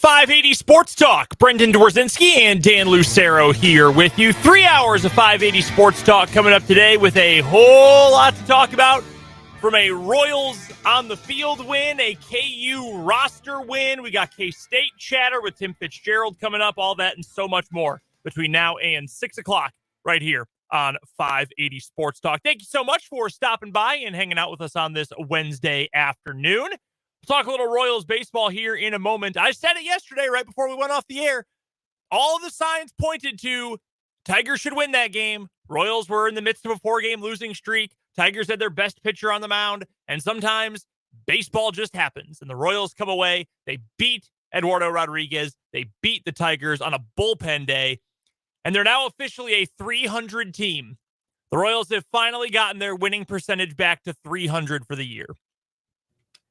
580 Sports Talk. Brendan Dworzinski and Dan Lucero here with you. 3 hours of 580 Sports Talk coming up today with a whole lot to talk about. From a Royals on the field win, a KU roster win. We got K-State chatter with Tim Fitzgerald coming up, all that and so much more between now and 6 o'clock right here on 580 Sports Talk. Thank you so much for stopping by and hanging out with us on this Wednesday afternoon. We'll talk a little Royals baseball here in a moment. I said it yesterday right before we went off the air. All of the signs pointed to Tigers should win that game. Royals were in the midst of a 4-game losing streak. Tigers had their best pitcher on the mound, and sometimes baseball just happens, and the Royals come away. They beat Eduardo Rodriguez. They beat the Tigers on a bullpen day, and they're now officially a 300 team. The Royals have finally gotten their winning percentage back to 300 for the year.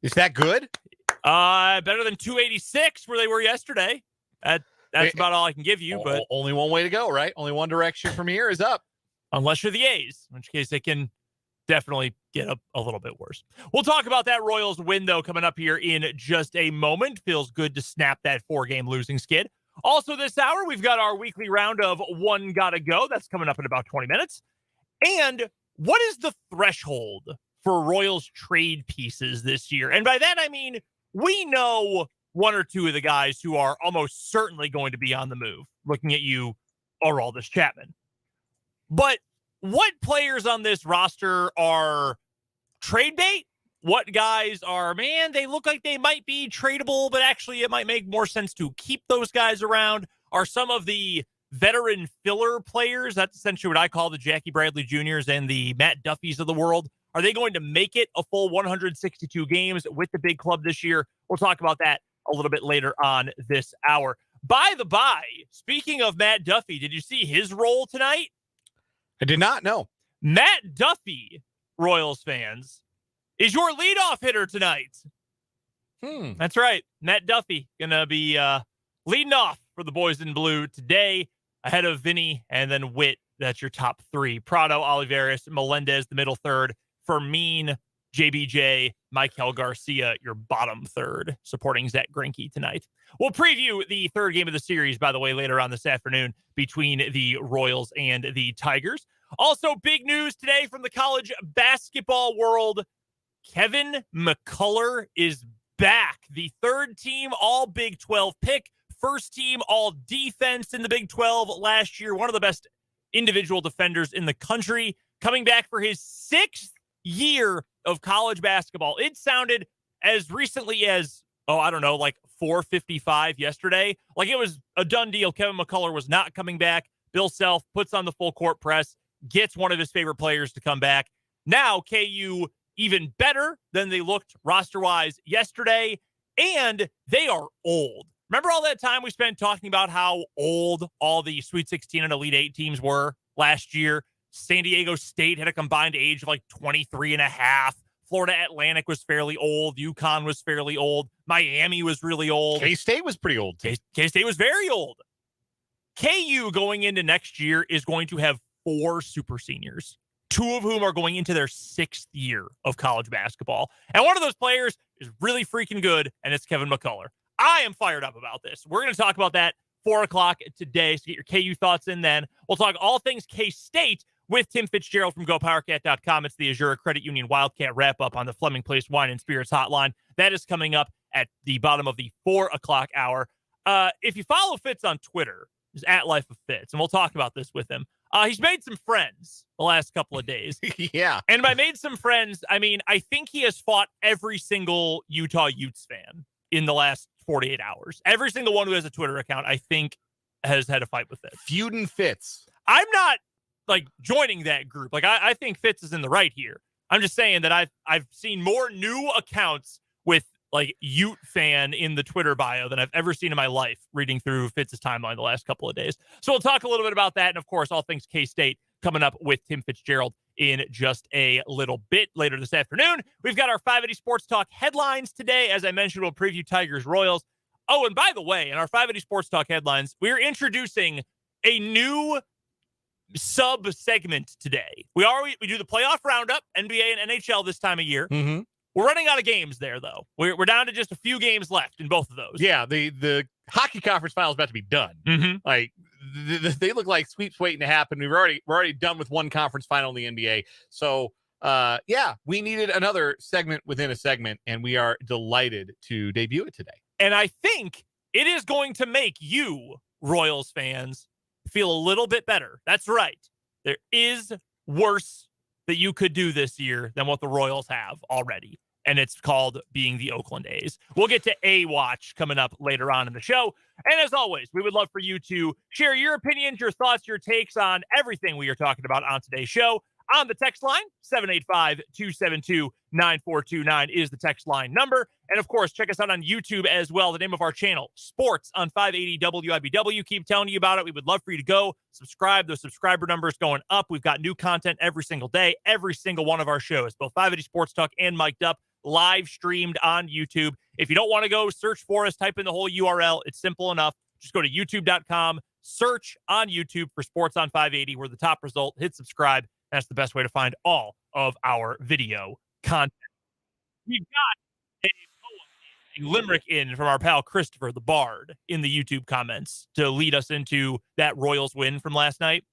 Is that good? Better than 286 where they were yesterday. That's about all I can give you. But only one way to go, right? Only one direction from here is up. Unless you're the A's, in which case they can definitely get up a little bit worse. We'll talk about that Royals win, though, coming up here in just a moment. Feels good to snap that 4-game losing skid. Also this hour, we've got our weekly round of One Gotta Go. That's coming up in about 20 minutes. And what is the threshold for Royals trade pieces this year? And by that, I mean, we know one or two of the guys who are almost certainly going to be on the move. Looking at you, Aroldis Chapman. But what players on this roster are trade bait? What guys are, man, they look like they might be tradable, but actually it might make more sense to keep those guys around? Are some of the veteran filler players, that's essentially what I call the Jackie Bradley Jr.'s and the Matt Duffys of the world, are they going to make it a full 162 games with the big club this year? We'll talk about that a little bit later on this hour. By the by, speaking of Matt Duffy, did you see his role tonight? I did not know. Matt Duffy, Royals fans, is your leadoff hitter tonight. That's right. Matt Duffy going to be leading off for the boys in blue today, ahead of Vinny and then Witt. That's your top three. Prado, Olivares, Melendez, the middle third. Fermin, JBJ, Michael Garcia, your bottom third, supporting Zach Greinke tonight. We'll preview the third game of the series, by the way, later on this afternoon between the Royals and the Tigers. Also, big news today from the college basketball world. Kevin McCullar is back. The third team all Big 12 pick, first team all defense in the Big 12 last year. One of the best individual defenders in the country, coming back for his 6th year of college basketball. It sounded as recently as, like 4:55 yesterday. Like it was a done deal. Kevin McCullar was not coming back. Bill Self puts on the full court press, gets one of his favorite players to come back. Now KU even better than they looked roster-wise yesterday, and they are old. Remember all that time we spent talking about how old all the Sweet 16 and Elite 8 teams were last year? San Diego State had a combined age of like 23 and a half. Florida Atlantic was fairly old. UConn was fairly old. Miami was really old. K-State was pretty old, too. K-State was very old. KU going into next year is going to have 4 super seniors, 2 of whom are going into their 6th year of college basketball. And one of those players is really freaking good, and it's Kevin McCullar. I am fired up about this. We're going to talk about that 4 o'clock today, so get your KU thoughts in then. We'll talk all things K-State with Tim Fitzgerald from GoPowerCat.com. It's the Azure Credit Union Wildcat wrap-up on the Fleming Place Wine and Spirits Hotline. That is coming up at the bottom of the 4 o'clock hour. If you follow Fitz on Twitter, it's @LifeOfFitz, and we'll talk about this with him. He's made some friends the last couple of days. Yeah. And by made some friends, I mean, I think he has fought every single Utah Utes fan in the last 48 hours. Every single one who has a Twitter account, I think, has had a fight with Fitz. Feuding Fitz. I'm not joining that group. I think Fitz is in the right here. I'm just saying that I've seen more new accounts with Ute fan in the Twitter bio than I've ever seen in my life reading through Fitz's timeline the last couple of days. So we'll talk a little bit about that. And of course, all things K-State coming up with Tim Fitzgerald in just a little bit later this afternoon. We've got our 580 Sports Talk headlines today. As I mentioned, we'll preview Tigers Royals. Oh, and by the way, in our 580 Sports Talk headlines, we're introducing a new sub segment today. We do the playoff roundup, NBA and NHL this time of year. Mm-hmm. We're running out of games there, though. We're down to just a few games left in both of those. Yeah, the hockey conference final is about to be done. Mm-hmm. Like they look like sweeps waiting to happen. We're already done with one conference final in the NBA. So yeah, we needed another segment within a segment, and we are delighted to debut it today. And I think it is going to make you, Royals fans, feel a little bit better. That's right. There is worse that you could do this year than what the Royals have already. And it's called being the Oakland A's. We'll get to A-Watch coming up later on in the show. And as always, we would love for you to share your opinions, your thoughts, your takes on everything we are talking about on today's show. On the text line, 785-272-9429 is the text line number. And of course, check us out on YouTube as well. The name of our channel, Sports on 580 WIBW. Keep telling you about it. We would love for you to go subscribe. Those subscriber numbers going up. We've got new content every single day. Every single one of our shows, both 580 Sports Talk and Mic'd Up, live streamed on YouTube. If you don't want to go search for us, type in the whole URL. It's simple enough. Just go to youtube.com, search on YouTube for Sports on 580. We're the top result. Hit subscribe. That's the best way to find all of our video content. We've got a limerick in from our pal Christopher the Bard in the YouTube comments to lead us into that Royals win from last night.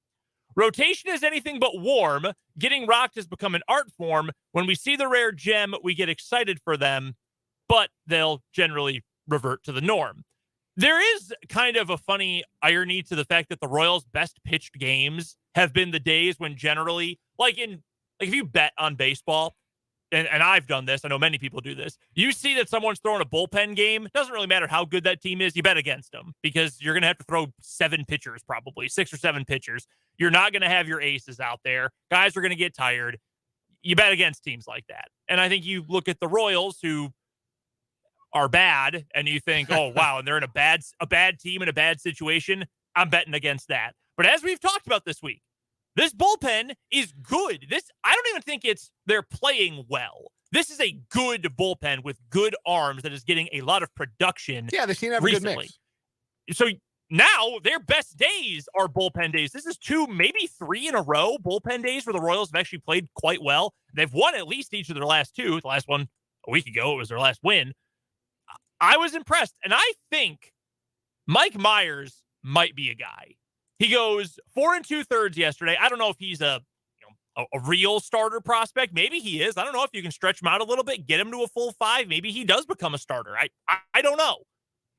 Rotation is anything but warm. Getting rocked has become an art form. When we see the rare gem, we get excited for them, but they'll generally revert to the norm. There is kind of a funny irony to the fact that the Royals' best pitched games have been the days when generally, like if you bet on baseball, and I've done this, I know many people do this, you see that someone's throwing a bullpen game, it doesn't really matter how good that team is, you bet against them because you're going to have to throw 7 pitchers probably, 6 or 7 pitchers. You're not going to have your aces out there. Guys are going to get tired. You bet against teams like that. And I think you look at the Royals who are bad and you think, oh, wow, and they're in a bad team in a bad situation. I'm betting against that. But as we've talked about this week, this bullpen is good. I don't even think they're playing well. This is a good bullpen with good arms that is getting a lot of production. Yeah, they seem to have recently. a good mix. So now their best days are bullpen days. This is 2, maybe 3 in a row bullpen days where the Royals have actually played quite well. They've won at least each of their last 2. The last one a week ago, it was their last win. I was impressed, and I think Mike Myers might be a guy. He goes 4 2/3 yesterday. I don't know if he's a real starter prospect. Maybe he is. I don't know if you can stretch him out a little bit, get him to a full 5. Maybe he does become a starter. I don't know.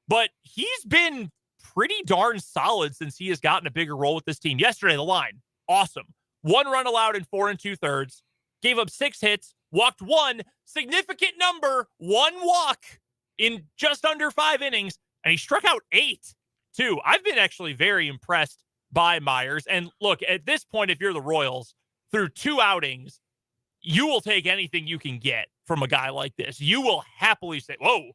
But he's been pretty darn solid since he has gotten a bigger role with this team. Yesterday, the line, awesome. 1 run allowed in 4 2/3. Gave up 6 hits, walked 1, significant number, 1 walk in just under 5 innings, and he struck out 8, too. I've been actually very impressed by Myers. And look, at this point, if you're the Royals, through 2 outings, you will take anything you can get from a guy like this. You will happily say, whoa,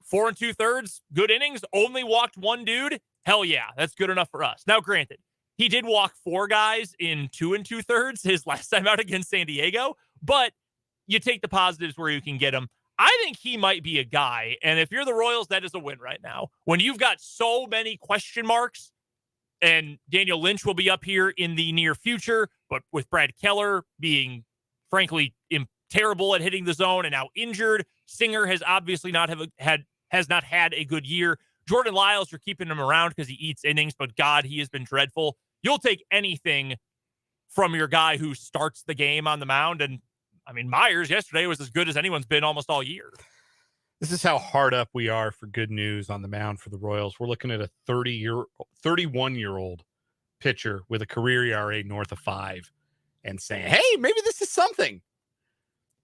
4 2/3, good innings, only walked 1 dude. Hell yeah, that's good enough for us. Now, granted, he did walk 4 guys in 2 2/3 his last time out against San Diego, but you take the positives where you can get them. I think he might be a guy, and if you're the Royals, that is a win right now. When you've got so many question marks, and Daniel Lynch will be up here in the near future, but with Brad Keller being, frankly, terrible at hitting the zone and now injured, Singer has obviously not had a good year. Jordan Lyles, you're keeping him around because he eats innings, but God, he has been dreadful. You'll take anything from your guy who starts the game on the mound, and I mean, Myers yesterday was as good as anyone's been almost all year. This is how hard up we are for good news on the mound for the Royals. We're looking at a 31-year-old pitcher with a career ERA north of 5 and saying, hey, maybe this is something.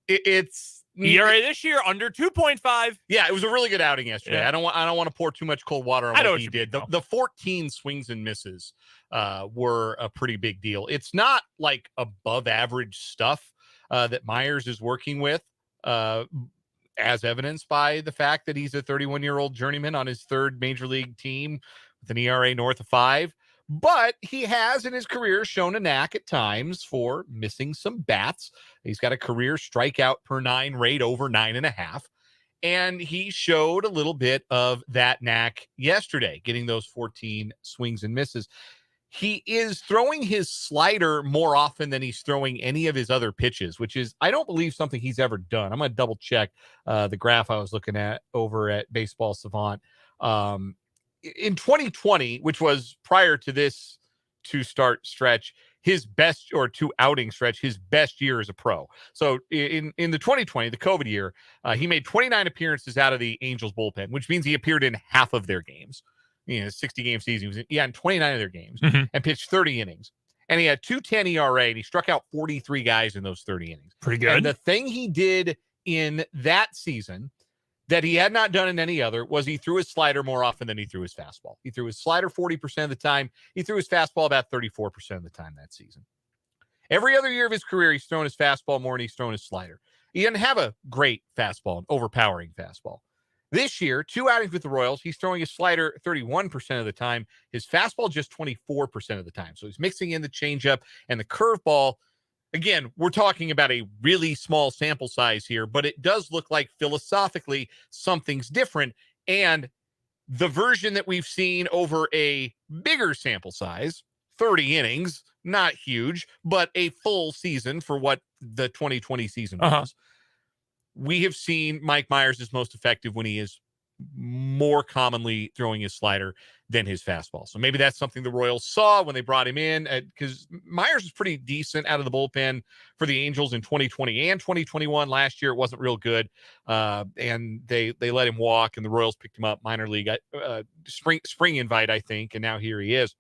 It's ERA this year under 2.5. Yeah, it was a really good outing yesterday. Yeah. I don't want to pour too much cold water on what he did. The 14 swings and misses were a pretty big deal. It's not like above average stuff that Myers is working with, as evidenced by the fact that he's a 31-year-old journeyman on his 3rd major league team with an ERA north of 5. But he has in his career shown a knack at times for missing some bats. He's got a career strikeout per 9 rate over 9.5. And he showed a little bit of that knack yesterday, getting those 14 swings and misses. he is throwing his slider more often than he's throwing any of his other pitches, which is, I don't believe, something he's ever done. I'm going to double check the graph I was looking at over at Baseball Savant. In 2020, which was prior to this two-start stretch, his best, or two-outing stretch, his best year as a pro. So in the 2020, the COVID year, he made 29 appearances out of the Angels bullpen, which means he appeared in half of their games. 60-game season. He was in 29 of their games and pitched 30 innings. And he had 2.10 ERA, and he struck out 43 guys in those 30 innings. Pretty good. And the thing he did in that season that he had not done in any other was he threw his slider more often than he threw his fastball. He threw his slider 40% of the time. He threw his fastball about 34% of the time that season. Every other year of his career, he's thrown his fastball more than he's thrown his slider. He didn't have a great fastball, an overpowering fastball. This year, 2 outings with the Royals, he's throwing his slider 31% of the time, his fastball just 24% of the time. So he's mixing in the changeup and the curveball. Again, we're talking about a really small sample size here, but it does look like philosophically something's different. And the version that we've seen over a bigger sample size, 30 innings, not huge, but a full season for what the 2020 season was. We have seen Mike Myers is most effective when he is more commonly throwing his slider than his fastball. So maybe that's something the Royals saw when they brought him in, because Myers was pretty decent out of the bullpen for the Angels in 2020 and 2021. Last year, it wasn't real good. And they let him walk, and the Royals picked him up minor league, spring invite, I think. And now here he is.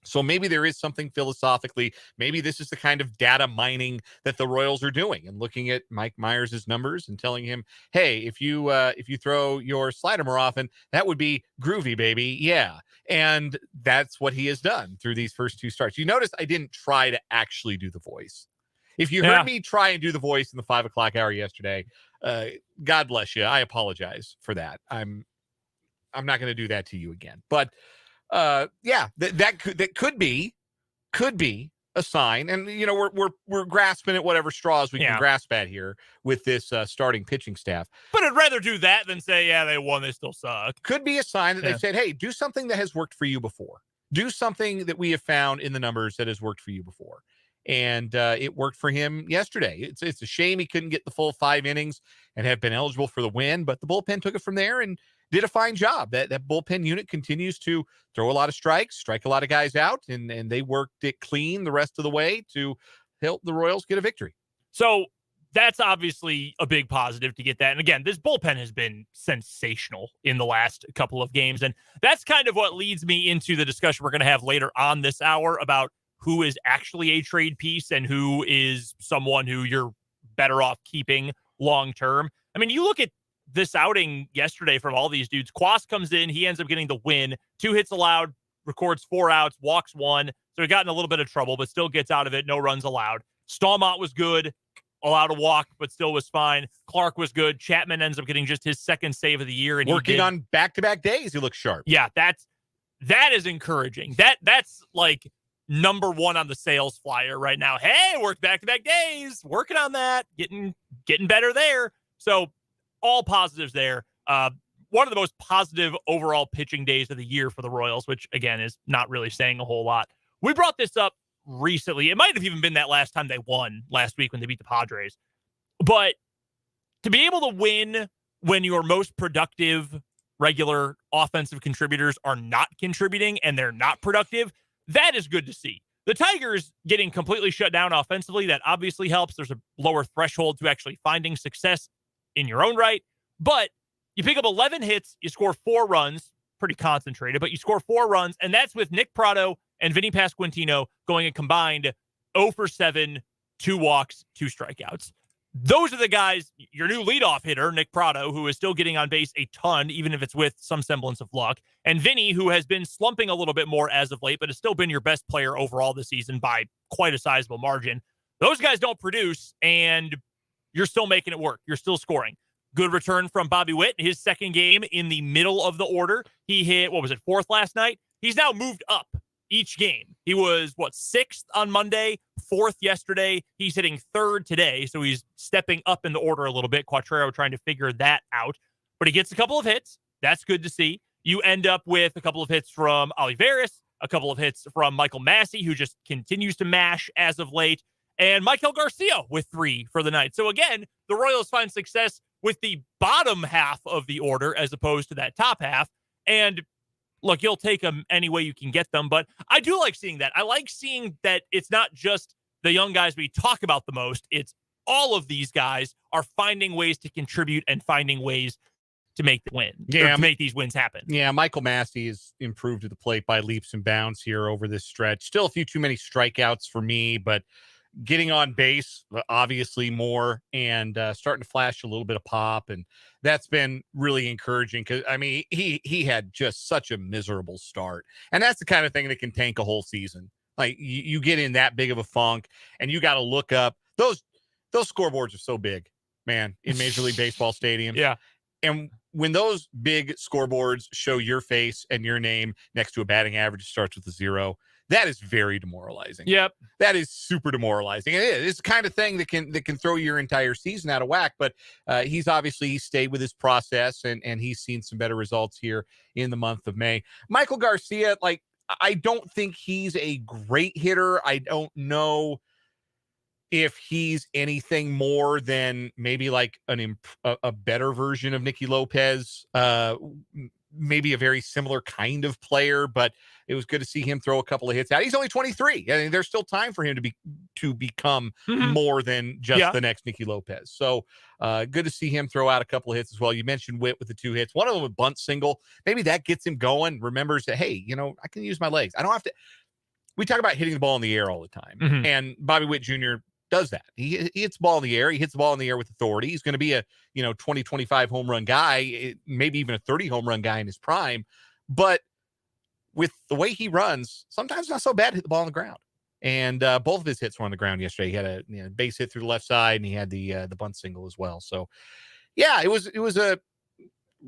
So maybe there is something philosophically. Maybe this is the kind of data mining that the Royals are doing, and looking at Mike Myers' numbers and telling him, hey, if you throw your slider more often, that would be groovy, baby. Yeah. And that's what he has done through these first 2 starts. You notice I didn't try to actually do the voice. If you heard me try and do the voice in the 5 o'clock hour yesterday, God bless you. I apologize for that. I'm not going to do that to you again. But that could be a sign. And we're grasping at whatever straws we can grasp at here with this starting pitching staff. But I'd rather do that than say, they won, they still suck. Could be a sign that they said, hey, do something that has worked for you before. Do something that we have found in the numbers that has worked for you before. And it worked for him yesterday. It's a shame he couldn't get the full 5 innings and have been eligible for the win, but the bullpen took it from there and did a fine job. That bullpen unit continues to throw a lot of strikes, strike a lot of guys out, and they worked it clean the rest of the way to help the Royals get a victory. So that's obviously a big positive to get that. And again, this bullpen has been sensational in the last couple of games. And that's kind of what leads me into the discussion we're going to have later on this hour about who is actually a trade piece and who is someone who you're better off keeping long-term. I mean, you look at this outing yesterday from all these dudes. Quas comes in. He ends up getting the win. 2 hits allowed, records 4 outs, walks 1. So he got in a little bit of trouble, but still gets out of it. No runs allowed. Stallmont was good, allowed a walk, but still was fine. Clark was good. Chapman ends up getting just his 2nd save of the year. And working on back-to-back days, he looks sharp. Yeah, that is encouraging. That's like number 1 on the sales flyer right now. Hey, work back-to-back days. Working on that. Getting better there. So all positives there. One of the most positive overall pitching days of the year for the Royals, which, again, is not really saying a whole lot. We brought this up recently. It might have even been that last time they won last week when they beat the Padres. But to be able to win when your most productive regular offensive contributors are not contributing and they're not productive, that is good to see. The Tigers getting completely shut down offensively, that obviously helps. There's a lower threshold to actually finding success in your own right. But you pick up 11 hits, you score 4 runs, pretty concentrated, but you score 4 runs, and that's with Nick Pratto and Vinny Pasquantino going a combined 0 for 7, 2 walks, 2 strikeouts. Those are the guys, your new leadoff hitter, Nick Pratto, who is still getting on base a ton, even if it's with some semblance of luck, and Vinny, who has been slumping a little bit more as of late, but has still been your best player overall this season by quite a sizable margin. Those guys don't produce, and you're still making it work. You're still scoring. Good return from Bobby Witt, his 2nd game in the middle of the order. He hit, 4th last night? He's now moved up each game. He was, 6th on Monday, 4th yesterday. He's hitting 3rd today, so he's stepping up in the order a little bit. Quattrero trying to figure that out. But he gets a couple of hits. That's good to see. You end up with a couple of hits from Olivares, a couple of hits from Michael Massey, who just continues to mash as of late, and Maikel Garcia with 3 for the night. So again, the Royals find success with the bottom half of the order as opposed to that top half. And look, you'll take them any way you can get them, but I do like seeing that. I like seeing that it's not just the young guys we talk about the most. It's all of these guys are finding ways to contribute and finding ways to make the win, to make these wins happen. Yeah, Michael Massey has improved at the plate by leaps and bounds here over this stretch. Still a few too many strikeouts for me, but getting on base, obviously more, and starting to flash a little bit of pop. And that's been really encouraging because, I mean, he had just such a miserable start. And that's the kind of thing that can tank a whole season. Like, you get in that big of a funk, and you got to look up. Those scoreboards are so big, man, in Major League Baseball stadiums. Yeah. And when those big scoreboards show your face and your name next to a batting average that starts with a 0, that is very demoralizing. Yep. That is super demoralizing. It's the kind of thing that can throw your entire season out of whack. But he's stayed with his process, and he's seen some better results here in the month of May. Michael Garcia, like, I don't think he's a great hitter. I don't know if he's anything more than maybe like a better version of Nicky Lopez, maybe a very similar kind of player, but it was good to see him throw a couple of hits out. He's only 23. I mean, there's still time for him to become more than just the next Nicky Lopez. So good to see him throw out a couple of hits as well. You mentioned Witt with the 2 hits, one of them a bunt single. Maybe that gets him going, remembers that, hey, I can use my legs. I don't have to. We talk about hitting the ball in the air all the time. And Bobby Witt Jr. does that. He hits the ball in the air. He hits the ball in the air with authority. He's going to be a 20, 25 home run guy, maybe even a 30 home run guy in his prime. But with the way he runs, sometimes not so bad to hit the ball on the ground. And both of his hits were on the ground yesterday. He had a base hit through the left side, and he had the bunt single as well. So yeah, it was a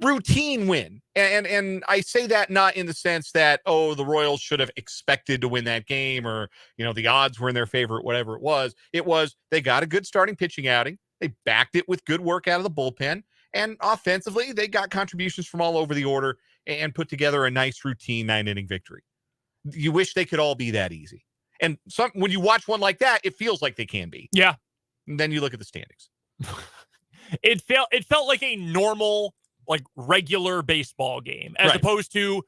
routine win. And I say that not in the sense that, oh, the Royals should have expected to win that game, or, the odds were in their favor, whatever it was. It was, they got a good starting pitching outing. They backed it with good work out of the bullpen. And offensively, they got contributions from all over the order and put together a nice routine 9-inning victory. You wish they could all be that easy. And when you watch one like that, it feels like they can be. Yeah. And then you look at the standings. It felt like a normal, like, regular baseball game, as opposed to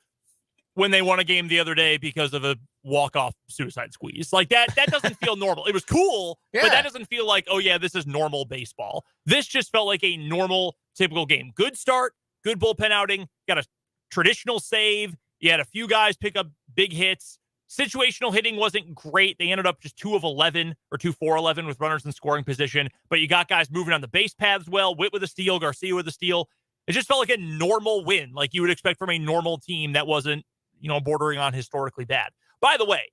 when they won a game the other day because of a walk-off suicide squeeze. Like, that doesn't feel normal. It was cool, but that doesn't feel like, oh yeah, this is normal baseball. This just felt like a normal, typical game. Good start, good bullpen outing, got a traditional save. You had a few guys pick up big hits. Situational hitting wasn't great. They ended up just 2 of 11 or 2 for 11 with runners in scoring position, but you got guys moving on the base paths well. Witt with a steal, Garcia with a steal. It just felt like a normal win, like you would expect from a normal team that wasn't, bordering on historically bad. By the way,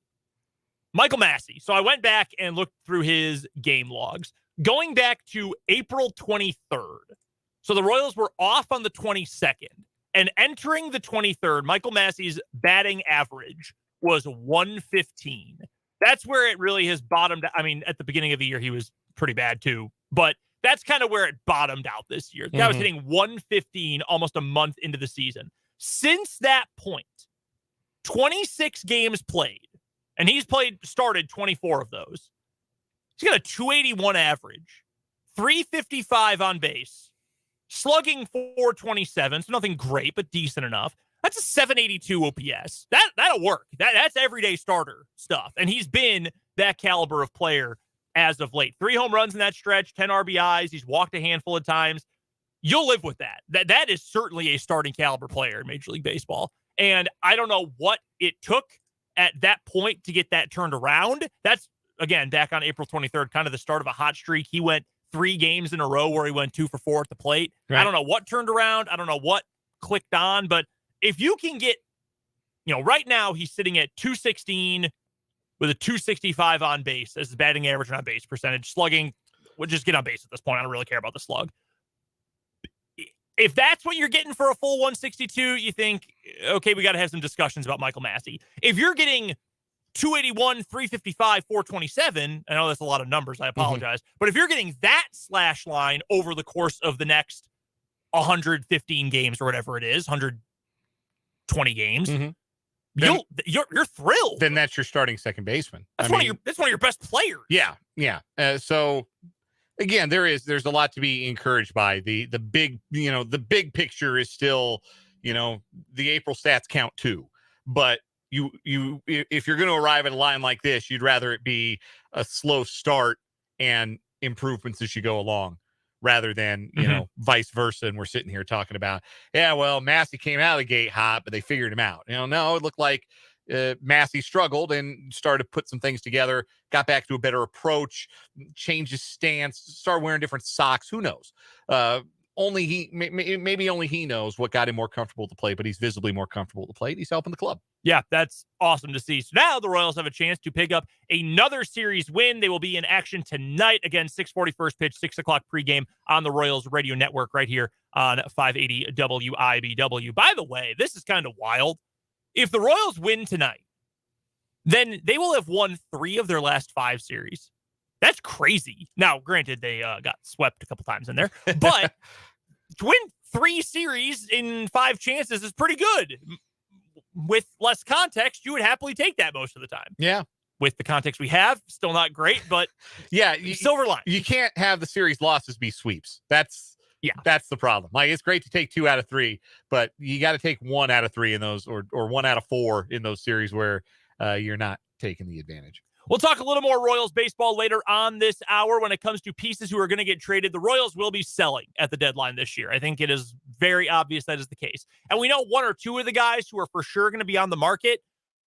Michael Massey. So I went back and looked through his game logs. Going back to April 23rd. So the Royals were off on the 22nd. And entering the 23rd, Michael Massey's batting average was 115. That's where it really has bottomed. I mean, at the beginning of the year, he was pretty bad too. But that's kind of where it bottomed out this year. The guy was hitting 115 almost a month into the season. Since that point, 26 games played, and started 24 of those. He's got a 281 average, 355 on base, slugging 427, so nothing great, but decent enough. That's a 782 OPS. That'll work. That's everyday starter stuff, and he's been that caliber of player as of late. 3 home runs in that stretch, 10 RBIs. He's walked a handful of times. You'll live with that. That is certainly a starting caliber player in Major League Baseball. And I don't know what it took at that point to get that turned around. That's, again, back on April 23rd, kind of the start of a hot streak. He went 3 games in a row where he went 2 for 4 at the plate. Right. I don't know what turned around. I don't know what clicked on. But if you can get, right now he's sitting at 216 with a 265 on base as the batting average and on base percentage. Slugging, we'll just get on base at this point. I don't really care about the slug. If that's what you're getting for a full 162, you think, okay, we got to have some discussions about Michael Massey. If you're getting 281, 355, 427, I know that's a lot of numbers, I apologize, but if you're getting that slash line over the course of the next 115 games or whatever it is, 120 games, you're thrilled. Then that's your starting second baseman. That's one of your best players. Yeah. So again, there's a lot to be encouraged by. The big picture is still, the April stats count too. But if you're going to arrive at a line like this, you'd rather it be a slow start and improvements as you go along, rather than, vice versa. And we're sitting here talking about, Massey came out of the gate hot, but they figured him out. No, it looked like Massey struggled and started to put some things together, got back to a better approach, changed his stance, started wearing different socks. Who knows? Maybe only he knows what got him more comfortable to play, but he's visibly more comfortable to play. He's helping the club. Yeah, that's awesome to see. So now the Royals have a chance to pick up another series win. They will be in action tonight. Again, 6:40 first pitch, 6 o'clock pregame on the Royals radio network right here on 580 WIBW. By the way, this is kind of wild. If the Royals win tonight, then they will have won 3 of their last 5 series. That's crazy. Now, granted, they got swept a couple times in there, but to win 3 series in 5 chances is pretty good. With less context, you would happily take that most of the time. Yeah. With the context we have, still not great, but silver line. You can't have the series losses be sweeps. That's the problem. Like, it's great to take 2 out of 3, but you got to take 1 out of 3 in those, or 1 out of 4 in those series where you're not taking the advantage. We'll talk a little more Royals baseball later on this hour. When it comes to pieces who are going to get traded, the Royals will be selling at the deadline this year. I think it is very obvious that is the case. And we know 1 or 2 of the guys who are for sure going to be on the market.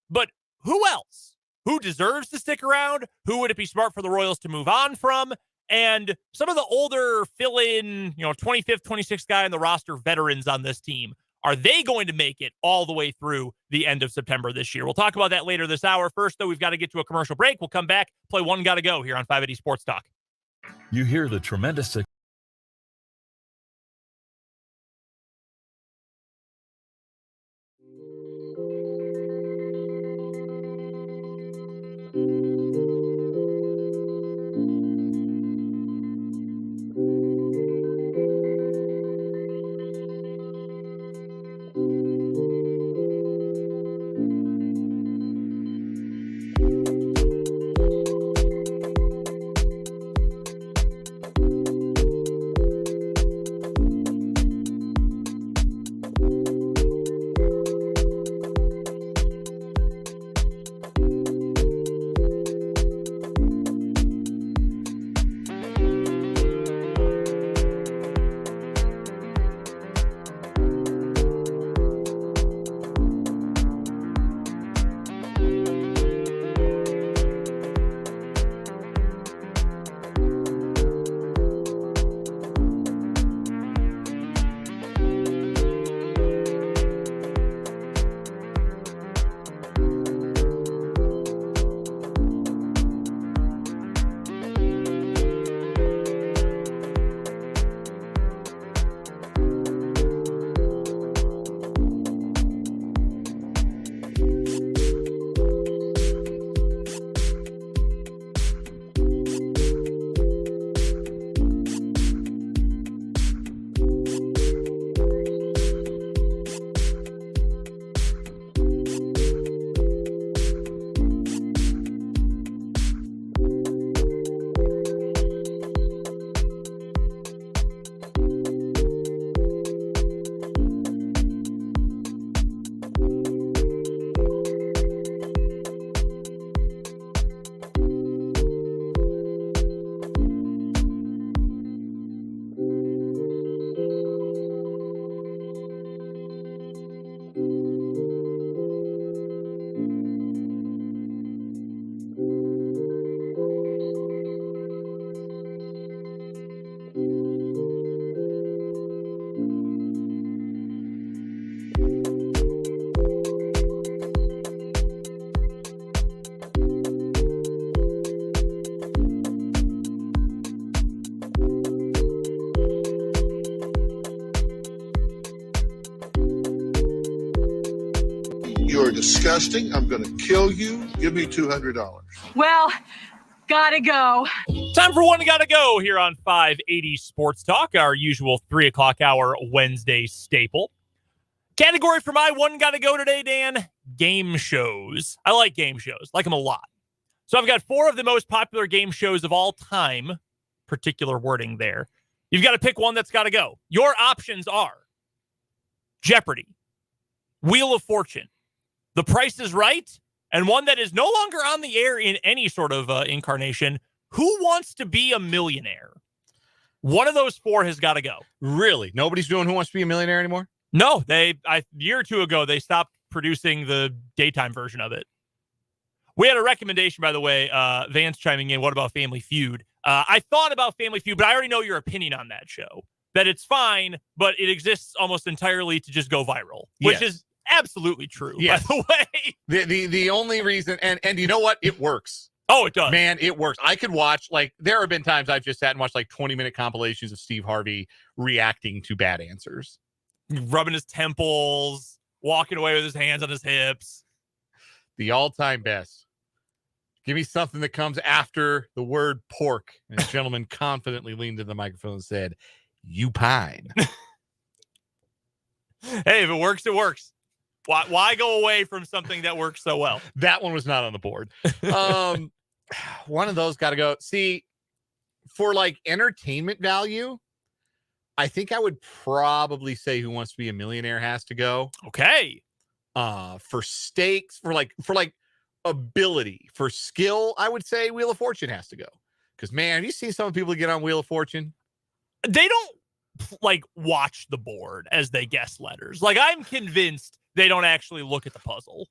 But who else? Who deserves to stick around? Who would it be smart for the Royals to move on from? And some of the older fill-in, 25th, 26th guy on the roster veterans on this team, are they going to make it all the way through the end of September this year? We'll talk about that later this hour. First, though, we've got to get to a commercial break. We'll come back, play One Gotta Go here on 580 Sports Talk. You hear the tremendous You're disgusting. I'm going to kill you. Give me $200. Well, gotta go. Time for One Gotta Go here on 580 Sports Talk, our usual 3 o'clock hour Wednesday staple. Category for my one gotta go today, Dan, game shows. I like game shows, like them a lot. So I've got 4 of the most popular game shows of all time, particular wording there. You've got to pick one that's got to go. Your options are Jeopardy, Wheel of Fortune, The Price is Right, and one that is no longer on the air in any sort of incarnation, Who Wants to Be a Millionaire? One of those 4 has got to go. Really? Nobody's doing Who Wants to Be a Millionaire anymore? No, a year or 2 ago, they stopped producing the daytime version of it. We had a recommendation, by the way, Vance chiming in. What about Family Feud? I thought about Family Feud, but I already know your opinion on that show. That it's fine, but it exists almost entirely to just go viral, which is absolutely true, by the way. The only reason, and you know what? It works. Oh, it does. Man, it works. I could watch, like, there have been times I've just sat and watched, like, 20-minute compilations of Steve Harvey reacting to bad answers. Rubbing his temples, walking away with his hands on his hips. The all-time best. Give me something that comes after the word pork. And a gentleman confidently leaned to the microphone and said, "You pine." Hey, if it works, it works. Why go away from something that works so well? That one was not on the board. One of those got to go. See, for like entertainment value, I think I would probably say Who Wants to Be a Millionaire has to go. Okay. For stakes, for ability, for skill, I would say Wheel of Fortune has to go. Because, man, have you seen some people get on Wheel of Fortune? They don't watch the board as they guess letters. Like, I'm convinced they don't actually look at the puzzle.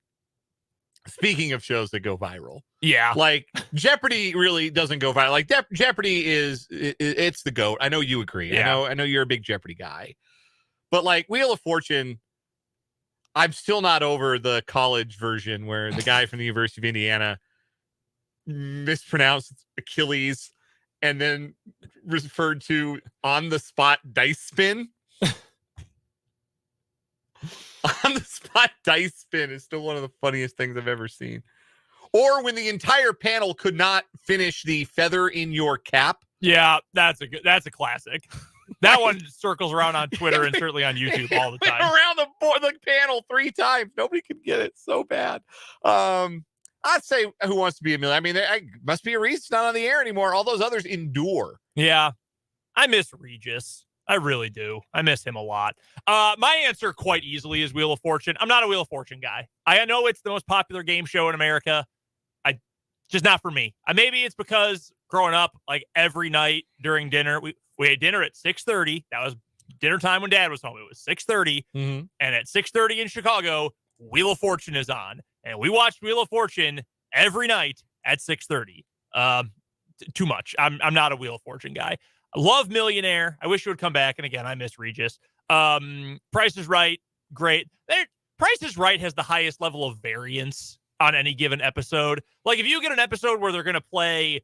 Speaking of shows that go viral. Yeah. Like, Jeopardy really doesn't go viral. Like, Jeopardy it's the GOAT. I know you agree. Yeah. I know you're a big Jeopardy guy. But, like, Wheel of Fortune, I'm still not over the college version where the guy from the University of Indiana mispronounced Achilles and then referred to on-the-spot dice spin. On-the-spot dice spin is still one of the funniest things I've ever seen. Or when the entire panel could not finish the feather in your cap. Yeah, that's a classic. That one circles around on Twitter and certainly on YouTube all the time. Around the board, the panel 3 times. Nobody could get it. So bad. I'd say Who Wants to Be a Millionaire? I mean, there must be a reason it's not on the air anymore. All those others endure. Yeah. I miss Regis. I really do. I miss him a lot. My answer quite easily is Wheel of Fortune. I'm not a Wheel of Fortune guy. I know it's the most popular game show in America. Just not for me. Maybe it's because growing up, like every night during dinner, we had dinner at 6:30. That was dinner time when Dad was home. It was 6:30. Mm-hmm. And at 6:30 in Chicago, Wheel of Fortune is on. And we watched Wheel of Fortune every night at 6:30. Too much. I'm not a Wheel of Fortune guy. I love Millionaire. I wish it would come back. And again, I miss Regis. Price is Right. Great. Price is Right has the highest level of variance on any given episode. Like, if you get an episode where they're going to play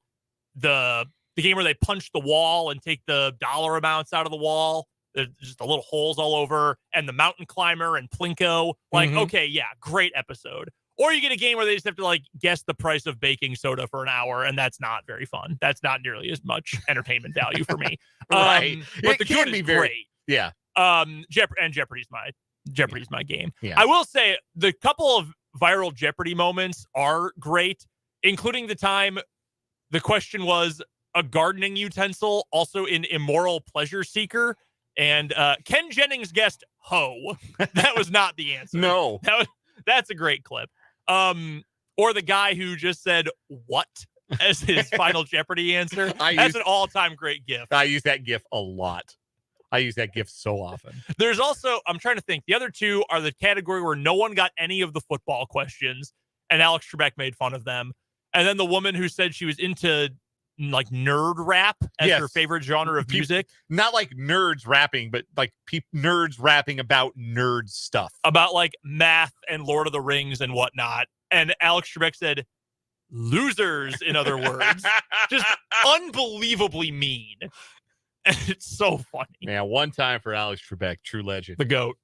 the game where they punch the wall and take the dollar amounts out of the wall, there's just the little holes all over, and the mountain climber and Plinko, okay, yeah, great episode. Or you get a game where they just have to guess the price of baking soda for an hour, and that's not very fun. That's not nearly as much entertainment value for me. Right. But the good is great. Yeah. Jeopardy's my game. Yeah. I will say the couple of viral Jeopardy moments are great, including the time the question was a gardening utensil, also in Immoral Pleasure Seeker, and Ken Jennings guessed hoe. That was not the answer. No. That's a great clip. Or the guy who just said what as his final Jeopardy answer. That's an all-time great gif. I use that gif a lot. I use that gif so often. There's also, I'm trying to think, the other 2 are the category where no one got any of the football questions, and Alex Trebek made fun of them. And then the woman who said she was into nerd rap as her favorite genre of music. Not like nerds rapping, but like nerds rapping about nerd stuff. About math and Lord of the Rings and whatnot. And Alex Trebek said, losers, in other words. Just unbelievably mean. And it's so funny. Man, one time for Alex Trebek, true legend. The GOAT.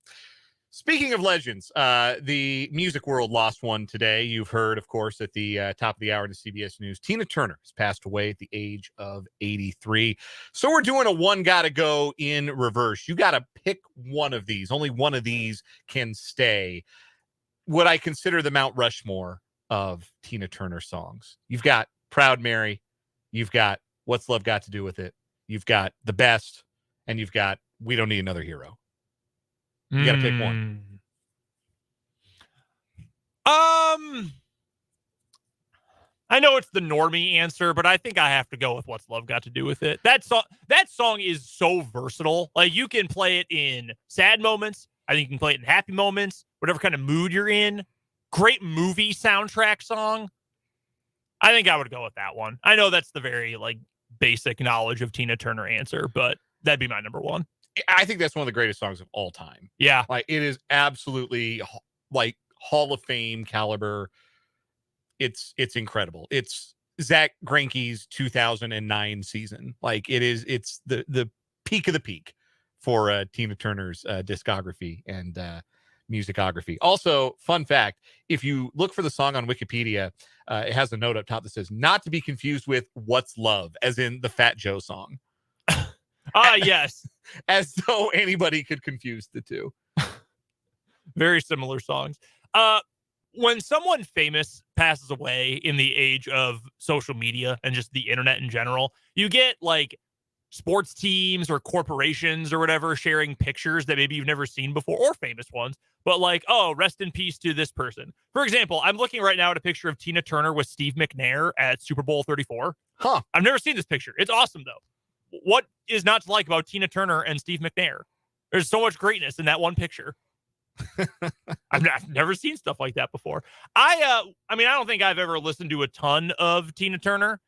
Speaking of legends, the music world lost one today. You've heard, of course, at the top of the hour to CBS News, Tina Turner has passed away at the age of 83. So we're doing a one gotta go in reverse. You got to pick one of these. Only one of these can stay. What I consider the Mount Rushmore of Tina Turner songs. You've got Proud Mary. You've got What's Love Got to Do with It. You've got The Best. And you've got We Don't Need Another Hero. You got to pick one. I know it's the normie answer, but I think I have to go with What's Love Got to Do with It. That song is so versatile. Like, you can play it in sad moments. I think you can play it in happy moments, whatever kind of mood you're in. Great movie soundtrack song. I think I would go with that one. I know that's the very basic knowledge of Tina Turner answer, but that'd be my number one. I think that's one of the greatest songs of all time. Yeah. It is absolutely Hall of Fame caliber. It's incredible. It's Zach Greinke's 2009 season. It's the peak of the peak for Tina Turner's discography and musicography. Also, fun fact, if you look for the song on Wikipedia, it has a note up top that says not to be confused with What's Love, as in the Fat Joe song. Yes. As though anybody could confuse the two. Very similar songs. When someone famous passes away in the age of social media and just the internet in general, you get sports teams or corporations or whatever sharing pictures that maybe you've never seen before, or famous ones, but oh, rest in peace to this person. For example, I'm looking right now at a picture of Tina Turner with Steve McNair at Super Bowl 34. Huh. I've never seen this picture. It's awesome, though. What is not to like about Tina Turner and Steve McNair? There's so much greatness in that one picture. I've never seen stuff like that before. I don't think I've ever listened to a ton of Tina Turner.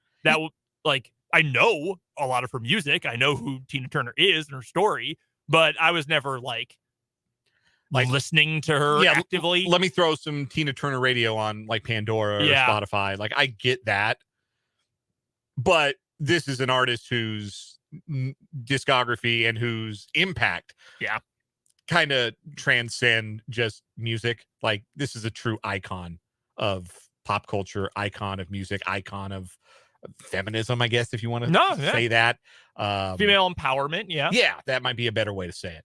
I know a lot of her music. I know who Tina Turner is and her story, but I was never listening to her actively. Let me throw some Tina Turner radio on Pandora or Spotify. I get that, but this is an artist whose discography and whose impact kind of transcend just music. This is a true icon of pop culture, icon of music, icon of feminism, I guess, if you want to say that. Female empowerment, yeah, that might be a better way to say it.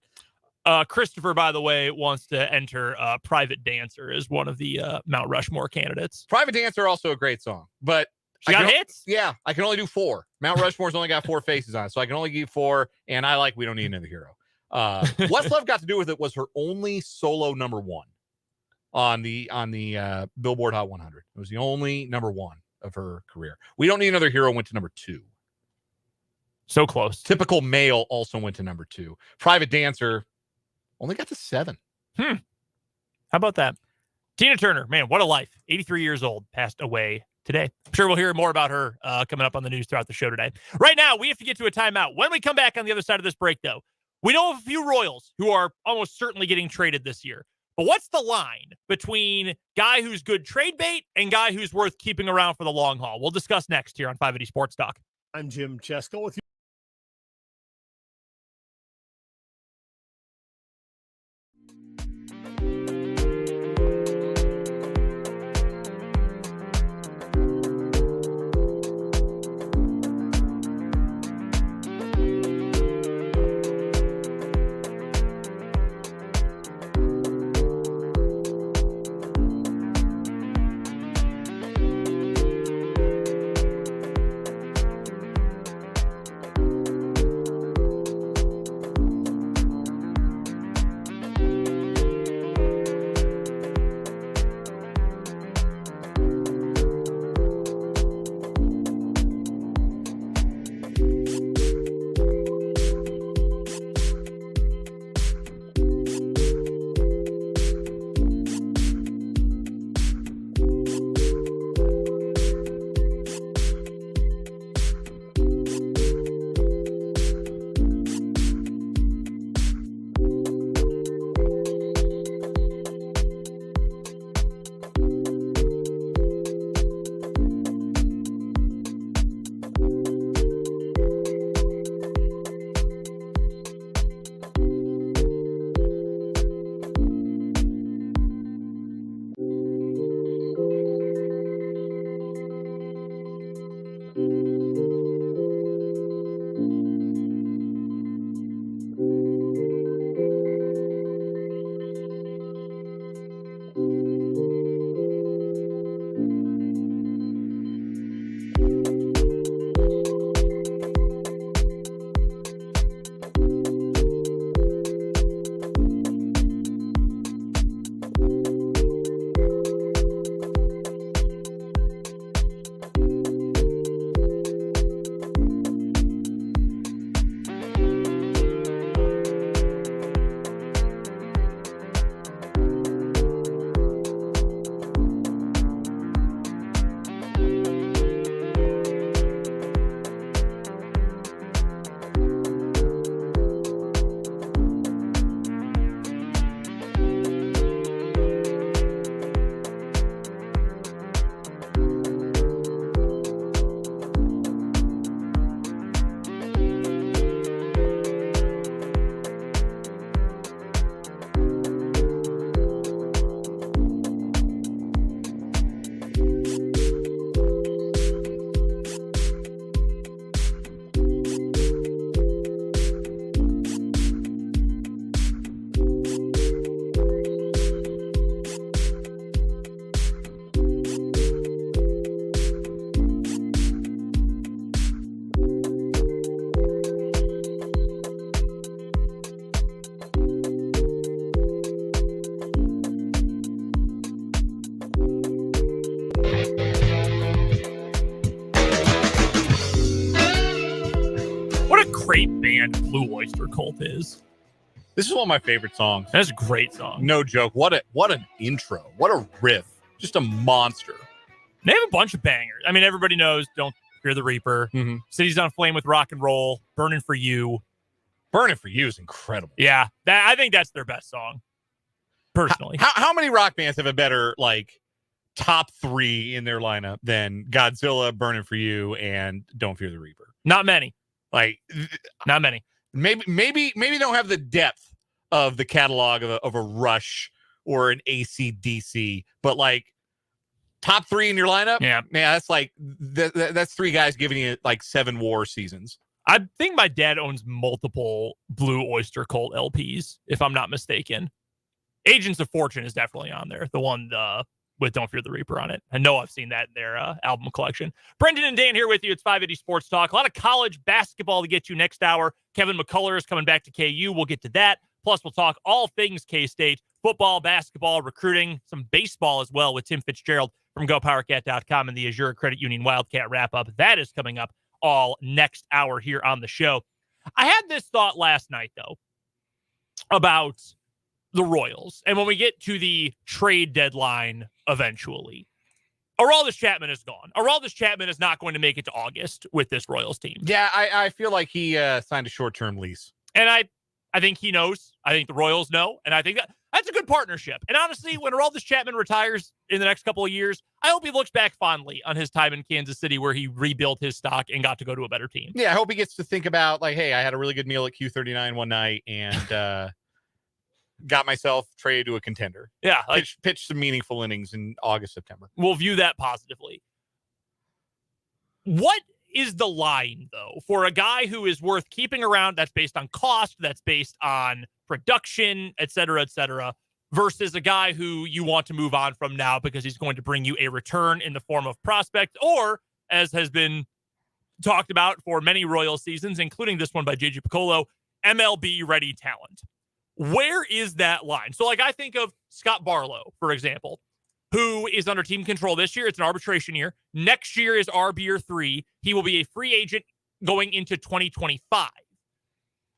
Christopher, by the way, wants to enter Private Dancer as one of the Mount Rushmore candidates. Private Dancer, also a great song, but she got hits? Yeah, I can only do 4. Mount Rushmore's only got 4 faces on it, so I can only give 4, and I We Don't Need Another Hero. What's Love Got to Do with It was her only solo number 1 on the Billboard Hot 100. It was the only number 1 of her career. We Don't Need Another Hero went to number 2. So close. Typical Male also went to number 2. Private Dancer only got to 7. How about that? Tina Turner, man, what a life. 83 years old, passed away today. I'm sure we'll hear more about her coming up on the news throughout the show today. Right now, we have to get to a timeout. When we come back on the other side of this break, though, we know of a few Royals who are almost certainly getting traded this year. But what's the line between guy who's good trade bait and guy who's worth keeping around for the long haul? We'll discuss next here on 580 Sports Talk. I'm Jim Chesko with you. Blue Oyster Cult is. This is one of my favorite songs. That's a great song. No joke. What an intro. What a riff. Just a monster. They have a bunch of bangers. I mean, everybody knows Don't Fear the Reaper. Mm-hmm. Cities on Flame with Rock and Roll. Burning for You. Burning for You is incredible. Yeah, I think that's their best song, personally. How many rock bands have a better, like, top 3 in their lineup than Godzilla, Burning for You, and Don't Fear the Reaper? Not many. Like, not many. Maybe don't have the depth of the catalog of a Rush or an AC/DC, but like top 3 in your lineup, yeah, that's like that's 3 guys giving you like 7 war seasons. I think my dad owns multiple Blue Oyster Cult LPs, if I'm not mistaken. Agents of Fortune is definitely on there, the one with Don't Fear the Reaper on it. I know I've seen that in their album collection. Brendan and Dan here with you. It's 580 Sports Talk. A lot of college basketball to get to next hour. Kevin McCullar is coming back to KU. We'll get to that. Plus, we'll talk all things K-State, football, basketball, recruiting, some baseball as well with Tim Fitzgerald from GoPowerCat.com and the Azure Credit Union Wildcat wrap-up. That is coming up all next hour here on the show. I had this thought last night, though, about the Royals. And when we get to the trade deadline eventually, Aroldis Chapman is gone. Aroldis Chapman is not going to make it to August with this Royals team. Yeah, I feel like he signed a short-term lease. And I think he knows. I think the Royals know. And I think that's a good partnership. And honestly, when Aroldis Chapman retires in the next couple of years, I hope he looks back fondly on his time in Kansas City where he rebuilt his stock and got to go to a better team. Yeah, I hope he gets to think about, like, hey, I had a really good meal at Q39 one night and got myself traded to a contender. Yeah. Pitch some meaningful innings in August, September. We'll view that positively. What is the line, though, for a guy who is worth keeping around? That's based on cost, that's based on production, et cetera, versus a guy who you want to move on from now because he's going to bring you a return in the form of prospect, or, as has been talked about for many Royal seasons, including this one by J.J. Piccolo, MLB-ready talent. Where is that line? So, like, I think of Scott Barlow, for example, who is under team control this year. It's an arbitration year. Next year is RB year 3. He will be a free agent going into 2025.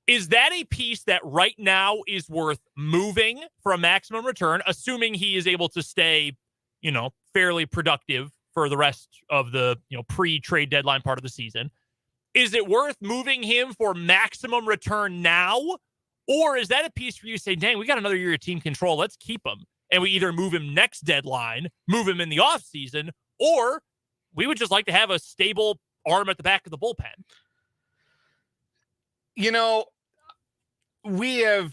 Is that a piece that right now is worth moving for a maximum return, assuming he is able to stay, fairly productive for the rest of the, pre-trade deadline part of the season? Is it worth moving him for maximum return now? Or is that a piece for you to say, dang, we got another year of team control. Let's keep him. And we either move him next deadline, move him in the offseason, or we would just like to have a stable arm at the back of the bullpen. We have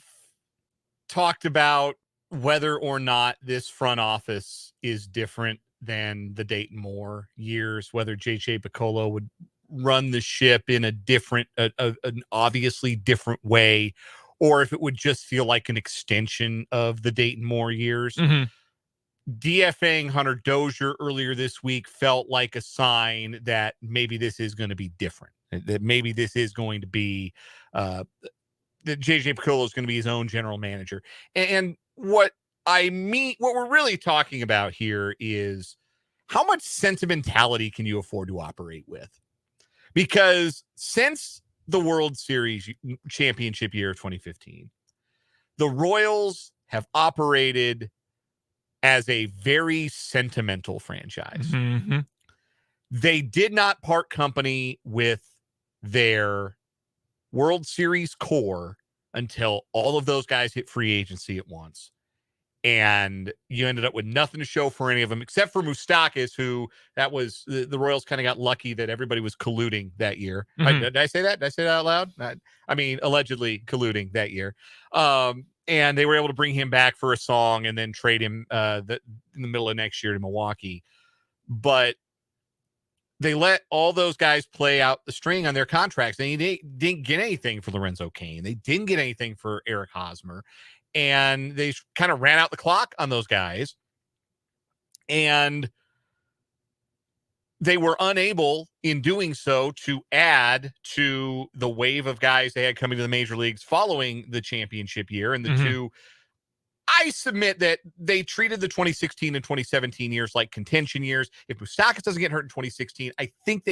talked about whether or not this front office is different than the Dayton Moore years, whether J.J. Piccolo would run the ship in a different, an obviously different way, or if it would just feel like an extension of the Dayton Moore years. Mm-hmm. DFAing Hunter Dozier earlier this week felt like a sign that maybe this is going to be different, that maybe this is going to be that JJ Piccolo is going to be his own general manager. And what we're really talking about here is how much sentimentality can you afford to operate with? Because since the World Series championship year of 2015, the Royals have operated as a very sentimental franchise. Mm-hmm. They did not part company with their World Series core until all of those guys hit free agency at once. And you ended up with nothing to show for any of them, except for Moustakas, who that was the Royals kind of got lucky that everybody was colluding that year. Mm-hmm. Did I say that? Did I say that out loud? Allegedly colluding that year. And they were able to bring him back for a song and then trade him in the middle of next year to Milwaukee. But they let all those guys play out the string on their contracts. They didn't get anything for Lorenzo Cain. They didn't get anything for Eric Hosmer. And they kind of ran out the clock on those guys. And they were unable in doing so to add to the wave of guys they had coming to the major leagues following the championship year. And the two, I submit that they treated the 2016 and 2017 years like contention years. If Moustakas doesn't get hurt in 2016, I think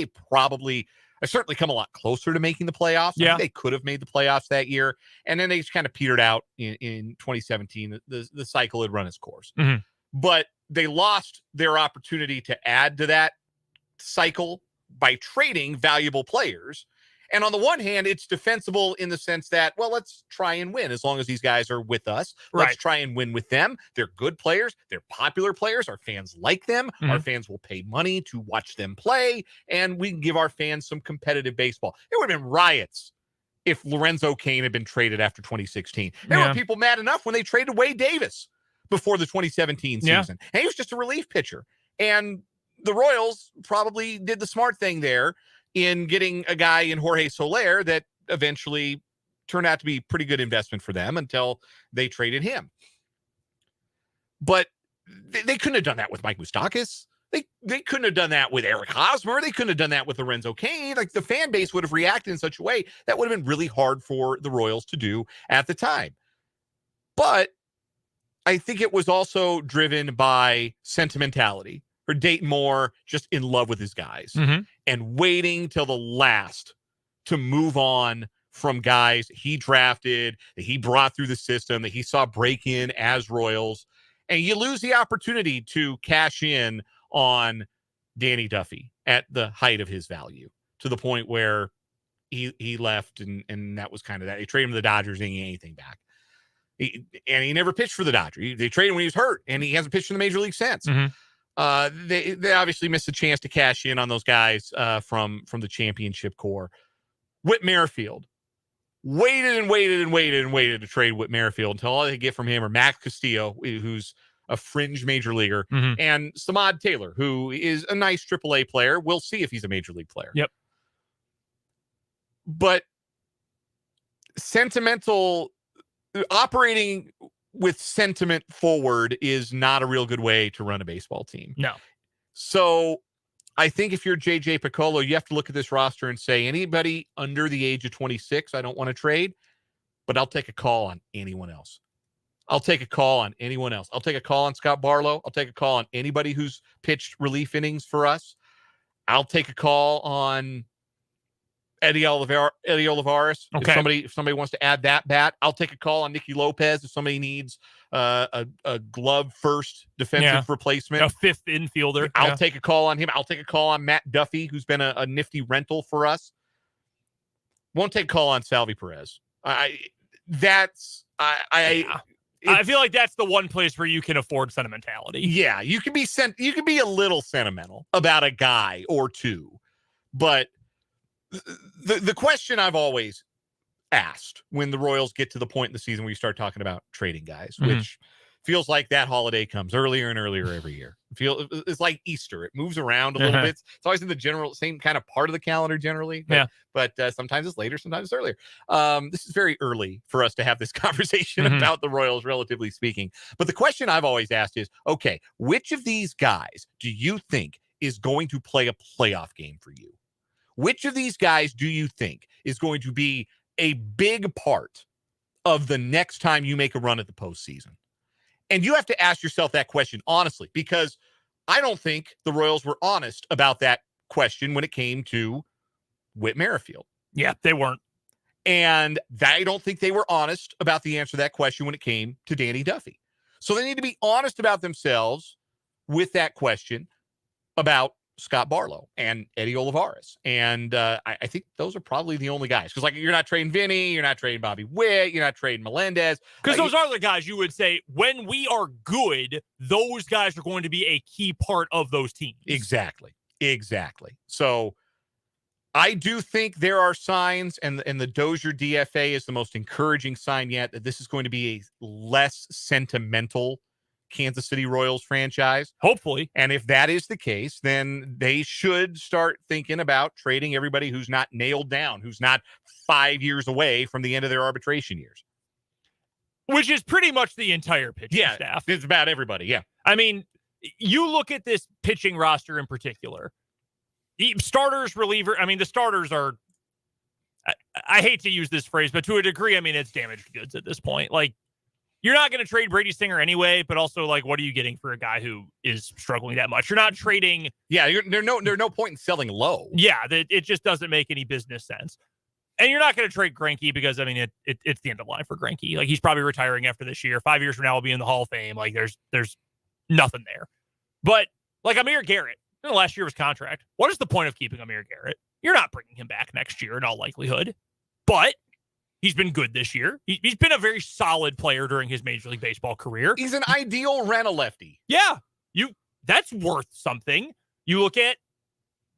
They've certainly come a lot closer to making the playoffs. I think they could have made the playoffs that year. And then they just kind of petered out in 2017. The cycle had run its course. Mm-hmm. But they lost their opportunity to add to that cycle by trading valuable players. And on the one hand, it's defensible in the sense that, well, let's try and win as long as these guys are with us. Let's try and win with them. They're good players. They're popular players. Our fans like them. Mm-hmm. Our fans will pay money to watch them play. And we can give our fans some competitive baseball. There would have been riots if Lorenzo Cain had been traded after 2016. There were people mad enough when they traded Wade Davis before the 2017 season. And he was just a relief pitcher. And the Royals probably did the smart thing there in getting a guy in Jorge Soler that eventually turned out to be a pretty good investment for them until they traded him. But they couldn't have done that with Mike Moustakas. They couldn't have done that with Eric Hosmer. They couldn't have done that with Lorenzo Cain. Like, the fan base would have reacted in such a way that would have been really hard for the Royals to do at the time. But I think it was also driven by sentimentality. Or Dayton Moore just in love with his guys and waiting till the last to move on from guys he drafted, that he brought through the system, that he saw break in as Royals. And you lose the opportunity to cash in on Danny Duffy at the height of his value, to the point where he left and that was kind of that. They traded him to the Dodgers and he didn't get anything back. He never pitched for the Dodgers. They traded him when he was hurt, and he hasn't pitched in the major league since. They obviously missed a chance to cash in on those guys from the championship core. Whit Merrifield waited to trade Whit Merrifield until all they get from him are Max Castillo, who's a fringe major leaguer, and Samad Taylor, who is a nice AAA player. We'll see if he's a major league player. Yep. But operating with sentiment forward is not a real good way to run a baseball team. No. So I think if you're JJ Piccolo, you have to look at this roster and say, anybody under the age of 26, I don't want to trade, but I'll take a call on anyone else. I'll take a call on anyone else. I'll take a call on Scott Barlow. I'll take a call on anybody who's pitched relief innings for us. I'll take a call on Eddie Olivares. Okay. If somebody wants to add that bat, I'll take a call on Nicky Lopez. If somebody needs a glove first defensive replacement, a fifth infielder, I'll take a call on him. I'll take a call on Matt Duffy, who's been a nifty rental for us. Won't take a call on Salvi Perez. I feel like that's the one place where you can afford sentimentality. Yeah, you can be a little sentimental about a guy or two, but the question I've always asked when the Royals get to the point in the season where you start talking about trading guys, which feels like that holiday comes earlier and earlier every year. It's like Easter. It moves around a little bit. It's always in the same kind of part of the calendar generally. But sometimes it's later, sometimes it's earlier. This is very early for us to have this conversation about the Royals, relatively speaking. But the question I've always asked is, okay, which of these guys do you think is going to play a playoff game for you? Which of these guys do you think is going to be a big part of the next time you make a run at the postseason? And you have to ask yourself that question honestly, because I don't think the Royals were honest about that question when it came to Whit Merrifield. Yeah, they weren't. And I don't think they were honest about the answer to that question when it came to Danny Duffy. So they need to be honest about themselves with that question about Scott Barlow and Eddie Olivares. And I think those are probably the only guys. Because, like, you're not trading Vinny, you're not trading Bobby Witt, you're not trading Melendez. Because those are the guys you would say, when we are good, those guys are going to be a key part of those teams. Exactly. So I do think there are signs, and the Dozier DFA is the most encouraging sign yet, that this is going to be a less sentimental Kansas City Royals franchise. Hopefully. And if that is the case, then they should start thinking about trading everybody who's not nailed down, who's not 5 years away from the end of their arbitration years. Which is pretty much the entire pitching staff. It's about everybody, yeah. I mean, you look at this pitching roster in particular. Starters, reliever, I mean, the starters are, I hate to use this phrase, but to a degree, I mean, it's damaged goods at this point. Like, you're not going to trade Brady Singer anyway, but also, like, what are you getting for a guy who is struggling that much? You're not trading. Yeah, there's no point in selling low. Yeah, it just doesn't make any business sense. And you're not going to trade Greinke because, I mean, it's the end of line for Greinke. Like, he's probably retiring after this year. 5 years from now, he'll be in the Hall of Fame. Like, there's nothing there. But, like, Amir Garrett, last year was contract. What is the point of keeping Amir Garrett? You're not bringing him back next year in all likelihood. But he's been good this year. He's been a very solid player during his Major League Baseball career. He's an ideal rental lefty. Yeah, that's worth something. You look at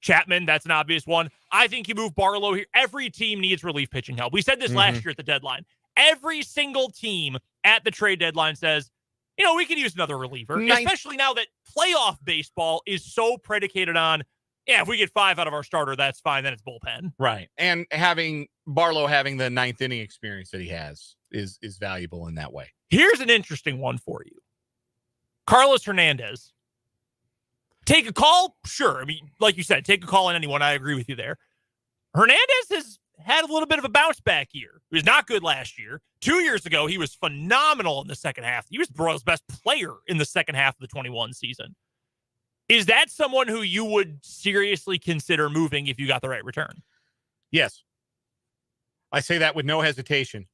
Chapman, that's an obvious one. I think you move Barlow here. Every team needs relief pitching help. We said this last year at the deadline. Every single team at the trade deadline says, we could use another reliever, especially now that playoff baseball is so predicated on, if we get 5 out of our starter, that's fine. Then it's bullpen. Right. And Barlow having the 9th inning experience that he has is valuable in that way. Here's an interesting one for you. Carlos Hernandez. Take a call? Sure. I mean, like you said, take a call on anyone. I agree with you there. Hernandez has had a little bit of a bounce back year. He was not good last year. 2 years ago, he was phenomenal in the second half. He was the Royals' best player in the second half of the 21 season. Is that someone who you would seriously consider moving if you got the right return? Yes. I say that with no hesitation.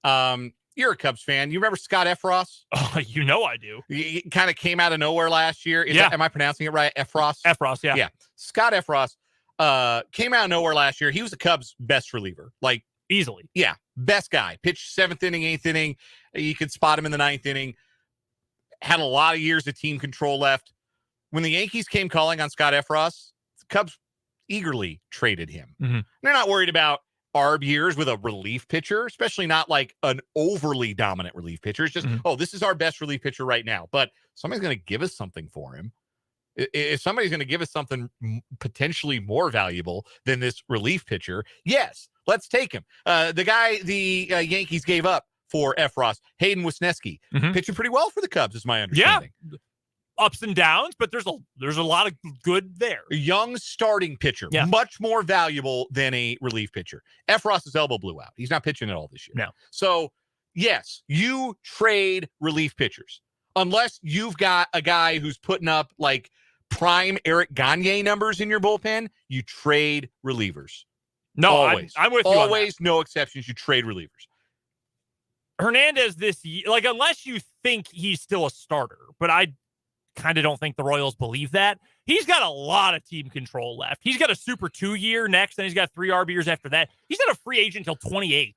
You're a Cubs fan. You remember Scott Effross? Oh, I do. He kind of came out of nowhere last year. Am I pronouncing it right? Effross? Effross, yeah. Yeah. Scott Effross came out of nowhere last year. He was the Cubs' best reliever. Like, easily. Yeah. Best guy. Pitched 7th inning, 8th inning. You could spot him in the 9th inning. Had a lot of years of team control left. When the Yankees came calling on Scott Effross, the Cubs eagerly traded him. Mm-hmm. They're not worried about ARB years with a relief pitcher, especially not like an overly dominant relief pitcher. It's just, this is our best relief pitcher right now. But somebody's going to give us something for him. If somebody's going to give us something potentially more valuable than this relief pitcher, yes, let's take him. The guy the Yankees gave up for Effross, Hayden Wisniewski, pitching pretty well for the Cubs, is my understanding. Yeah. Ups and downs, but there's a lot of good there. A young starting pitcher, much more valuable than a relief pitcher. Effross's elbow blew out. He's not pitching at all this year. No. So, yes, you trade relief pitchers. Unless you've got a guy who's putting up like prime Eric Gagne numbers in your bullpen, you trade relievers. No, always. I'm with you. Always, no exceptions. You trade relievers. Hernandez this year, like, unless you think he's still a starter, but I kind of don't think the Royals believe that. He's got a lot of team control left. He's got a Super 2 year next, and he's got 3 RB years after that. He's not a free agent until 28.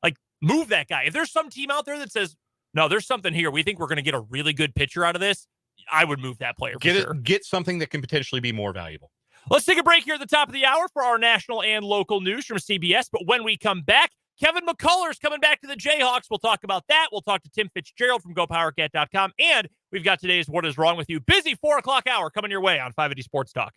Like, move that guy. If there's some team out there that says, no, there's something here, we think we're going to get a really good pitcher out of this, I would move that player for sure. Get something that can potentially be more valuable. Let's take a break here at the top of the hour for our national and local news from CBS. But when we come back, Kevin McCullar is coming back to the Jayhawks. We'll talk about that. We'll talk to Tim Fitzgerald from GoPowerCat.com. And we've got today's What Is Wrong With You? Busy 4 o'clock hour coming your way on 580 Sports Talk.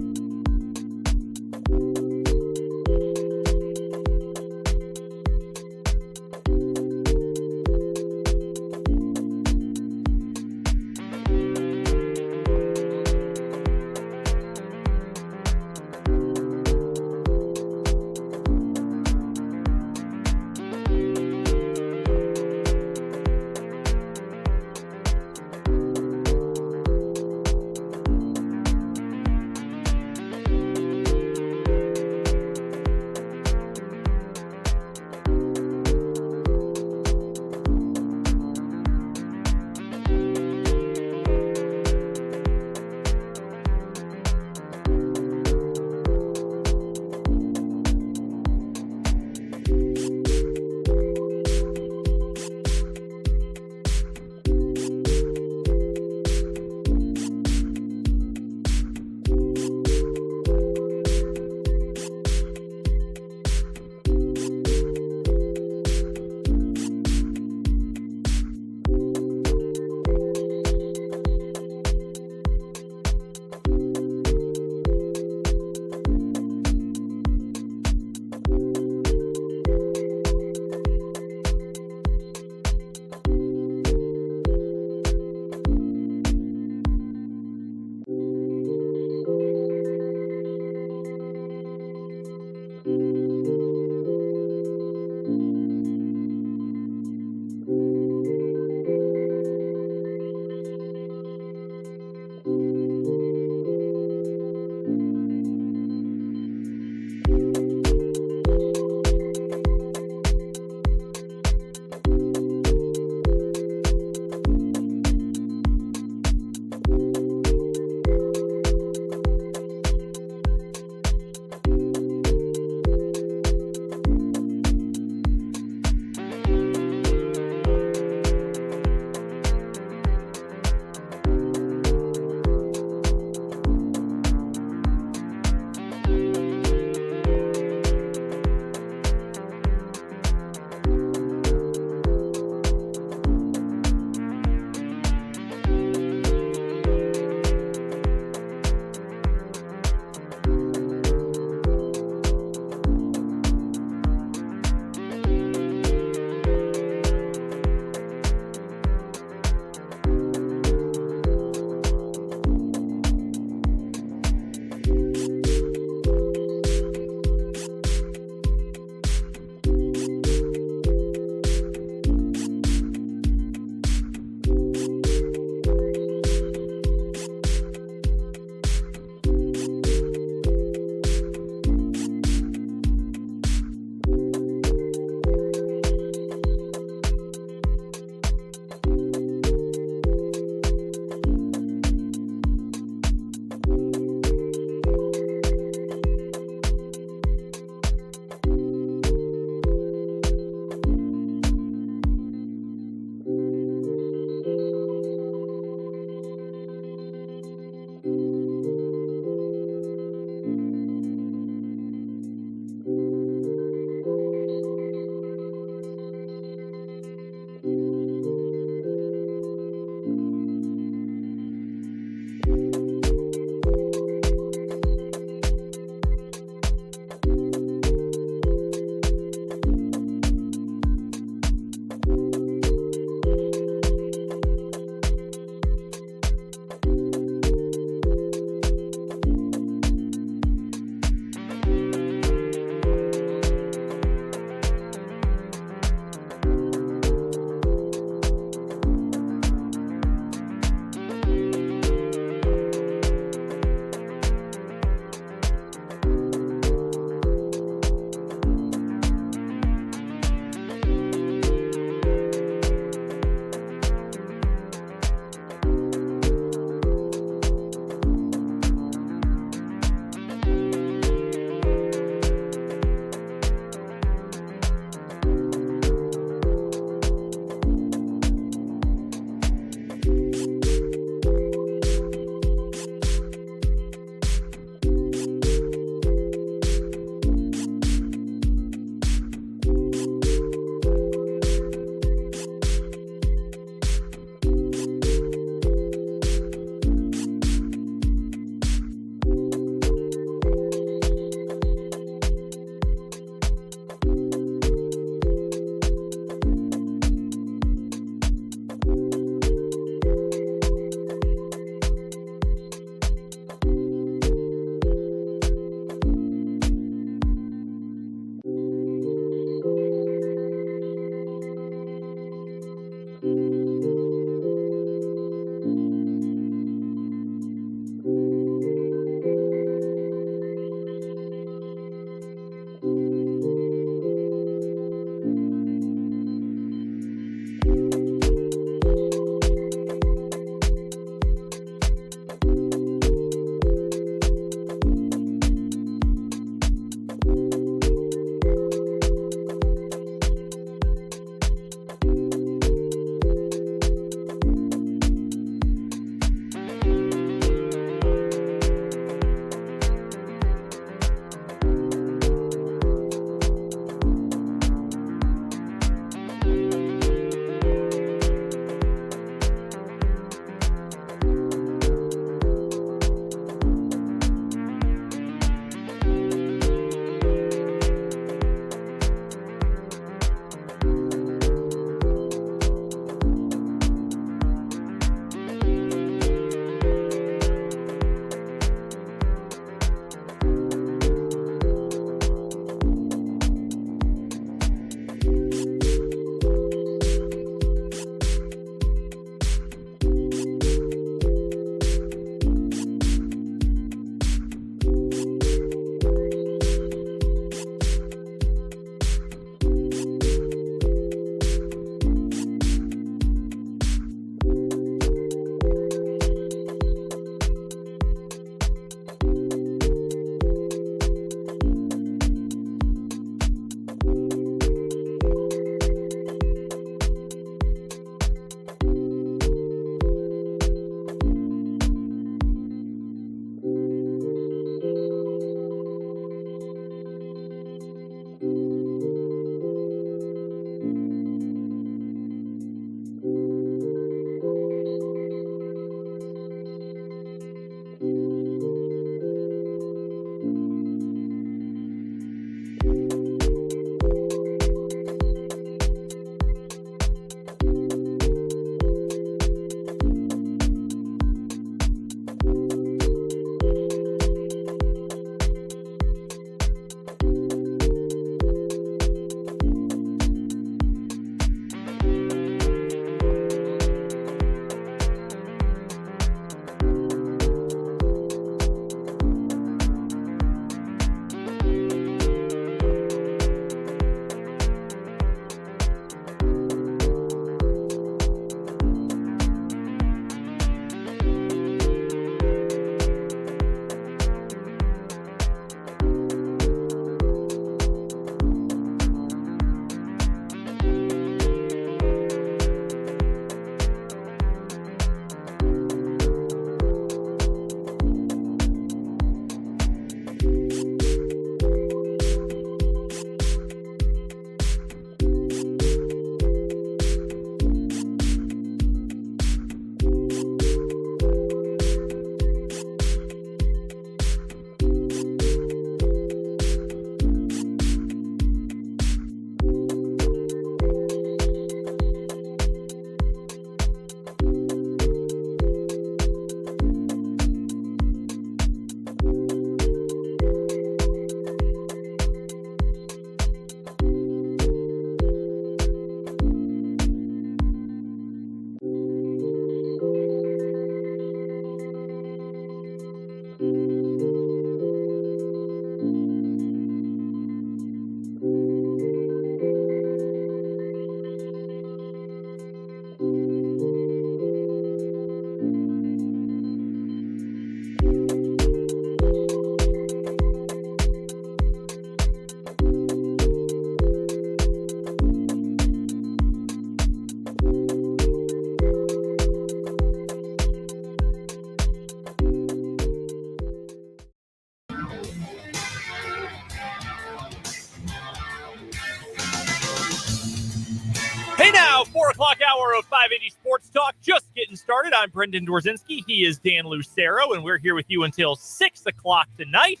of 580 Sports Talk. Just getting started. I'm Brendan Dorzinski. He is Dan Lucero, and we're here with you until 6 o'clock tonight,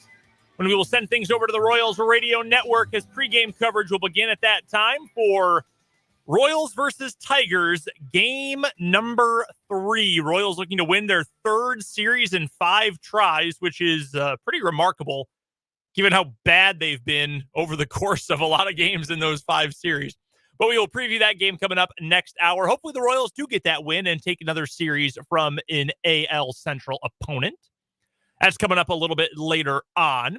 when we will send things over to the Royals Radio Network as pregame coverage will begin at that time for Royals versus Tigers, game number 3. Royals looking to win their 3rd series in 5 tries, which is pretty remarkable, given how bad they've been over the course of a lot of games in those 5 series. But we will preview that game coming up next hour. Hopefully the Royals do get that win and take another series from an AL Central opponent. That's coming up a little bit later on.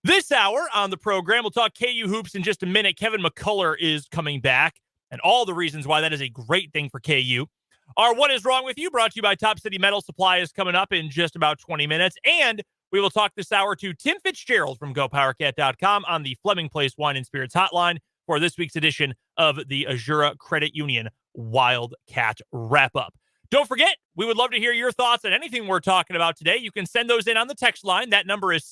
This hour on the program, we'll talk KU hoops in just a minute. Kevin McCullar is coming back, and all the reasons why that is a great thing for KU. Our What Is Wrong With You, brought to you by Top City Metal Supply, is coming up in just about 20 minutes. And we will talk this hour to Tim Fitzgerald from GoPowerCat.com on the Fleming Place Wine and Spirits Hotline for this week's edition of the Azura Credit Union Wildcat Wrap-Up. Don't forget, we would love to hear your thoughts on anything we're talking about today. You can send those in on the text line. That number is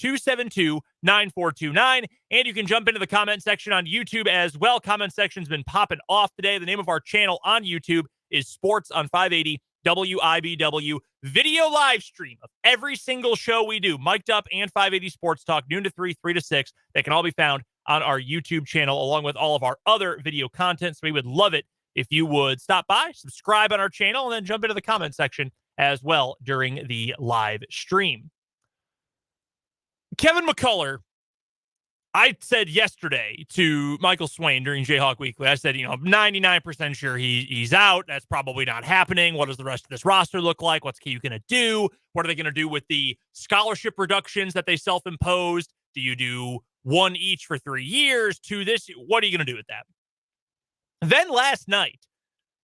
785-272-9429. And you can jump into the comment section on YouTube as well. Comment section's been popping off today. The name of our channel on YouTube is Sports on 580 WIBW. Video live stream of every single show we do, mic'd up and 580 Sports Talk, noon to 3, 3 to 6. They can all be found on our YouTube channel, along with all of our other video content. So we would love it if you would stop by, subscribe on our channel, and then jump into the comment section as well during the live stream. Kevin McCullar, I said yesterday to Michael Swain during Jayhawk Weekly, I said, I'm 99% sure he's out. That's probably not happening. What does the rest of this roster look like? What's KU going to do? What are they going to do with the scholarship reductions that they self-imposed? Do you do 1 each for 3 years, 2 this? What are you going to do with that? Then last night,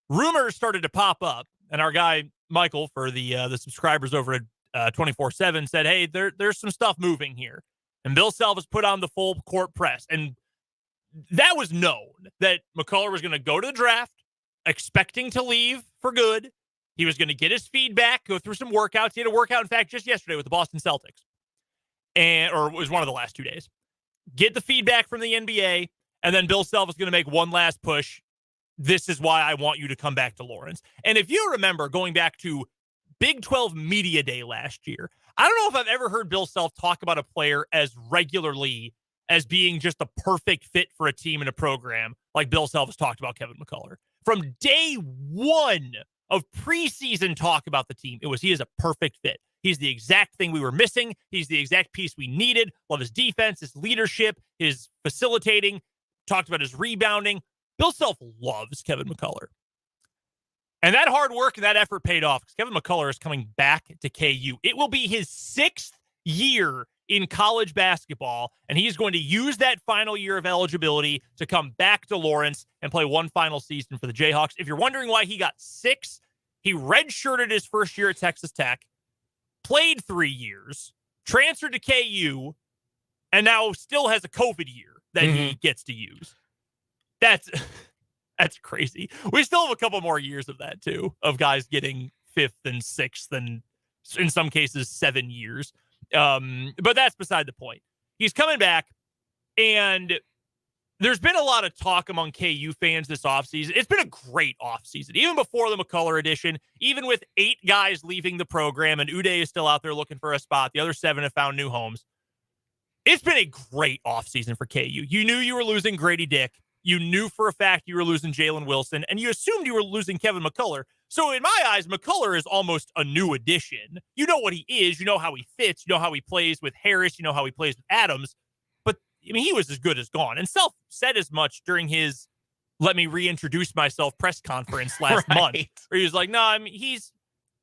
rumors started to pop up, and our guy Michael, for the subscribers over at 24/7, said, hey, there's some stuff moving here. And Bill Self has put on the full court press. And that was known, that McCullar was going to go to the draft, expecting to leave for good. He was going to get his feedback, go through some workouts. He had a workout, in fact, just yesterday with the Boston Celtics. Or it was one of the last 2 days. Get the feedback from the NBA, and then Bill Self is going to make one last push. This is why I want you to come back to Lawrence. And if you remember going back to Big 12 Media Day last year, I don't know if I've ever heard Bill Self talk about a player as regularly as being just the perfect fit for a team and a program like Bill Self has talked about Kevin McCullar. From day one of preseason talk about the team, he is a perfect fit. He's the exact thing we were missing. He's the exact piece we needed. Love his defense, his leadership, his facilitating. Talked about his rebounding. Bill Self loves Kevin McCullar. And that hard work and that effort paid off, because Kevin McCullar is coming back to KU. It will be his 6th year in college basketball, and he's going to use that final year of eligibility to come back to Lawrence and play one final season for the Jayhawks. If you're wondering why he got 6, he redshirted his first year at Texas Tech, played 3 years, transferred to KU, and now still has a COVID year that he gets to use. That's crazy. We still have a couple more years of that, too, of guys getting 5th and 6th and in some cases 7 years. But that's beside the point. He's coming back, and there's been a lot of talk among KU fans this offseason. It's been a great offseason, even before the McCullar edition, even with 8 guys leaving the program, and Uday is still out there looking for a spot. The other 7 have found new homes. It's been a great offseason for KU. You knew you were losing Grady Dick. You knew for a fact you were losing Jalen Wilson, and you assumed you were losing Kevin McCullar. So in my eyes, McCullar is almost a new addition. You know what he is. You know how he fits. You know how he plays with Harris. You know how he plays with Adams. But, I mean, he was as good as gone. And Self said as much during his let me reintroduce myself press conference last month, where he was like, no, I mean,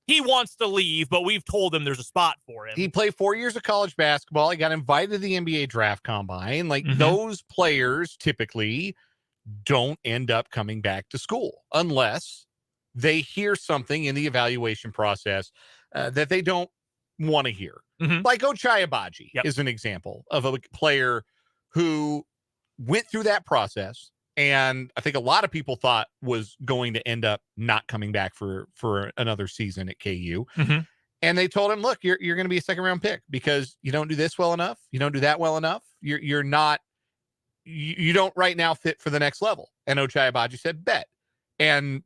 he wants to leave, but we've told him there's a spot for him. He played 4 years of college basketball. He got invited to the NBA draft combine. Like, those players typically don't end up coming back to school unless they hear something in the evaluation process that they don't want to hear. Like Ochai Agbaji is an example of a player who went through that process, and I think a lot of people thought was going to end up not coming back for another season at KU. And they told him, look, you're going to be a 2nd-round pick because you don't do this well enough. You don't do that well enough. You don't right now fit for the next level. And Ochai Agbaji said, bet. and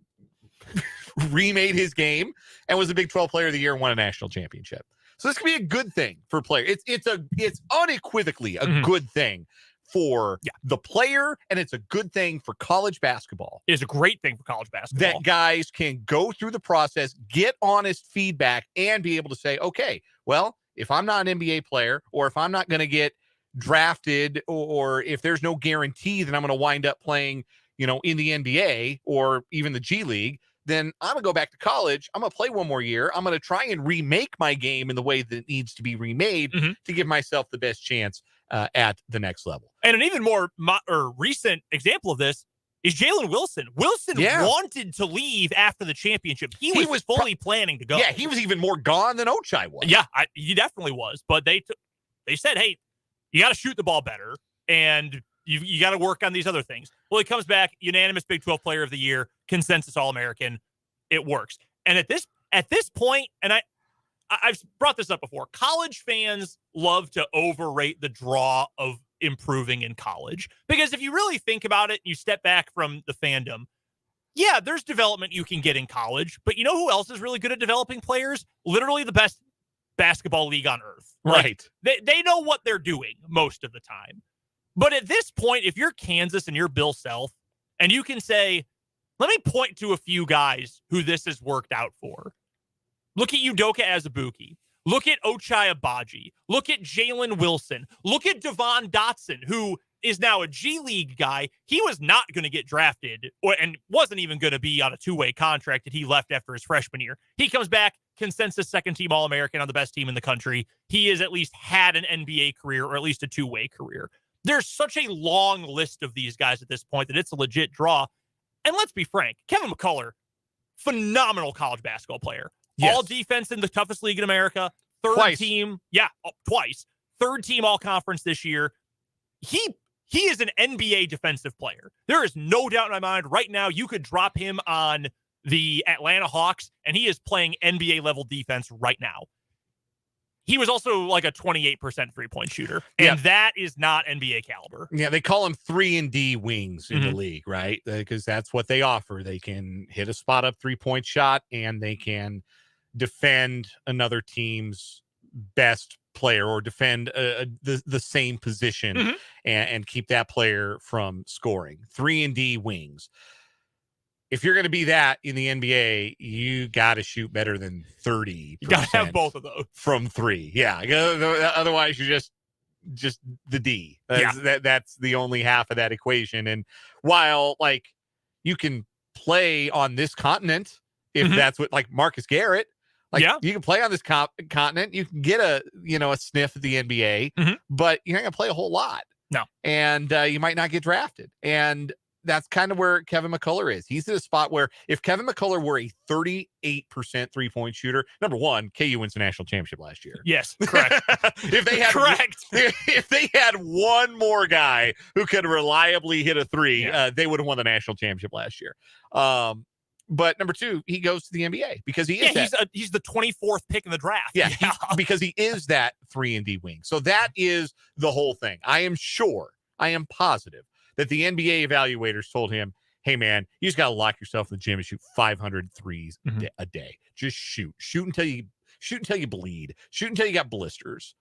remade his game and was a Big 12 Player of the Year and won a national championship. So this could be a good thing for players. It's unequivocally a good thing for the player, and it's a good thing for college basketball. It's a great thing for college basketball. That guys can go through the process, get honest feedback, and be able to say, okay, well, if I'm not an NBA player, or if I'm not going to get drafted, or if there's no guarantee that I'm going to wind up playing, in the NBA or even the G League, then I'm going to go back to college. I'm going to play one more year. I'm going to try and remake my game in the way that it needs to be remade to give myself the best chance at the next level. And an even more recent example of this is Jalen Wilson. Wilson wanted to leave after the championship. He was fully planning to go. Yeah, he was even more gone than Ochai was. Yeah, he definitely was. But they said, hey, you got to shoot the ball better, and you got to work on these other things. Well, he comes back, unanimous Big 12 Player of the Year, consensus All-American. It works. And at this point, and I've brought this up before, college fans love to overrate the draw of improving in college. Because if you really think about it, you step back from the fandom, yeah, there's development you can get in college, but you know who else is really good at developing players? Literally the best basketball league on earth. Right. They know what they're doing most of the time. But at this point, if you're Kansas and you're Bill Self, and you can say, let me point to a few guys who this has worked out for. Look at Udoka Azubuike. Look at Ochai Agbaji. Look at Jalen Wilson. Look at Devon Dotson, who is now a G League guy. He was not going to get drafted and wasn't even going to be on a two-way contract that he left after his freshman year. He comes back, consensus second-team All-American on the best team in the country. He has at least had an NBA career, or at least a two-way career. There's such a long list of these guys at this point that it's a legit draw. And let's be frank, Kevin McCullar, phenomenal college basketball player. Yes. All defense in the toughest league in America. Third team. Yeah, twice. Third team all-conference this year. He is an NBA defensive player. There is no doubt in my mind right now you could drop him on the Atlanta Hawks, and he is playing NBA-level defense right now. He was also like a 28% three-point shooter, and that is not NBA caliber. Yeah, they call him 3-and-D wings in the league, right? Because that's what they offer. They can hit a spot-up three-point shot, and they can defend another team's best player or defend the same position and keep that player from scoring. 3-and-D wings. If you're going to be that in the NBA, you got to shoot better than 30%. You got to have both of those from three. Yeah. Otherwise, you're just the D. That's the only half of that equation. And while like you can play on this continent, if that's what, like Marcus Garrett, you can play on this continent, you can get a sniff at the NBA, but you're not going to play a whole lot. No. And you might not get drafted. And that's kind of where Kevin McCullar is. He's at a spot where if Kevin McCullar were a 38% three-point shooter, number one, KU wins the national championship last year. Yes, correct. If they had one more guy who could reliably hit a three, they would have won the national championship last year. But number two, he goes to the NBA because he is he's the 24th pick in the draft. Yeah. Because he is that 3-and-D wing. So that is the whole thing. I am positive that the NBA evaluators told him, hey, man, you just got to lock yourself in the gym and shoot 500 threes a day. Just shoot. Shoot until you bleed. Shoot until you got blisters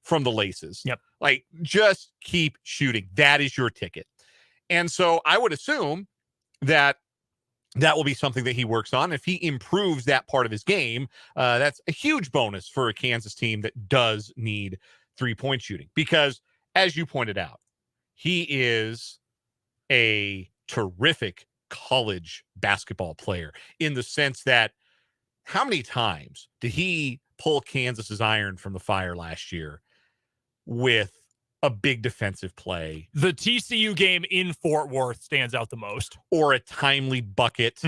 from the laces. Yep. Like, just keep shooting. That is your ticket. And so I would assume that will be something that he works on. If he improves that part of his game, that's a huge bonus for a Kansas team that does need three-point shooting. Because, as you pointed out, he is a terrific college basketball player in the sense that how many times did he pull Kansas's iron from the fire last year with a big defensive play? The TCU game in Fort Worth stands out the most. Or a timely bucket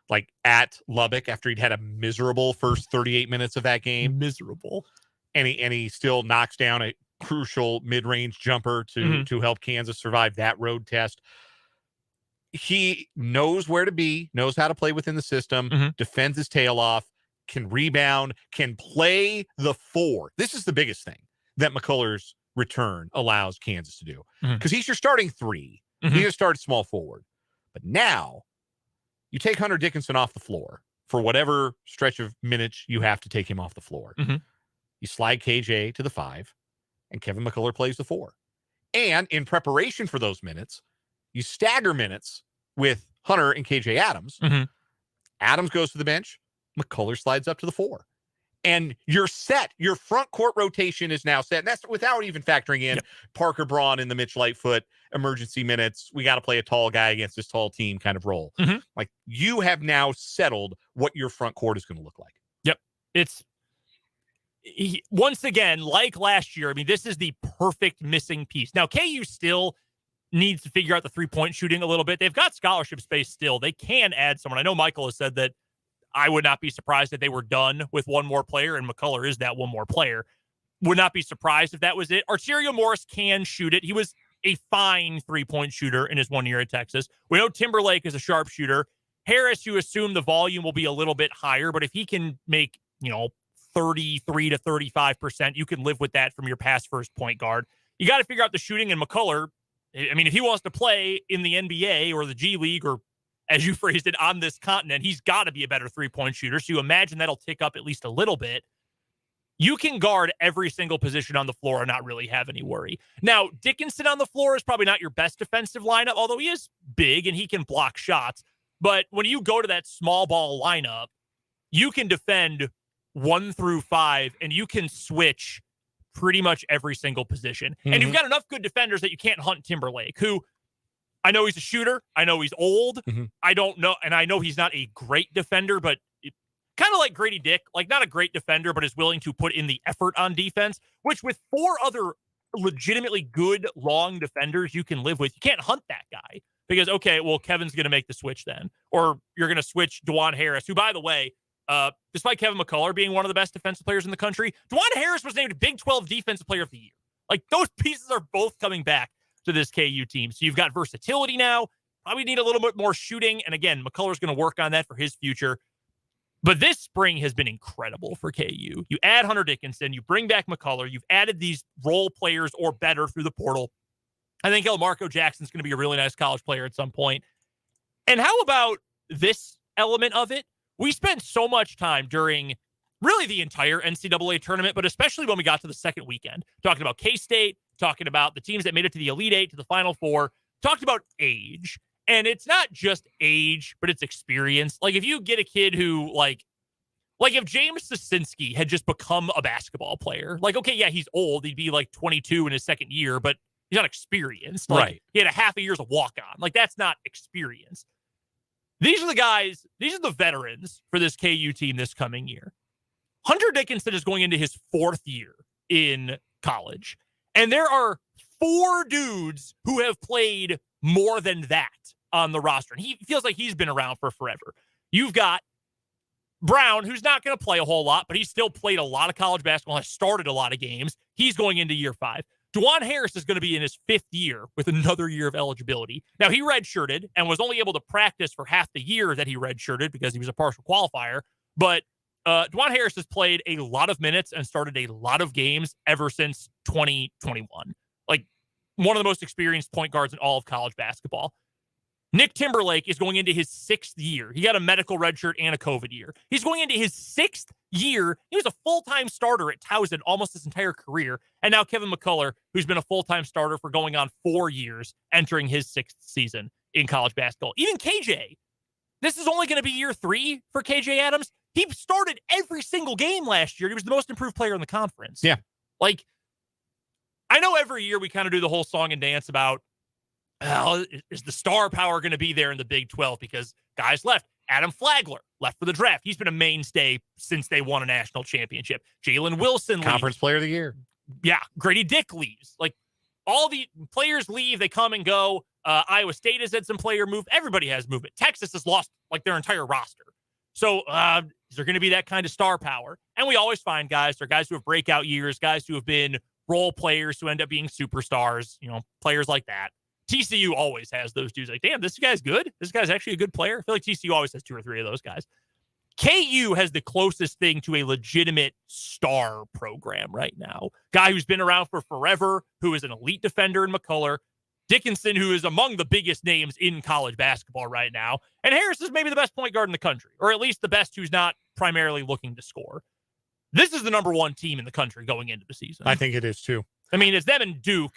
like at Lubbock after he'd had a miserable first 38 minutes of that game. Miserable. And he still knocks down a crucial mid-range jumper to help Kansas survive that road test. He knows where to be, knows how to play within the system, defends his tail off, can rebound, can play the four. This is the biggest thing that McCullar's return allows Kansas to do. Because he's your starting three. He's a starting small forward. But now You take Hunter Dickinson off the floor for whatever stretch of minutes you have to take him off the floor. Mm-hmm. You slide KJ to the 5, and Kevin McCullar plays the 4. And in preparation for those minutes, you stagger minutes with Hunter and KJ Adams. Mm-hmm. Adams goes to the bench. McCullar slides up to the 4. And you're set. Your front court rotation is now set. And that's without even factoring in Parker Braun in the Mitch Lightfoot emergency minutes. We got to play a tall guy against this tall team kind of role. Mm-hmm. Like, you have now settled what your front court is going to look like. Yep. Once again, like last year, I mean, this is the perfect missing piece. Now, KU still needs to figure out the three-point shooting a little bit. They've got scholarship space still. They can add someone. I know Michael has said that I would not be surprised if they were done with one more player, and McCullar is that one more player. Would not be surprised if that was it. Arterio Morris can shoot it. He was a fine three-point shooter in his 1 year at Texas. We know Timberlake is a sharpshooter. Harris, you assume the volume will be a little bit higher, but if he can make, 33 to 35%, you can live with that from your pass-first point guard. You got to figure out the shooting, and McCullar, I mean, if he wants to play in the NBA or the G League, or as you phrased it, on this continent, he's got to be a better three-point shooter. So you imagine that'll tick up at least a little bit. You can guard every single position on the floor and not really have any worry. Now, Dickinson on the floor is probably not your best defensive lineup, although he is big and he can block shots. But when you go to that small ball lineup, you can defend 1 through 5, and you can switch pretty much every single position. Mm-hmm. And you've got enough good defenders that you can't hunt Timberlake, who I know he's a shooter. I know he's old. Mm-hmm. I don't know. And I know he's not a great defender, but kind of like Grady Dick, like not a great defender, but is willing to put in the effort on defense, which with 4 other legitimately good long defenders you can live with. You can't hunt that guy because, okay, well, Kevin's going to make the switch then. Or you're going to switch DeJuan Harris, who, by the way, despite Kevin McCullar being one of the best defensive players in the country, DeJuan Harris was named Big 12 Defensive Player of the Year. Like, those pieces are both coming back to this KU team. So you've got versatility now. Probably need a little bit more shooting. And again, McCullar's going to work on that for his future. But this spring has been incredible for KU. You add Hunter Dickinson, you bring back McCullar, you've added these role players or better through the portal. I think Marco Jackson's going to be a really nice college player at some point. And how about this element of it? We spent so much time during really the entire NCAA tournament, but especially when we got to the second weekend, talking about K-State, talking about the teams that made it to the Elite Eight, to the Final Four, talked about age. And it's not just age, but it's experience. Like, if you get a kid who, like if James Sosinski had just become a basketball player, like, okay, yeah, he's old. He'd be like 22 in his second year, but he's not experienced. Like, right. He had a half a year's of walk-on. Like, that's not experience. These are the guys, these are the veterans for this KU team this coming year. Hunter Dickinson is going into his 4th year in college. And there are 4 dudes who have played more than that on the roster. And he feels like he's been around for forever. You've got Brown, who's not going to play a whole lot, but he's still played a lot of college basketball, has started a lot of games. He's going into year 5. DeJuan Harris is going to be in his 5th year with another year of eligibility. Now, he redshirted and was only able to practice for half the year that he redshirted because he was a partial qualifier. But DeJuan Harris has played a lot of minutes and started a lot of games ever since 2021. Like, one of the most experienced point guards in all of college basketball. Nick Timberlake is going into his 6th year. He got a medical redshirt and a COVID year. He's going into his 6th year. He was a full-time starter at Towson almost his entire career. And now Kevin McCullar, who's been a full-time starter for going on 4 years, entering his 6th season in college basketball. Even KJ, this is only going to be year 3 for KJ Adams. He started every single game last year. He was the most improved player in the conference. Yeah. Like, I know every year we kind of do the whole song and dance about, is the star power going to be there in the Big 12 because guys left. Adam Flagler left for the draft. He's been a mainstay since they won a national championship. Jalen Wilson Conference Player of the Year. Yeah. Grady Dick leaves. Like, all the players leave. They come and go. Iowa State has had some player move. Everybody has movement. Texas has lost like their entire roster. So is there going to be that kind of star power? And we always find guys. They're guys who have breakout years, guys who have been role players who end up being superstars, players like that. TCU always has those dudes like, damn, this guy's good. This guy's actually a good player. I feel like TCU always has 2 or 3 of those guys. KU has the closest thing to a legitimate star program right now. Guy who's been around for forever, who is an elite defender in McCullar. Dickinson, who is among the biggest names in college basketball right now. And Harris is maybe the best point guard in the country, or at least the best who's not primarily looking to score. This is the number one team in the country going into the season. I think it is, too. I mean, it's them and Duke.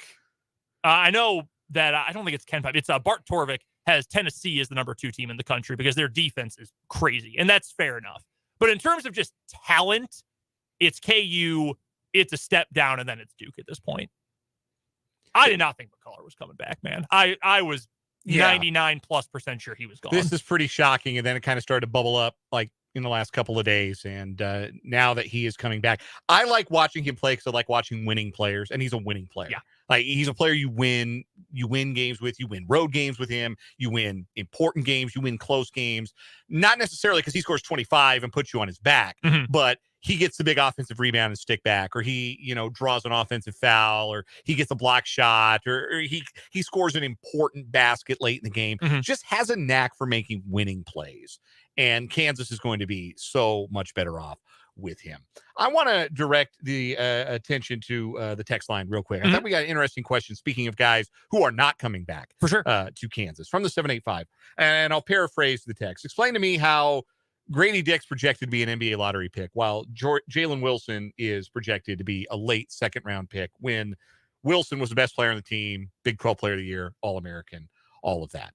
I know that I don't think it's Ken Pop. It's Bart Torvik has Tennessee as the number 2 team in the country because their defense is crazy, and that's fair enough. But in terms of just talent, it's KU, it's a step down, and then it's Duke at this point. I did not think McCullar was coming back, man. I was 99+% sure he was gone. This is pretty shocking, and then it kind of started to bubble up like in the last couple of days, and now that he is coming back, I like watching him play because I like watching winning players, and he's a winning player. Yeah. Like, he's a player you win games with, you win road games with him, you win important games, you win close games, not necessarily because he scores 25 and puts you on his back, but he gets the big offensive rebound and stick back, or he, draws an offensive foul, or he gets a block shot, or he scores an important basket late in the game. Just has a knack for making winning plays. And Kansas is going to be so much better off with him. I want to direct the attention to the text line real quick. I thought we got an interesting question, speaking of guys who are not coming back for sure to Kansas, from the 785. And I'll paraphrase the text. Explain to me how Grady Dick's projected to be an NBA lottery pick, while Jalen Wilson is projected to be a late second-round pick, when Wilson was the best player on the team, Big 12 Player of the Year, All-American, all of that.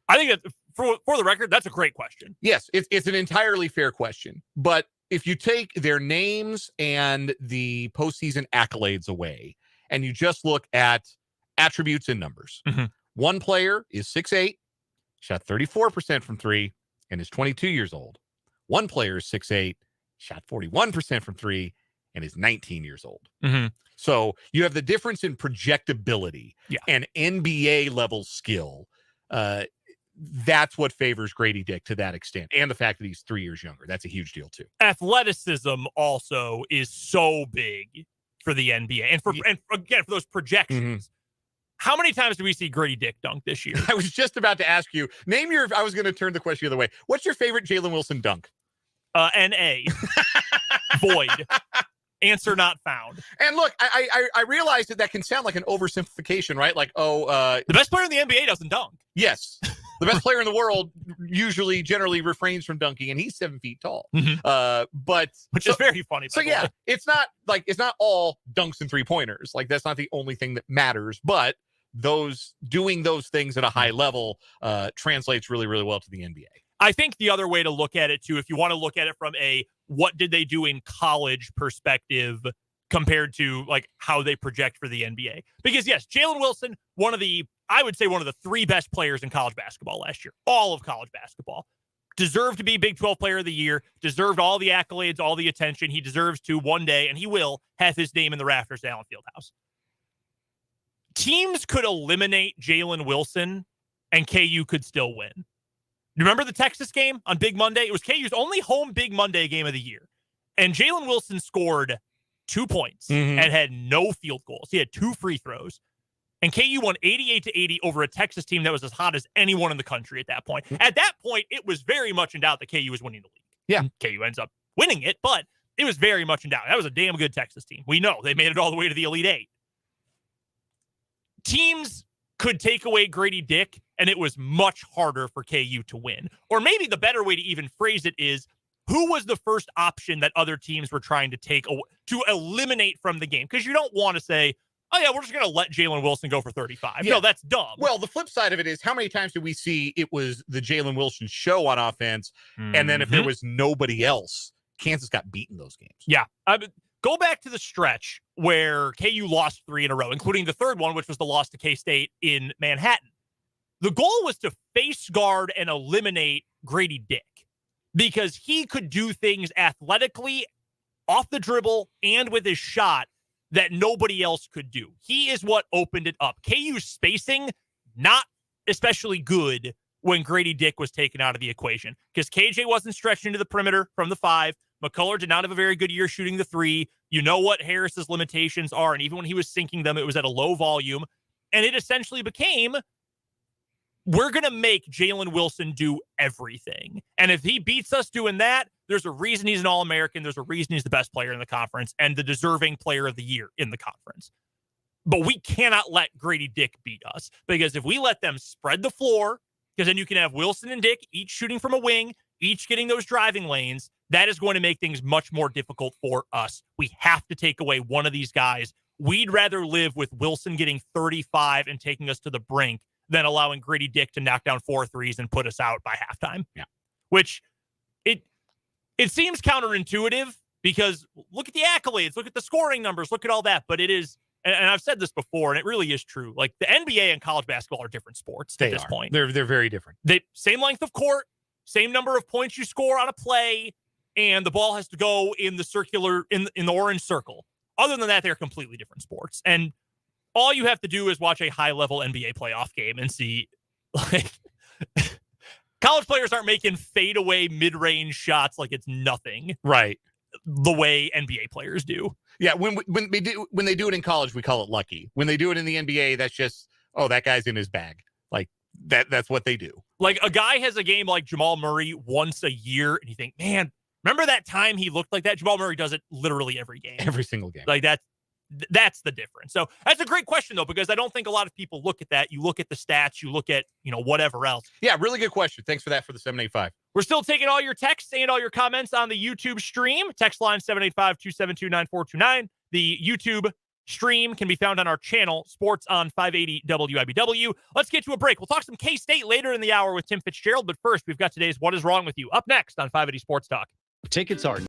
I think that, for the record, that's a great question. Yes, it's an entirely fair question. But if you take their names and the postseason accolades away, and you just look at attributes and numbers, one player is 6'8", shot 34% from three, and is 22 years old. One player is 6'8", shot 41% from three, and is 19 years old. So you have the difference in projectability and NBA level skill. That's what favors Grady Dick to that extent. And the fact that he's 3 years younger. That's a huge deal, too. Athleticism also is so big for the NBA. And again, for those projections. How many times do we see Grady Dick dunk this year? I was just about to ask you, I was going to turn the question the other way. What's your favorite Jalen Wilson dunk? N.A. Void. Answer not found. And look, I realize that can sound like an oversimplification, right? Like, the best player in the NBA doesn't dunk. Yes. The best player in the world generally refrains from dunking, and he's 7 feet tall. Which is very funny. So yeah, it's not all dunks and 3-pointers. Like, that's not the only thing that matters, but doing those things at a high level translates really, really well to the NBA. I think the other way to look at it too, if you want to look at it from a what did they do in college perspective compared to like how they project for the NBA. Because yes, Jalen Wilson, I would say one of the 3 best players in college basketball last year, all of college basketball. Deserved to be Big 12 Player of the Year, deserved all the accolades, all the attention. He deserves to one day, and he will, have his name in the rafters at Allen Fieldhouse. Teams could eliminate Jalen Wilson, and KU could still win. You remember the Texas game on Big Monday? It was KU's only home Big Monday game of the year. And Jalen Wilson scored 2 points and had no field goals. He had 2 free throws. And KU won 88-80 over a Texas team that was as hot as anyone in the country at that point. At that point, it was very much in doubt that KU was winning the league. Yeah. KU ends up winning it, but it was very much in doubt. That was a damn good Texas team. We know they made it all the way to the Elite Eight. Teams could take away Grady Dick, and it was much harder for KU to win. Or maybe the better way to even phrase it is, who was the first option that other teams were trying to to eliminate from the game? Because you don't want to say, oh, yeah, we're just going to let Jalen Wilson go for 35. Yeah. No, that's dumb. Well, the flip side of it is, how many times did we see it was the Jalen Wilson show on offense, and then if there was nobody else, Kansas got beaten those games? Yeah. Go back to the stretch where KU lost 3 in a row, including the third one, which was the loss to K-State in Manhattan. The goal was to face guard and eliminate Grady Dick because he could do things athletically, off the dribble, and with his shot that nobody else could do. He is what opened it up. KU's spacing, not especially good when Grady Dick was taken out of the equation because KJ wasn't stretched into the perimeter from the 5. McCullar did not have a very good year shooting the 3. You know what Harris's limitations are, and even when he was sinking them, it was at a low volume. And it essentially became, we're going to make Jalen Wilson do everything. And if he beats us doing that, there's a reason he's an All-American. There's a reason he's the best player in the conference and the deserving player of the year in the conference. But we cannot let Grady Dick beat us, because if we let them spread the floor, because then you can have Wilson and Dick each shooting from a wing, each getting those driving lanes, that is going to make things much more difficult for us. We have to take away one of these guys. We'd rather live with Wilson getting 35 and taking us to the brink than allowing Grady Dick to knock down 4 threes and put us out by halftime. Yeah. Which it seems counterintuitive, because look at the accolades, look at the scoring numbers, look at all that. But it is, and I've said this before, and it really is true. Like, the NBA and college basketball are different sports at this point. They're very different. Same length of court, same number of points you score on a play, and the ball has to go in the circular, in the orange circle. Other than that, they're completely different sports. And all you have to do is watch a high-level NBA playoff game and see, like, college players aren't making fadeaway mid-range shots like it's nothing. Right. The way NBA players do. Yeah, when they do it in college, we call it lucky. When they do it in the NBA, that's just, oh, that guy's in his bag. Like, that's what they do. Like, a guy has a game like Jamal Murray once a year, and you think, man, remember that time he looked like that? Jamal Murray does it literally every game. Every single game. Like, that's the difference. So that's a great question, though, because I don't think a lot of people look at that. You look at the stats, you look at, whatever else. Yeah, really good question. Thanks for that for the 785. We're still taking all your texts and all your comments on the YouTube stream. Text line 785-272-9429. The YouTube stream can be found on our channel, Sports on 580 WIBW. Let's get to a break. We'll talk some K-State later in the hour with Tim Fitzgerald, but first, we've got today's What Is Wrong With You up next on 580 Sports Talk. Tickets are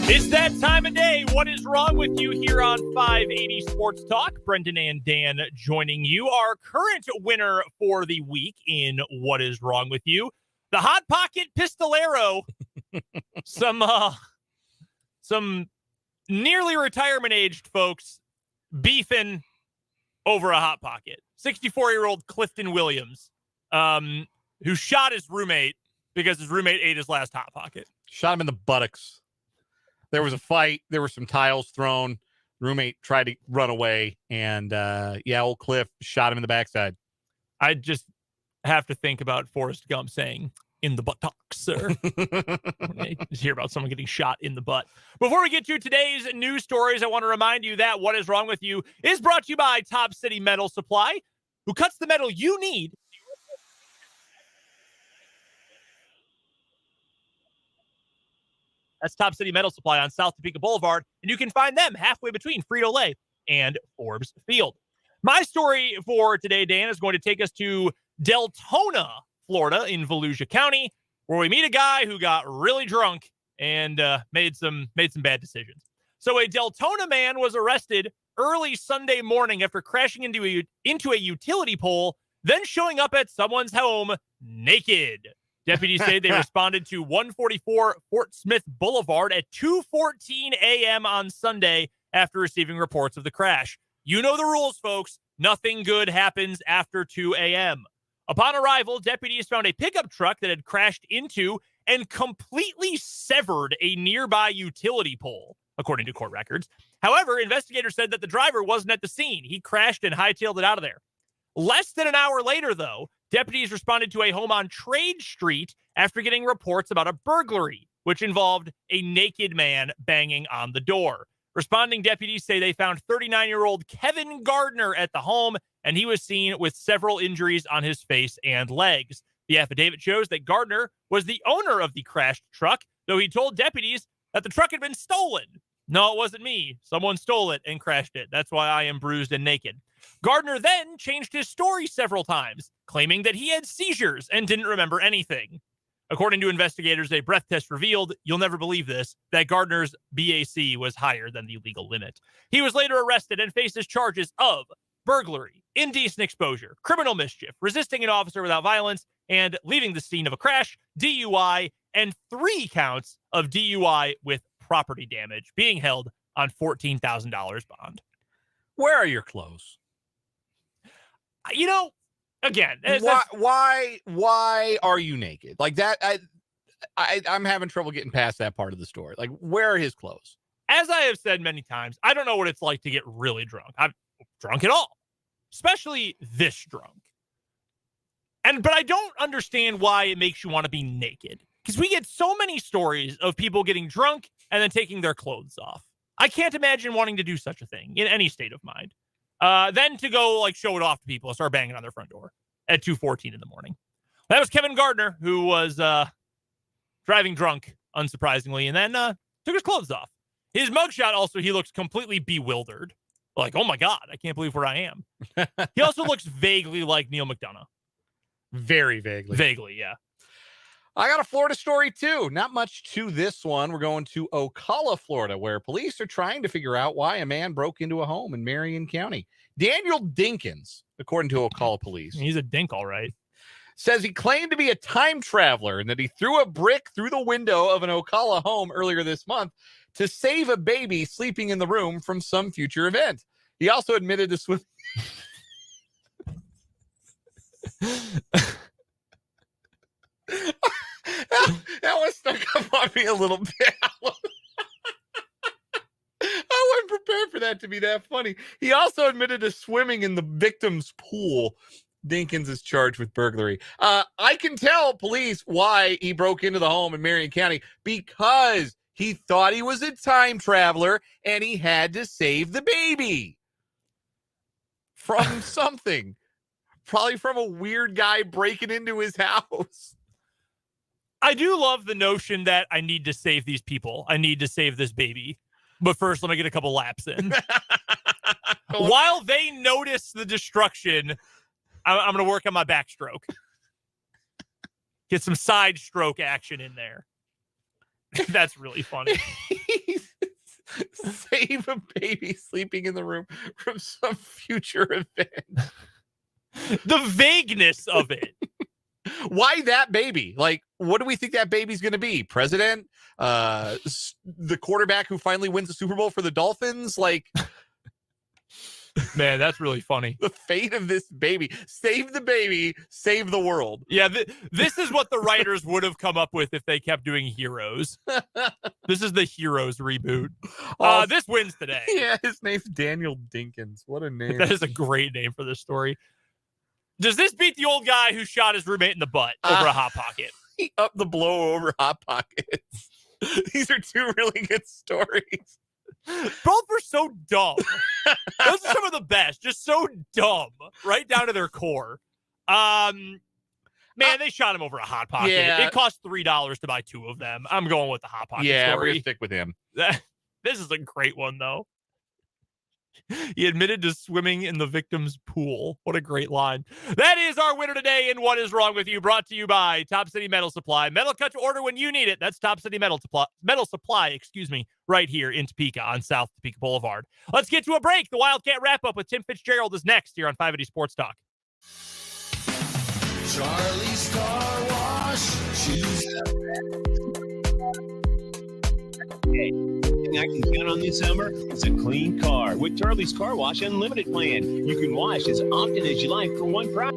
It's that time of day. What is wrong with you here on 580 Sports Talk? Brendan and Dan joining you. Our current winner for the week in What is Wrong with You, The Hot Pocket Pistolero. Some nearly retirement-aged folks beefing over a Hot Pocket. 64-year-old Clifton Williams, who shot his roommate because his roommate ate his last Hot Pocket. Shot him in the buttocks. There was a fight. There were some tiles thrown. Roommate tried to run away, and old Cliff shot him in the backside. I just have to think about Forrest Gump saying, "In the buttocks, sir." Just hear about someone getting shot in the butt. Before we get to today's news stories, I want to remind you that What Is Wrong With You is brought to you by Top City Metal Supply, who cuts the metal you need. That's Top City Metal Supply on South Topeka Boulevard, and you can find them halfway between Frito-Lay and Forbes Field. My story for today, Dan, is going to take us to Deltona, Florida, in Volusia County, where we meet a guy who got really drunk and made some bad decisions. So a Deltona man was arrested early Sunday morning after crashing into a utility pole, then showing up at someone's home naked. Deputies say they responded to 144 Fort Smith Boulevard at 2:14 a.m. on Sunday after receiving reports of the crash. You know the rules, folks. Nothing good happens after 2 a.m. Upon arrival, deputies found a pickup truck that had crashed into and completely severed a nearby utility pole, according to court records. However, investigators said that the driver wasn't at the scene. He crashed and hightailed it out of there. Less than an hour later, though, deputies responded to a home on Trade Street after getting reports about a burglary, which involved a naked man banging on the door. Responding deputies say they found 39-year-old Kevin Gardner at the home, and he was seen with several injuries on his face and legs. The affidavit shows that Gardner was the owner of the crashed truck, though he told deputies that the truck had been stolen. "No, it wasn't me. Someone stole it and crashed it. That's why I am bruised and naked." Gardner then changed his story several times, claiming that he had seizures and didn't remember anything. According to investigators, a breath test revealed, you'll never believe this, that Gardner's BAC was higher than the legal limit. He was later arrested and faces charges of burglary, indecent exposure, criminal mischief, resisting an officer without violence, and leaving the scene of a crash, DUI, and 3 counts of DUI with property damage, being held on $14,000 bond. Where are your clothes? You know, again, why are you naked? Like that, I'm having trouble getting past that part of the story. Like, where are his clothes? As I have said many times, I don't know what it's like to get really drunk. I'm drunk at all, especially this drunk. But I don't understand why it makes you want to be naked, because we get so many stories of people getting drunk and then taking their clothes off. I can't imagine wanting to do such a thing in any state of mind. Then to go like show it off to people and start banging on their front door at 2:14 in the morning. That was Kevin Gardner, who was driving drunk, unsurprisingly, and then took his clothes off. His mugshot also, he looks completely bewildered. Like, oh my God, I can't believe where I am. He also looks vaguely like Neil McDonough. Very vaguely. Vaguely, yeah. I got a Florida story, too. Not much to this one. We're going to McCullar, Florida, where police are trying to figure out why a man broke into a home in Marion County. Daniel Dinkins, according to McCullar police. He's a dink, all right. Says he claimed to be a time traveler and that he threw a brick through the window of an McCullar home earlier this month to save a baby sleeping in the room from some future event. He also admitted to swimming. That was stuck up on me a little bit. I wasn't prepared for that to be that funny. He also admitted to swimming in the victim's pool. Dinkins is charged with burglary. I can tell police why he broke into the home in Marion County, because he thought he was a time traveler and he had to save the baby from something. Probably from a weird guy breaking into his house. I do love the notion that I need to save these people. I need to save this baby. But first, let me get a couple laps in. While they notice the destruction, I'm going to work on my backstroke. Get some side stroke action in there. That's really funny. Save a baby sleeping in the room from some future event. The vagueness of it. Why that baby? Like, what do we think that baby's going to be? President? The quarterback who finally wins the Super Bowl for the Dolphins? Like, man, that's really funny. The fate of this baby. Save the baby, save the world. Yeah, this is what the writers would have come up with if they kept doing Heroes. This is the Heroes reboot. This wins today. Yeah, his name's Daniel Dinkins. What a name. That is a great name for this story. Does this beat the old guy who shot his roommate in the butt over a Hot Pocket? He upped the blow over Hot Pockets. These are two really good stories. Both were so dumb. Those are some of the best. Just so dumb, right down to their core. Man, they shot him over a Hot Pocket. Yeah. It cost $3 to buy 2 of them. I'm going with the Hot Pocket Yeah, story. we're going to stick with him. This is a great one, though. He admitted to swimming in the victim's pool. What a great line. That is our winner today in What Is Wrong With You, brought to you by Top City Metal Supply. Metal cut to order when you need it. That's Top City Metal Supply, right here in Topeka on South Topeka Boulevard. Let's get to a break. The Wildcat wrap-up with Tim Fitzgerald is next here on 580 Sports Talk. Charlie's Car Wash. Hey, I can count on this summer is a clean car with Charlie's Car Wash Unlimited plan. You can wash as often as you like for one price.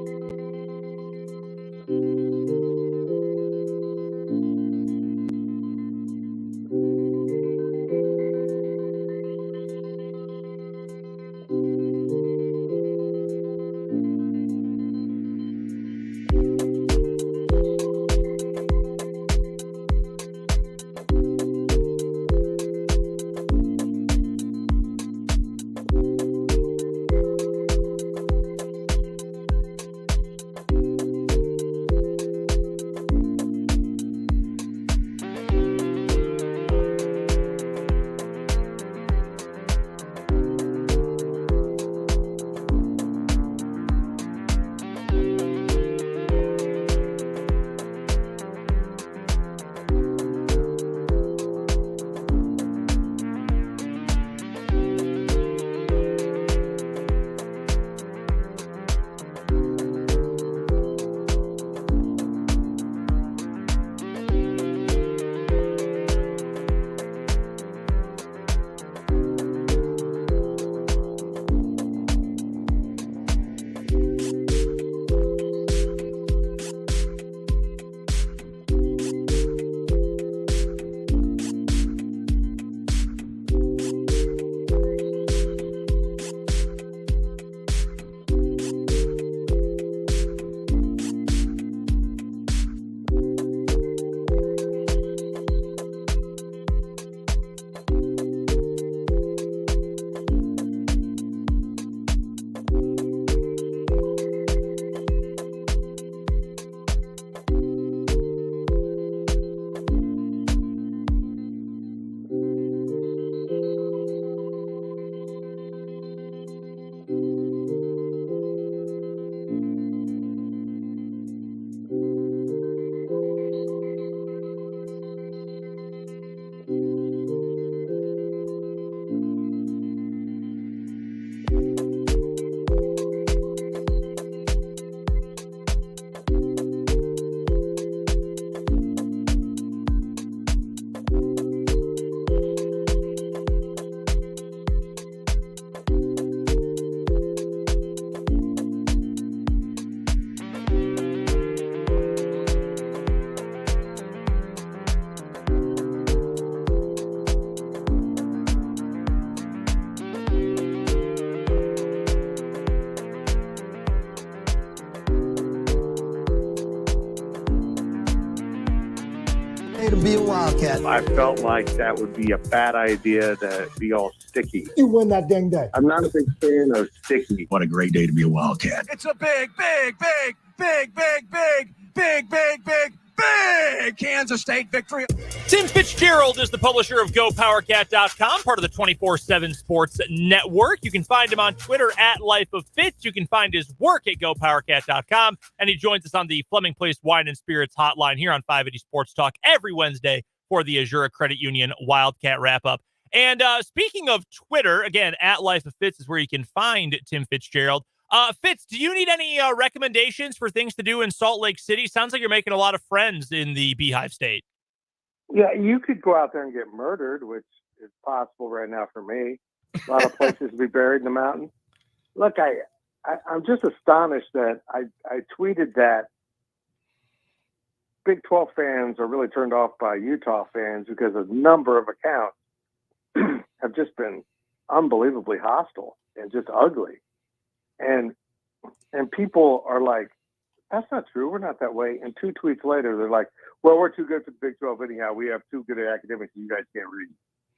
To be a Wildcat. I felt like that would be a bad idea to be all sticky. You win that dang day. I'm not a big fan of sticky. What a great day to be a Wildcat. It's a big Kansas State victory. Tim Fitzgerald is the publisher of GoPowerCat.com, part of the 24/7 Sports Network. You can find him on Twitter at Life of Fitz. You can find his work at GoPowerCat.com, and he joins us on the Fleming Place Wine and Spirits hotline here on 580 Sports Talk every Wednesday for the Azura Credit Union Wildcat wrap-up. And speaking of Twitter, again, at Life of Fitz is where you can find Tim Fitzgerald. Fitz, do you need any recommendations for things to do in Salt Lake City? Sounds like you're making a lot of friends in the Beehive State. Yeah, you could go out there and get murdered, which is possible right now for me. A lot of places to be buried in the mountains. Look, I'm just astonished that I tweeted that Big 12 fans are really turned off by Utah fans because a number of accounts have just been unbelievably hostile and just ugly. And people are like, that's not true. We're not that way. And 2 tweets later, they're like, well, we're too good for the Big 12 anyhow. We have too good academics. You guys can't read.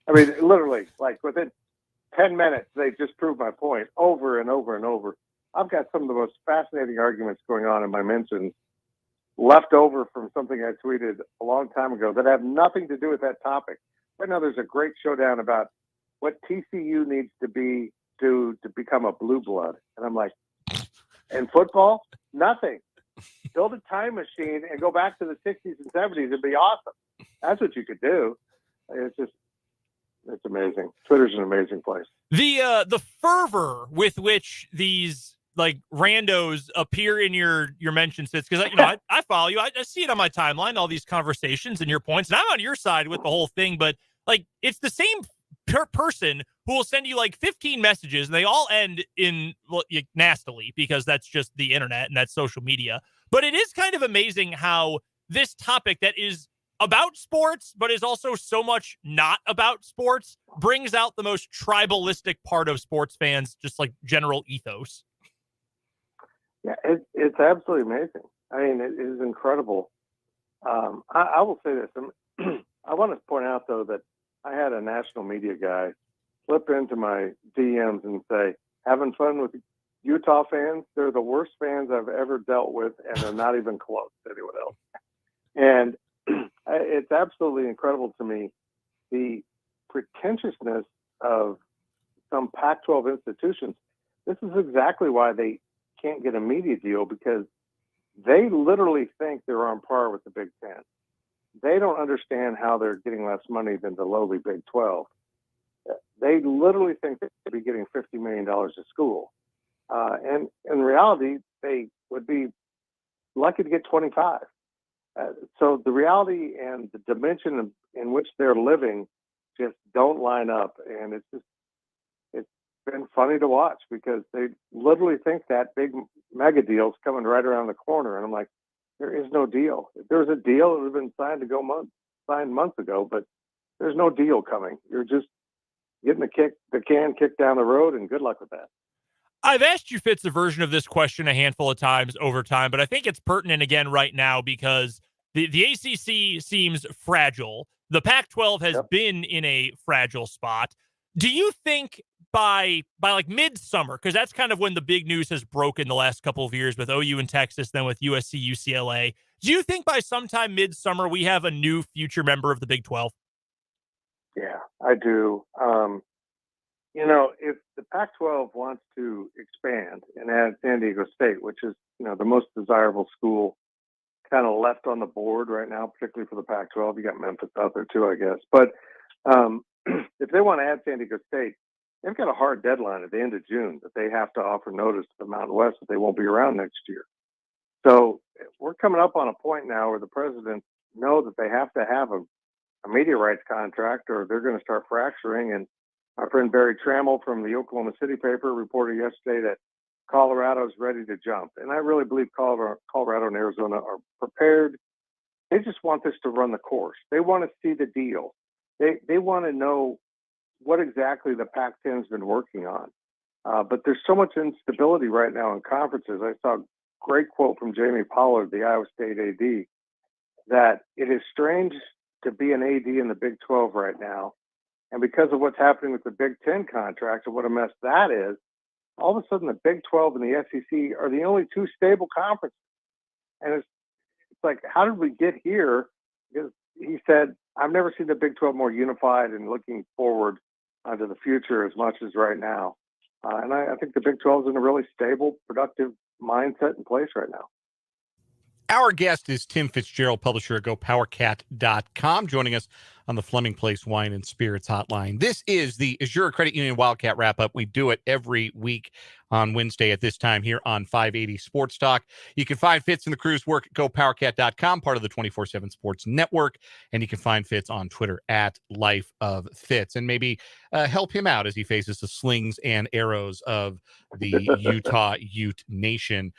I mean, literally, like within 10 minutes, they just proved my point over and over and over. I've got some of the most fascinating arguments going on in my mentions left over from something I tweeted a long time ago that have nothing to do with that topic. Right now, there's a great showdown about what TCU needs to do to become a blue blood. And I'm like, in football, nothing. Build a time machine and go back to the 60s and 70s. It'd be awesome. That's what you could do. It's amazing. Twitter's an amazing place. The fervor with which these like randos appear in your mentions, Fitz, because I follow you. I see it on my timeline, all these conversations and your points, and I'm on your side with the whole thing. But like, it's the same person who will send you like 15 messages, and they all end in nastily because that's just the internet and that's social media. But it is kind of amazing how this topic that is about sports, but is also so much not about sports, brings out the most tribalistic part of sports fans, just like general ethos. Yeah, it's absolutely amazing. I mean, it is incredible. I will say this. I want to point out, though, that I had a national media guy slip into my DMs and say, having fun with Utah fans? They're the worst fans I've ever dealt with, and they're not even close to anyone else. And it's absolutely incredible to me, the pretentiousness of some Pac-12 institutions. This is exactly why they can't get a media deal, because they literally think they're on par with the Big Ten. They don't understand how they're getting less money than the lowly Big 12. They literally think they should be getting $50 million a school. And in reality, they would be lucky to get 25. So the reality and the dimension in which they're living just don't line up. And it's been funny to watch, because they literally think that big mega deal is coming right around the corner. And I'm like, there is no deal. If there was a deal, it would have been signed months ago, but there's no deal coming. You're just getting the can kicked down the road, and good luck with that. I've asked you, Fitz, a version of this question a handful of times over time, but I think it's pertinent again right now because the ACC seems fragile. The Pac-12 has been in a fragile spot. Do you think by like midsummer, because that's kind of when the big news has broken the last couple of years with OU and Texas, then with USC, UCLA, do you think by sometime midsummer we have a new future member of the Big 12? Yeah, I do. If the Pac-12 wants to expand and add San Diego State, which is, the most desirable school kind of left on the board right now, particularly for the Pac-12, you got Memphis out there too, I guess. But if they want to add San Diego State, they've got a hard deadline at the end of June that they have to offer notice to the Mountain West that they won't be around next year. So we're coming up on a point now where the presidents know that they have to have a media rights contract, or they're going to start fracturing. And my friend Barry Trammell from the Oklahoma City paper reported yesterday that Colorado's ready to jump. And I really believe Colorado and Arizona are prepared. They just want this to run the course. They want to see the deal. They want to know what exactly the Pac-10 has been working on. But there's so much instability right now in conferences. I saw a great quote from Jamie Pollard, the Iowa State AD, that it is strange to be an AD in the Big 12 right now. And because of what's happening with the Big 10 contract and what a mess that is, all of a sudden the Big 12 and the SEC are the only two stable conferences. And it's like, how did we get here? Because he said, I've never seen the Big 12 more unified and looking forward to the future as much as right now. And I think the Big 12 is in a really stable, productive mindset in place right now. Our guest is Tim Fitzgerald, publisher at GoPowerCat.com, joining us on the Fleming Place Wine and Spirits Hotline. This is the Azure Credit Union Wildcat Wrap-Up. We do it every week on Wednesday at this time here on 580 Sports Talk. You can find Fitz and the crew's work at gopowercat.com, part of the 24/7 Sports Network, and you can find Fitz on Twitter at Life of Fitz, and maybe help him out as he faces the slings and arrows of the Utah Ute Nation.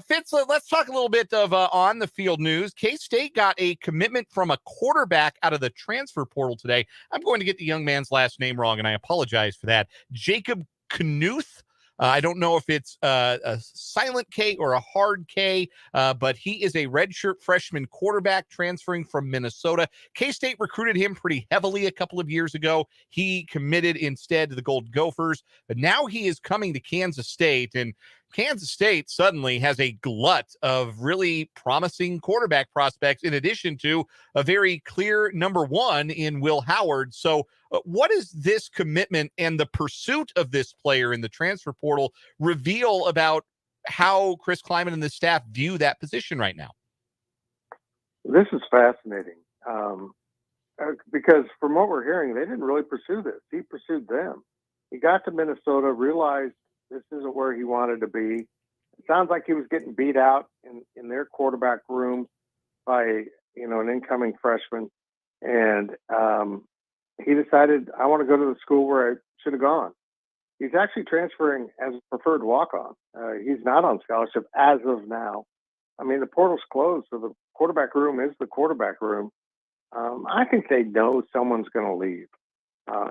Fitz, let's talk a little bit of on-the-field news. K-State got a commitment from a quarterback out of the transfer portal today. I'm going to get the young man's last name wrong, and I apologize for that. Jacob Knuth. I don't know if it's a silent K or a hard K, but he is a redshirt freshman quarterback transferring from Minnesota. K-State recruited him pretty heavily a couple of years ago. He committed instead to the Gold Gophers, but now he is coming to Kansas State, and Kansas State suddenly has a glut of really promising quarterback prospects in addition to a very clear number one in Will Howard. So what does this commitment and the pursuit of this player in the transfer portal reveal about how Chris Kleiman and the staff view that position right now? This is fascinating because from what we're hearing, they didn't really pursue this. He pursued them. He got to Minnesota, realized this isn't where he wanted to be. It sounds like he was getting beat out in their quarterback room by, an incoming freshman. And he decided, I want to go to the school where I should have gone. He's actually transferring as a preferred walk-on. He's not on scholarship as of now. I mean, the portal's closed, so the quarterback room is the quarterback room. I think they know someone's going to leave.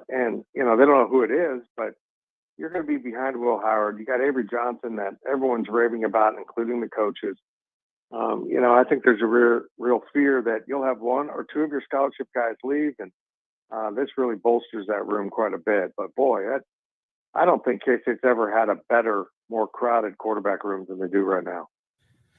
And, they don't know who it is, but you're going to be behind Will Howard. You got Avery Johnson that everyone's raving about, including the coaches. I think there's a real fear that you'll have one or two of your scholarship guys leave, and this really bolsters that room quite a bit. But boy, I don't think K-State's ever had a better, more crowded quarterback room than they do right now.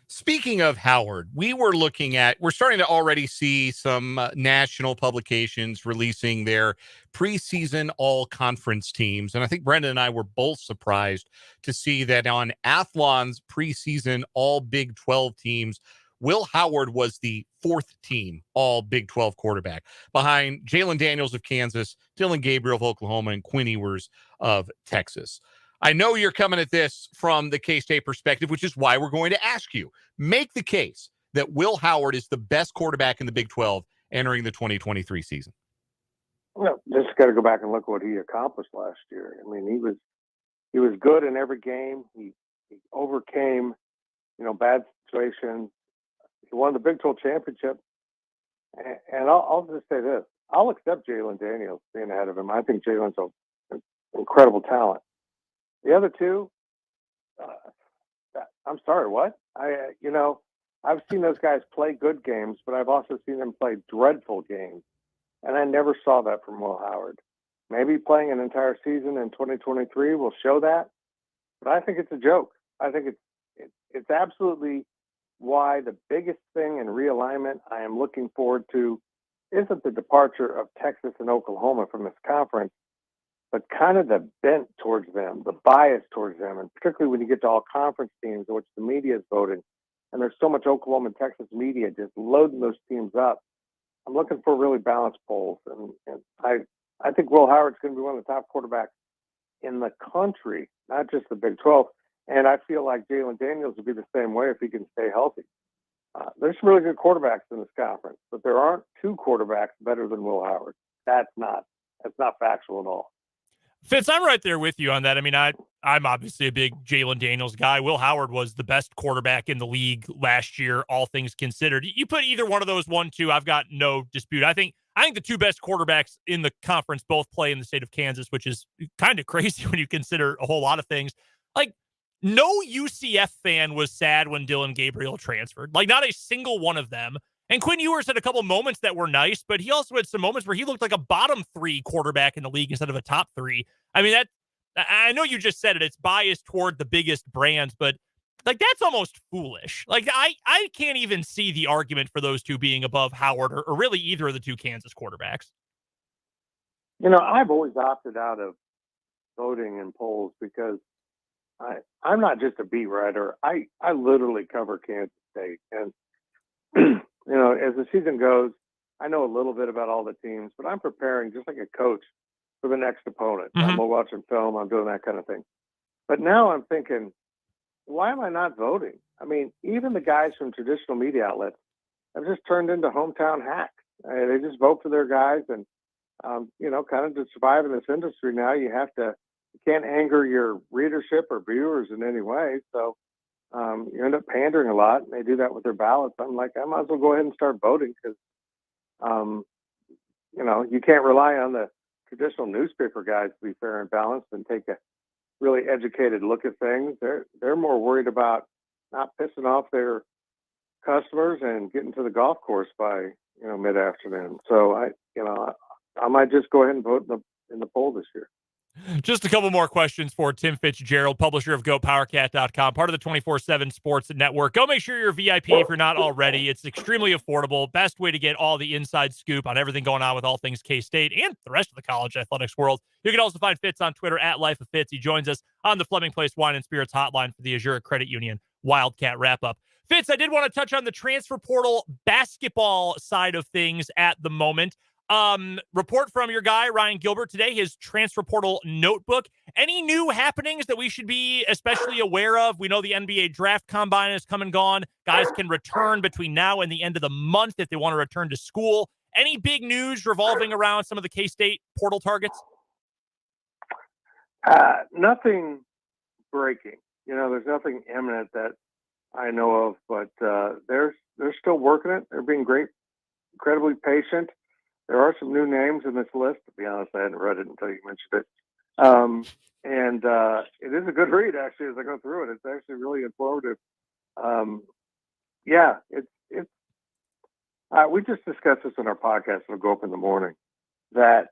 Speaking of Howard, we're starting to already see some national publications releasing their preseason all-conference teams. And I think Brendan and I were both surprised to see that on Athlon's preseason all Big 12 teams, Will Howard was the fourth team all Big 12 quarterback behind Jalen Daniels of Kansas, Dylan Gabriel of Oklahoma, and Quinn Ewers of Texas. I know you're coming at this from the K-State perspective, which is why we're going to ask you. Make the case that Will Howard is the best quarterback in the Big 12 entering the 2023 season. Well, just got to go back and look at what he accomplished last year. I mean, he was good in every game. He overcame, bad situations. He won the Big 12 championship. And I'll just say this. I'll accept Jalen Daniels being ahead of him. I think Jalen's an incredible talent. The other two, I'm sorry, what? I've seen those guys play good games, but I've also seen them play dreadful games. And I never saw that from Will Howard. Maybe playing an entire season in 2023 will show that, but I think it's a joke. I think it's absolutely why the biggest thing in realignment I am looking forward to isn't the departure of Texas and Oklahoma from this conference, but kind of the bent towards them, the bias towards them, and particularly when you get to all conference teams in which the media is voting, and there's so much Oklahoma and Texas media just loading those teams up. I'm looking for really balanced polls, and I think Will Howard's going to be one of the top quarterbacks in the country, not just the Big 12. And I feel like Jalen Daniels will be the same way if he can stay healthy. There's some really good quarterbacks in this conference, but there aren't two quarterbacks better than Will Howard. That's not factual at all. Fitz, I'm right there with you on that. I mean, I'm obviously a big Jalen Daniels guy. Will Howard was the best quarterback in the league last year, all things considered. You put either one of those 1-2, I've got no dispute. I think the two best quarterbacks in the conference both play in the state of Kansas, which is kind of crazy when you consider a whole lot of things. Like, no UCF fan was sad when Dylan Gabriel transferred. Like, not a single one of them. And Quinn Ewers had a couple moments that were nice, but he also had some moments where he looked like a bottom three quarterback in the league instead of a top three. I mean, I know you just said it. It's biased toward the biggest brands, but like that's almost foolish. Like I can't even see the argument for those two being above Howard or really either of the two Kansas quarterbacks. I've always opted out of voting in polls because I'm not just a beat writer. I literally cover Kansas State. And, as the season goes, I know a little bit about all the teams, but I'm preparing just like a coach for the next opponent. Mm-hmm. I'm watching film. I'm doing that kind of thing. But now I'm thinking, why am I not voting? I mean, even the guys from traditional media outlets have just turned into hometown hacks. They just vote for their guys, and kind of to survive in this industry now, you can't anger your readership or viewers in any way. So you end up pandering a lot, and they do that with their ballots. I'm like, I might as well go ahead and start voting because, you can't rely on the traditional newspaper guys to be fair and balanced and take a really educated look at things. They're more worried about not pissing off their customers and getting to the golf course by mid-afternoon. So I might just go ahead and vote in the poll this year. Just a couple more questions for Tim Fitzgerald, publisher of GoPowerCat.com, part of the 24/7 Sports Network. Go make sure you're a VIP if you're not already. It's extremely affordable. Best way to get all the inside scoop on everything going on with all things K-State and the rest of the college athletics world. You can also find Fitz on Twitter at Life of Fitz. He joins us on the Fleming Place Wine and Spirits hotline for the Azure Credit Union Wildcat wrap-up. Fitz, I did want to touch on the transfer portal basketball side of things at the moment. Report from your guy, Ryan Gilbert, today, his transfer portal notebook. Any new happenings that we should be especially aware of? We know the NBA draft combine has come and gone. Guys can return between now and the end of the month if they want to return to school. Any big news revolving around some of the K-State portal targets? Nothing breaking. There's nothing imminent that I know of, but they're still working it. They're being great, incredibly patient. There are some new names in this list. To be honest, I hadn't read it until you mentioned it. And it is a good read, actually, as I go through it. It's actually really informative. We just discussed this in our podcast. It'll go up in the morning. That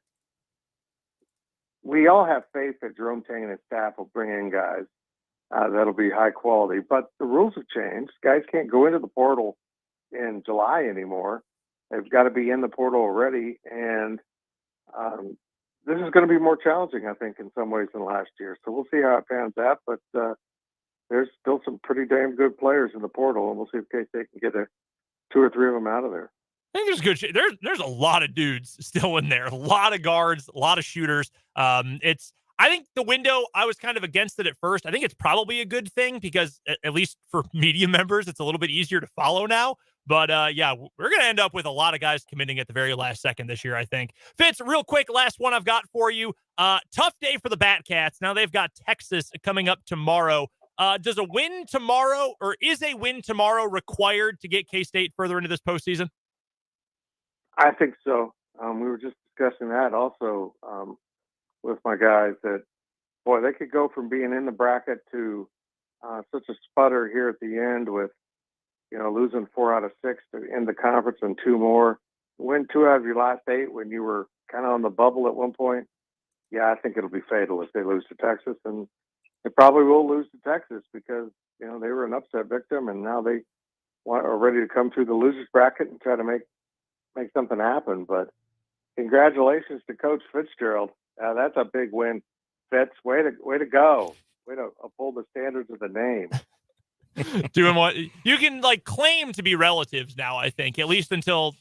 we all have faith that Jerome Tang and his staff will bring in guys that'll be high quality. But the rules have changed. Guys can't go into the portal in July anymore. They've got to be in the portal already, and this is going to be more challenging, I think, in some ways than last year. So we'll see how it pans out, but there's still some pretty damn good players in the portal, and we'll see if K-State can get 2 or 3 of them out of there. I think there's good. There's a lot of dudes still in there, a lot of guards, a lot of shooters. I think the window, I was kind of against it at first. I think it's probably a good thing because at least for media members, it's a little bit easier to follow now. But we're going to end up with a lot of guys committing at the very last second this year, I think. Fitz, real quick, last one I've got for you. Tough day for the Batcats. Now they've got Texas coming up tomorrow. Does a win tomorrow, or is a win tomorrow required to get K-State further into this postseason? I think so. We were just discussing that also with my guys that, boy, they could go from being in the bracket to such a sputter here at the end with, losing 4 out of 6 to end the conference and 2 more. Win 2 out of your last 8 when you were kind of on the bubble at one point. Yeah, I think it'll be fatal if they lose to Texas. And they probably will lose to Texas because, they were an upset victim and now they are ready to come through the losers bracket and try to make something happen. But congratulations to Coach Fitzgerald. That's a big win. Fitz, way to go. Way to uphold the standards of the name. Doing what you can claim to be relatives now, I think, at least until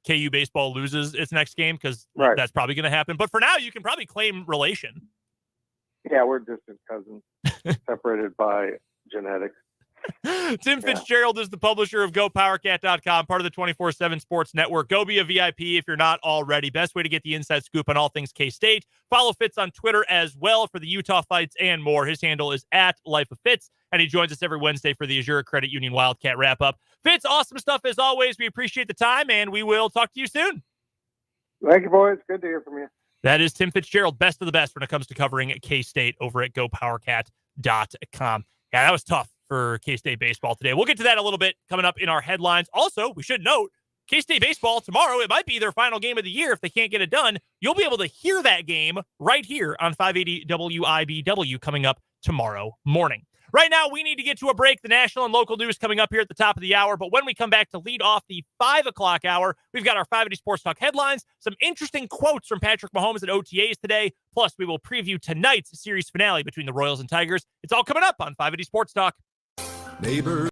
KU baseball loses its next game, because that's probably going to happen. But for now, you can probably claim relation. Yeah, we're distant cousins, separated by genetics. Tim Fitzgerald is the publisher of GoPowerCat.com, part of the 24/7 Sports Network. Go be a VIP if you're not already. Best way to get the inside scoop on all things K-State. Follow Fitz on Twitter as well for the Utah fights and more. His handle is at Life of Fitz, and he joins us every Wednesday for the Azure Credit Union Wildcat Wrap-Up. Fitz, awesome stuff as always. We appreciate the time, and we will talk to you soon. Thank you, boys. Good to hear from you. That is Tim Fitzgerald, best of the best when it comes to covering K-State over at GoPowerCat.com. Yeah, that was tough for K-State baseball today. We'll get to that a little bit coming up in our headlines. Also, we should note, K-State baseball tomorrow, it might be their final game of the year if they can't get it done. You'll be able to hear that game right here on 580 WIBW coming up tomorrow morning. Right now, we need to get to a break. The national and local news coming up here at the top of the hour. But when we come back to lead off the 5 o'clock hour, we've got our 580 Sports Talk headlines, some interesting quotes from Patrick Mahomes at OTAs today. Plus, we will preview tonight's series finale between the Royals and Tigers. It's all coming up on 580 Sports Talk. Neighbor.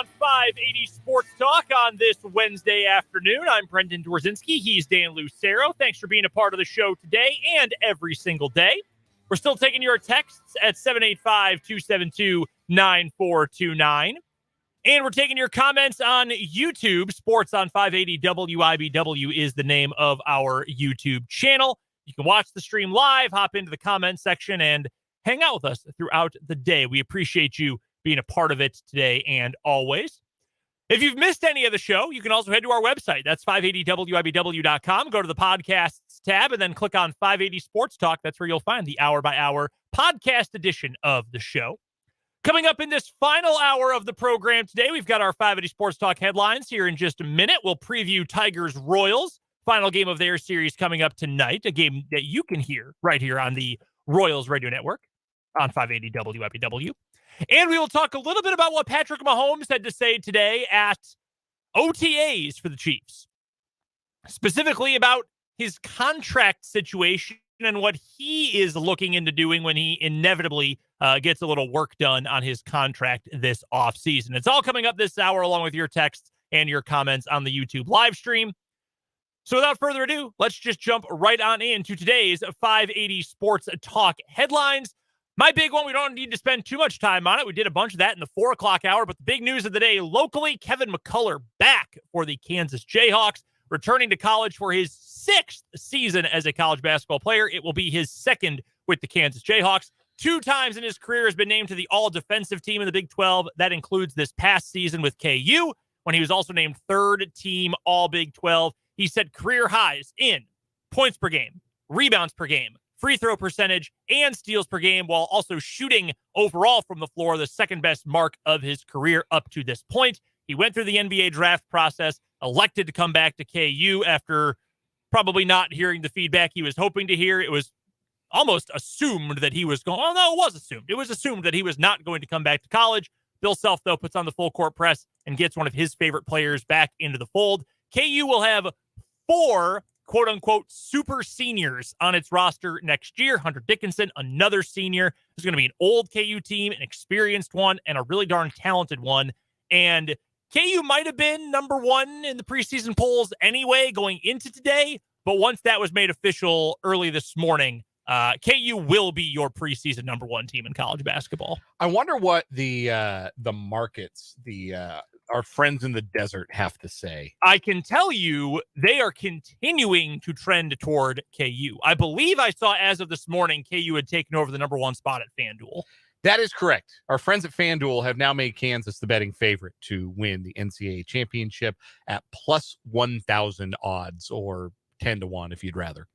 on 580 Sports Talk on this Wednesday afternoon. I'm Brendan Dworzinski. He's Dan Lucero. Thanks for being a part of the show today and every single day. We're still taking your texts at 785-272-9429. And we're taking your comments on YouTube. Sports on 580 WIBW is the name of our YouTube channel. You can watch the stream live, hop into the comment section, and hang out with us throughout the day. We appreciate you being a part of it today and always. If you've missed any of the show, you can also head to our website. That's 580WIBW.com. Go to the podcasts tab and then click on 580 Sports Talk. That's where you'll find the hour-by-hour podcast edition of the show. Coming up in this final hour of the program today, we've got our 580 Sports Talk headlines here in just a minute. We'll preview Tigers-Royals, final game of their series coming up tonight, a game that you can hear right here on the Royals Radio Network on 580 WIBW. And we will talk a little bit about what Patrick Mahomes had to say today at OTAs for the Chiefs, specifically about his contract situation and what he is looking into doing when he inevitably gets a little work done on his contract this offseason. It's all coming up this hour, along with your texts and your comments on the YouTube live stream. So without further ado, let's just jump right on into today's 580 Sports Talk headlines. My big one, we don't need to spend too much time on it. We did a bunch of that in the 4 o'clock hour, but the big news of the day locally, Kevin McCullar back for the Kansas Jayhawks, returning to college for his 6th season as a college basketball player. It will be his 2nd with the Kansas Jayhawks. 2 times in his career has been named to the all-defensive team in the Big 12. That includes this past season with KU, when he was also named 3rd team All-Big 12. He set career highs in points per game, rebounds per game, free throw percentage, and steals per game, while also shooting overall from the floor, the 2nd-best mark of his career up to this point. He went through the NBA draft process, elected to come back to KU after probably not hearing the feedback he was hoping to hear. It was almost assumed that he was going, well, no, it was assumed. It was assumed that he was not going to come back to college. Bill Self, though, puts on the full court press and gets one of his favorite players back into the fold. KU will have 4 quote-unquote super seniors on its roster next year. Hunter Dickinson, another senior. There's going to be an old KU team, an experienced one, and a really darn talented one. And KU might have been number 1 in the preseason polls anyway going into today, but once that was made official early this morning, KU will be your preseason number 1 team in college basketball. I wonder what the markets, our friends in the desert have to say. I can tell you they are continuing to trend toward KU. I believe I saw as of this morning, KU had taken over the number 1 spot at FanDuel. That is correct. Our friends at FanDuel have now made Kansas the betting favorite to win the NCAA championship at plus 1,000 odds, or 10-1 if you'd rather.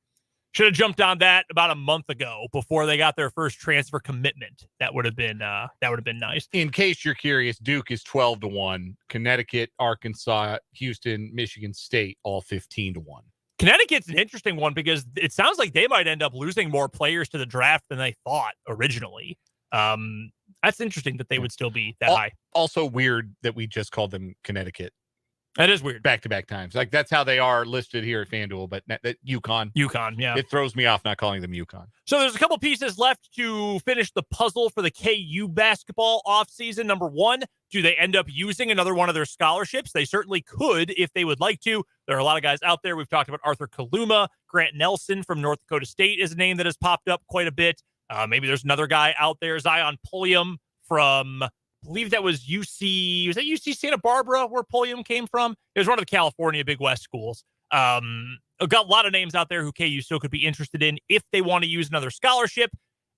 Should have jumped on that about a month ago before they got their first transfer commitment. That would have been nice. In case you're curious, Duke is 12-1. Connecticut, Arkansas, Houston, Michigan State, all 15-1. Connecticut's an interesting one because it sounds like they might end up losing more players to the draft than they thought originally. That's interesting that they would still be that high. Also weird that we just called them Connecticut. That is weird. Back-to-back times. Like, that's how they are listed here at FanDuel, but that UConn, yeah. It throws me off not calling them UConn. So there's a couple pieces left to finish the puzzle for the KU basketball offseason. Number 1, do they end up using another one of their scholarships? They certainly could if they would like to. There are a lot of guys out there. We've talked about Arthur Kaluma. Grant Nelson from North Dakota State is a name that has popped up quite a bit. Maybe there's another guy out there, Zion Pulliam from, I believe that was UC. Was that UC Santa Barbara where Pulliam came from? It was one of the California Big West schools. I've got a lot of names out there who KU still could be interested in if they want to use another scholarship.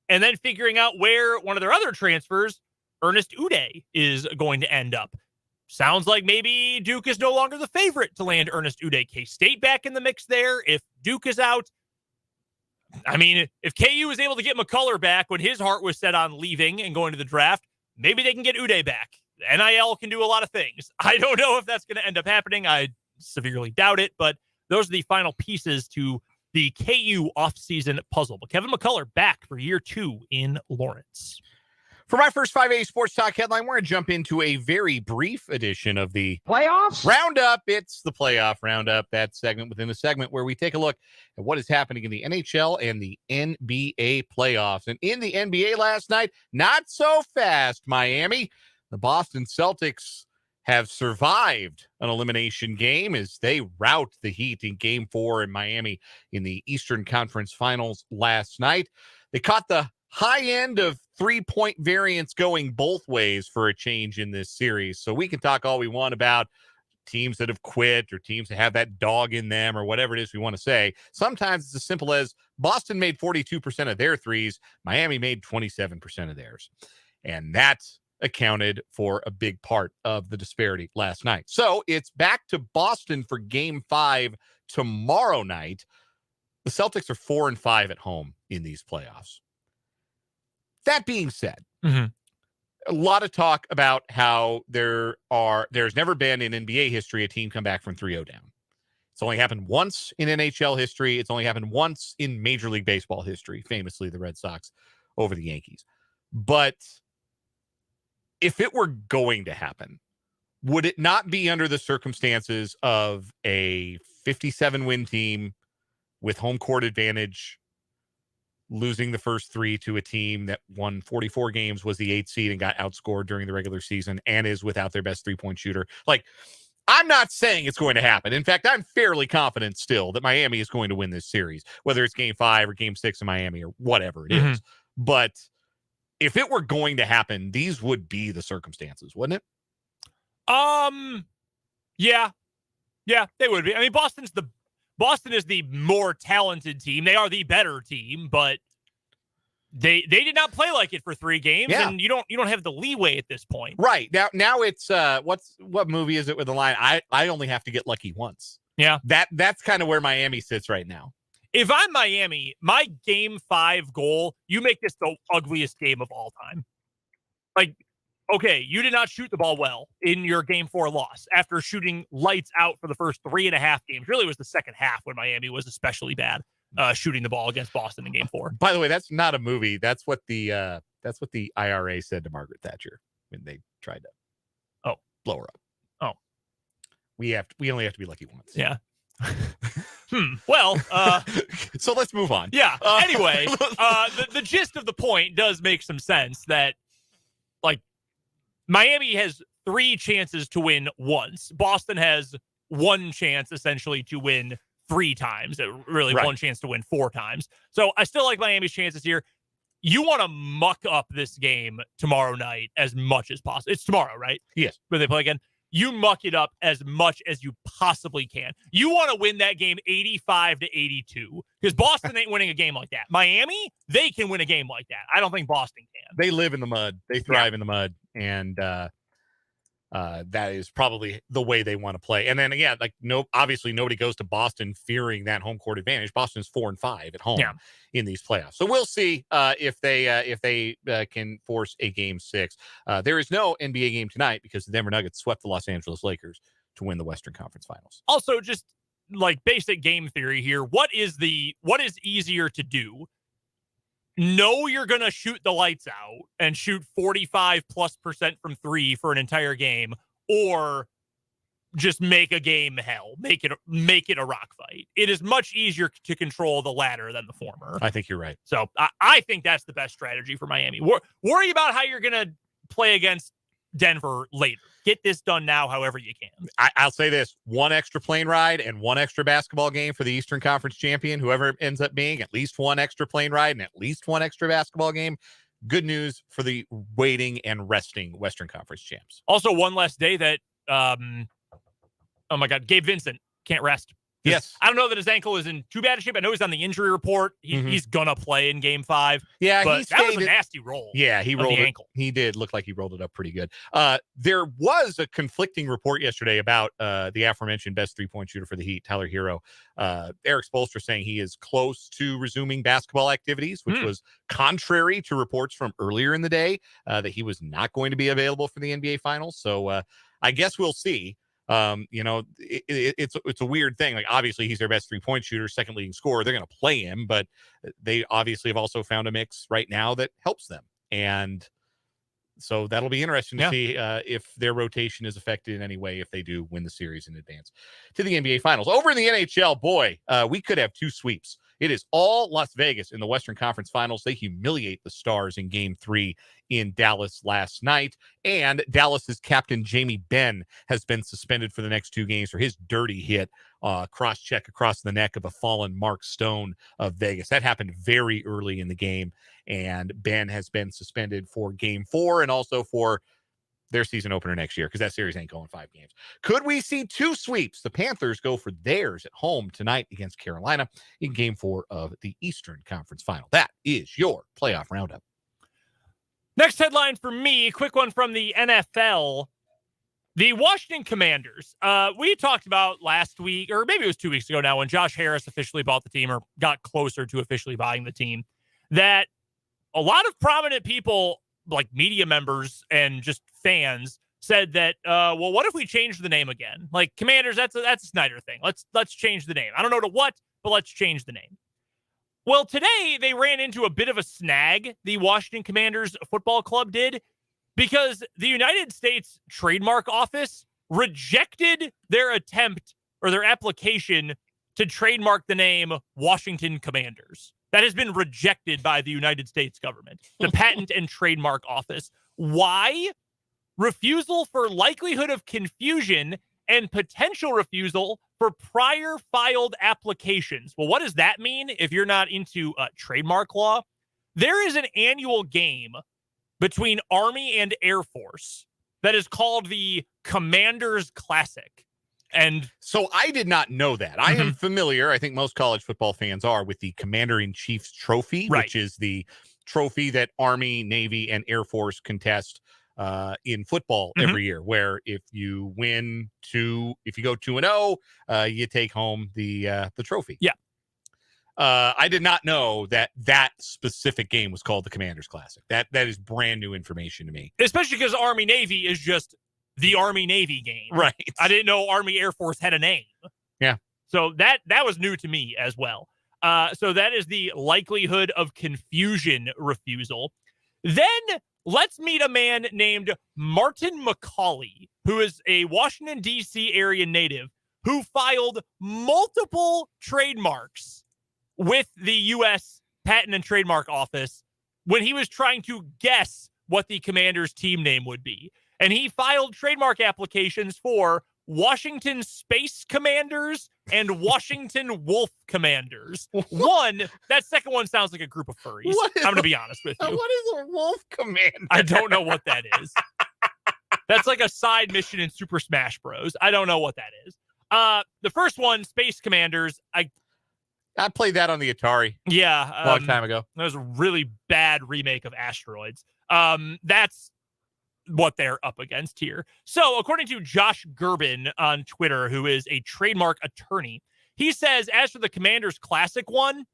And then figuring out where one of their other transfers, Ernest Uday, is going to end up. Sounds like maybe Duke is no longer the favorite to land Ernest Uday. K-State back in the mix there. If Duke is out, I mean, if KU is able to get McCullar back when his heart was set on leaving and going to the draft, maybe they can get Uday back. NIL can do a lot of things. I don't know if that's going to end up happening. I severely doubt it, but those are the final pieces to the KU offseason puzzle. But Kevin McCullar back for year 2 in Lawrence. For my first 5A Sports Talk headline, we're going to jump into a very brief edition of the Playoffs? Roundup. It's the Playoff Roundup, that segment within the segment where we take a look at what is happening in the NHL and the NBA playoffs. And in the NBA last night, not so fast, Miami. The Boston Celtics have survived an elimination game as they rout the Heat in Game 4 in Miami in the Eastern Conference Finals last night. They caught the high end of 3-point variance going both ways for a change in this series. So we can talk all we want about teams that have quit or teams that have that dog in them or whatever it is we want to say. Sometimes it's as simple as Boston made 42% of their threes. Miami made 27% of theirs. And that accounted for a big part of the disparity last night. So it's back to Boston for Game 5 tomorrow night. The Celtics are 4-5 at home in these playoffs. That being said, a lot of talk about how there's never been in NBA history a team come back from 3-0 down. It's only happened once in NHL history. It's only happened once in Major League Baseball history, famously the Red Sox over the Yankees. But if it were going to happen, would it not be under the circumstances of a 57-win team with home court advantage, losing the first 3 to a team that won 44 games, was the 8th seed, and got outscored during the regular season, and is without their best 3-point shooter? Like, I'm not saying it's going to happen. In fact, I'm fairly confident still that Miami is going to win this series, whether it's Game 5 or Game 6 in Miami or whatever it is. But if it were going to happen, these would be the circumstances, wouldn't it? Yeah, they would be. I mean, Boston is the more talented team. They are the better team, but they did not play like it for 3 games, and you don't have the leeway at this point. Right. Now it's what movie is it with the line? I only have to get lucky once. Yeah. That's kind of where Miami sits right now. If I'm Miami, my Game 5 goal, you make this the ugliest game of all time. Like, okay, you did not shoot the ball well in your Game 4 loss after shooting lights out for the first 3.5 games. Really, it was the second half when Miami was especially bad shooting the ball against Boston in Game 4. By the way, that's not a movie. That's what the IRA said to Margaret Thatcher when they tried to blow her up. Oh, we only have to be lucky once. Yeah. Well, so let's move on. Yeah. Anyway, the gist of the point does make some sense that, like, Miami has 3 chances to win once. Boston has 1 chance essentially to win 3 times. Really, right. 1 chance to win 4 times. So I still like Miami's chances here. You want to muck up this game tomorrow night as much as possible. It's tomorrow, right? Yes. Where they play again. You muck it up as much as you possibly can. You want to win that game 85-82 because Boston ain't winning a game like that. Miami, they can win a game like that. I don't think Boston can. They live in the mud. They thrive in the mud, and that is probably the way they want to play. And then again, obviously nobody goes to Boston fearing that home court advantage. Boston's 4-5 at home in these playoffs. So we'll see if they can force a Game 6. There is no NBA game tonight because the Denver Nuggets swept the Los Angeles Lakers to win the Western Conference Finals. Also, just like basic game theory here, what is easier to do? Know you're going to shoot the lights out and shoot 45+% from 3 for an entire game, or just make a game hell, make it a rock fight. It is much easier to control the latter than the former. I think you're right. So I think that's the best strategy for Miami. Worry about how you're going to play against Denver later. Get this done now however you can. I'll say this: 1 extra plane ride and 1 extra basketball game for the Eastern Conference champion, whoever it ends up being, at least 1 extra plane ride and at least 1 extra basketball game. Good news for the waiting and resting Western Conference champs. Also, one less day that, oh my God, Gabe Vincent can't rest. Yes. I don't know that his ankle is in too bad a shape. I know he's on the injury report. He's going to play in Game 5. Yeah, but that was a nasty roll. Yeah, he rolled the ankle. He did look like he rolled it up pretty good. There was a conflicting report yesterday about the aforementioned best 3-point shooter for the Heat, Tyler Hero. Eric Spoelstra saying he is close to resuming basketball activities, which was contrary to reports from earlier in the day that he was not going to be available for the NBA Finals. So I guess we'll see. It's a weird thing. Like, obviously he's their best 3-point shooter, second leading scorer. They're going to play him, but they obviously have also found a mix right now that helps them. And so that'll be interesting to see if their rotation is affected in any way if they do win the series in advance to the NBA Finals. Over in the NHL, boy, we could have 2 sweeps It is all Las Vegas in the Western Conference Finals. They humiliate the Stars in Game 3 in Dallas last night. And Dallas's captain, Jamie Benn, has been suspended for the next 2 games for his dirty hit, cross-check across the neck of a fallen Mark Stone of Vegas. That happened very early in the game, and Ben has been suspended for Game 4 and also for their season opener next year, because that series ain't going 5 games. Could we see 2 sweeps? The Panthers go for theirs at home tonight against Carolina in Game 4 of the Eastern Conference Final. That is your playoff roundup. Next headline for me, quick one from the NFL. The Washington Commanders. We talked about last week, or maybe it was 2 weeks ago now, when Josh Harris officially bought the team, or got closer to officially buying the team, that a lot of prominent people, like media members and just fans, said that, well, what if we change the name again? Like, Commanders, that's a Snyder thing. Let's change the name. I don't know to what, but let's change the name. Well, today they ran into a bit of a snag, the Washington Commanders Football Club did, because the United States Trademark Office rejected their attempt or their application to trademark the name Washington Commanders. That has been rejected by the United States government, the Patent and Trademark Office. Why? Refusal for likelihood of confusion and potential refusal for prior filed applications. Well, what does that mean if you're not into trademark law? There is an annual game between Army and Air Force that is called the Commanders Classic. And so I did not know that. I am familiar, I think most college football fans are, with the Commander-in-Chief's Trophy, which is the trophy that Army, Navy, and Air Force contest in football every year, where if you go 2-0, you take home the trophy. Yeah. I did not know that specific game was called the Commanders Classic. That is brand new information to me. Especially because Army Navy is just the Army Navy game. Right. I didn't know Army Air Force had a name. Yeah. So that was new to me as well. So that is the likelihood of confusion refusal. Then let's meet a man named Martin McCullar, who is a Washington, D.C. area native who filed multiple trademarks with the U.S. Patent and Trademark Office when he was trying to guess what the Commanders team name would be. And he filed trademark applications for Washington Space Commanders and Washington Wolf Commanders. That second one sounds like a group of furries. I'm going to be honest with you. What is a Wolf Commander? I don't know what that is. That's like a side mission in Super Smash Bros. I don't know what that is. The first one, Space Commanders, I played that on the Atari. Yeah. A long time ago. That was a really bad remake of Asteroids. That's what they're up against here. So according to Josh Gerbin on Twitter, who is a trademark attorney, he says, as for the Commanders Classic one,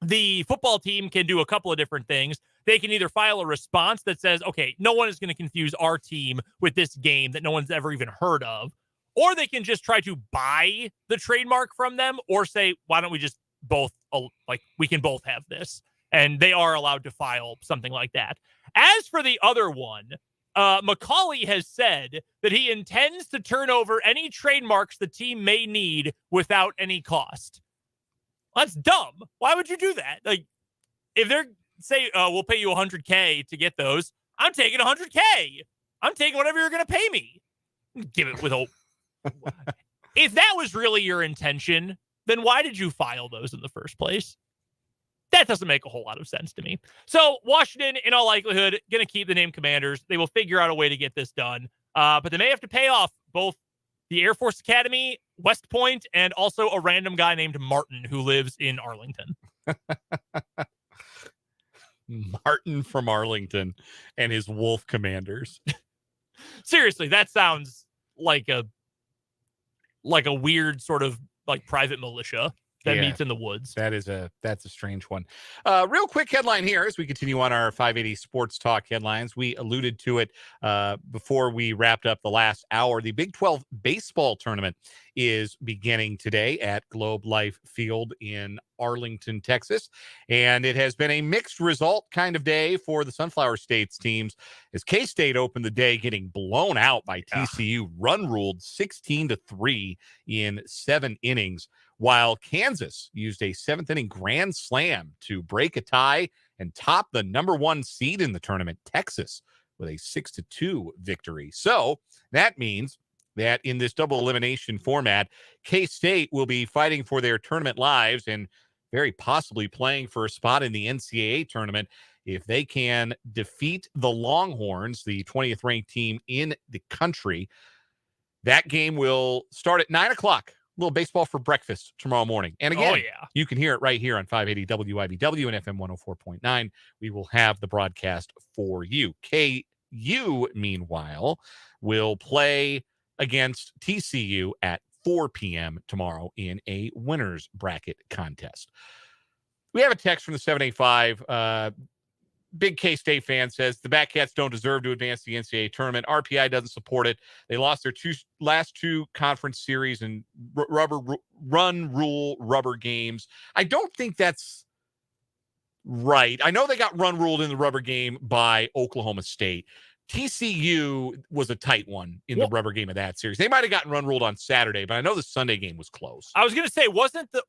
the football team can do a couple of different things. They can either file a response that says, okay, no one is going to confuse our team with this game that no one's ever even heard of, or they can just try to buy the trademark from them, or say, why don't we just both, we can both have this. And they are allowed to file something like that. As for the other one, McCullar has said that he intends to turn over any trademarks the team may need without any cost. That's dumb. Why would you do that? Like, if they're say, we'll pay you $100K to get those, I'm taking $100K. I'm taking whatever you're going to pay me. Give it with a. If that was really your intention, then why did you file those in the first place? That doesn't make a whole lot of sense to me. So Washington, in all likelihood, going to keep the name Commanders. They will figure out a way to get this done. But they may have to pay off both the Air Force Academy, West Point, and also a random guy named Martin who lives in Arlington. Martin from Arlington and his Wolf Commanders. Seriously, that sounds like a weird sort of like private militia that meets in the woods. That's a strange one. Real quick headline here as we continue on our 580 Sports Talk headlines. We alluded to it before we wrapped up the last hour. The Big 12 baseball tournament is beginning today at Globe Life Field in Arlington, Texas. And it has been a mixed result kind of day for the Sunflower States teams as K-State opened the day getting blown out by TCU, run ruled 16-3 in 7 innings. while Kansas used a 7th-inning grand slam to break a tie and top the number 1 seed in the tournament, Texas, with a 6-2 victory. So that means that in this double elimination format, K-State will be fighting for their tournament lives and very possibly playing for a spot in the NCAA tournament if they can defeat the Longhorns, the 20th ranked team in the country. That game will start at 9 o'clock. A little baseball for breakfast tomorrow morning. And again, you can hear it right here on 580 WIBW and FM 104.9. We will have the broadcast for you. KU, meanwhile, will play against TCU at 4 p.m. tomorrow in a winner's bracket contest. We have a text from the 785. Big K-State fan says the Batcats don't deserve to advance the NCAA tournament. RPI doesn't support it. They lost their last two conference series and run rule rubber games. I don't think that's right. I know they got run ruled in the rubber game by Oklahoma State. TCU was a tight one in the rubber game of that series. They might have gotten run ruled on Saturday, but I know the Sunday game was close. I was going to say, wasn't the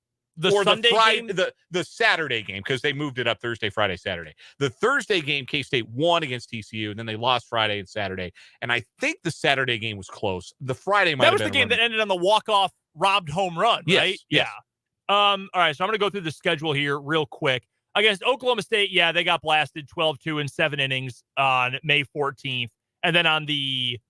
Sunday game? The Saturday game, because they moved it up Thursday, Friday, Saturday. The Thursday game, K-State won against TCU, and then they lost Friday and Saturday. And I think the Saturday game was close. The Friday might have been. That was the game that ended on the walk-off robbed home run, right? Yes. Yeah. All right, so I'm going to go through the schedule here real quick. Against Oklahoma State, they got blasted 12-2 in 7 innings on May 14th. And then on the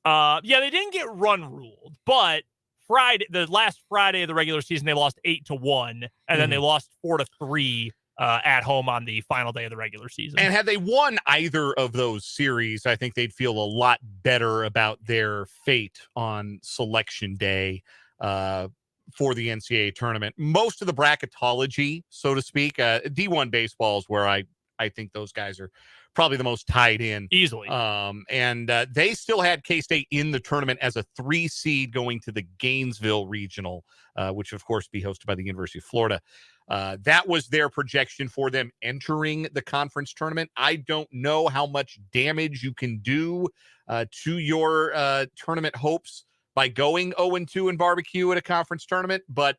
they didn't get run ruled, but the last Friday of the regular season, they lost 8-1, and then they lost 4-3 at home on the final day of the regular season. And had they won either of those series, I think they'd feel a lot better about their fate on selection day for the NCAA tournament. Most of the bracketology, so to speak, D1 baseball is where I think those guys are probably the most tied in easily. And they still had K-State in the tournament as a 3 seed going to the Gainesville regional, which of course be hosted by the University of Florida. That was their projection for them entering the conference tournament. I don't know how much damage you can do to your tournament hopes by going 0-2 in barbecue at a conference tournament, but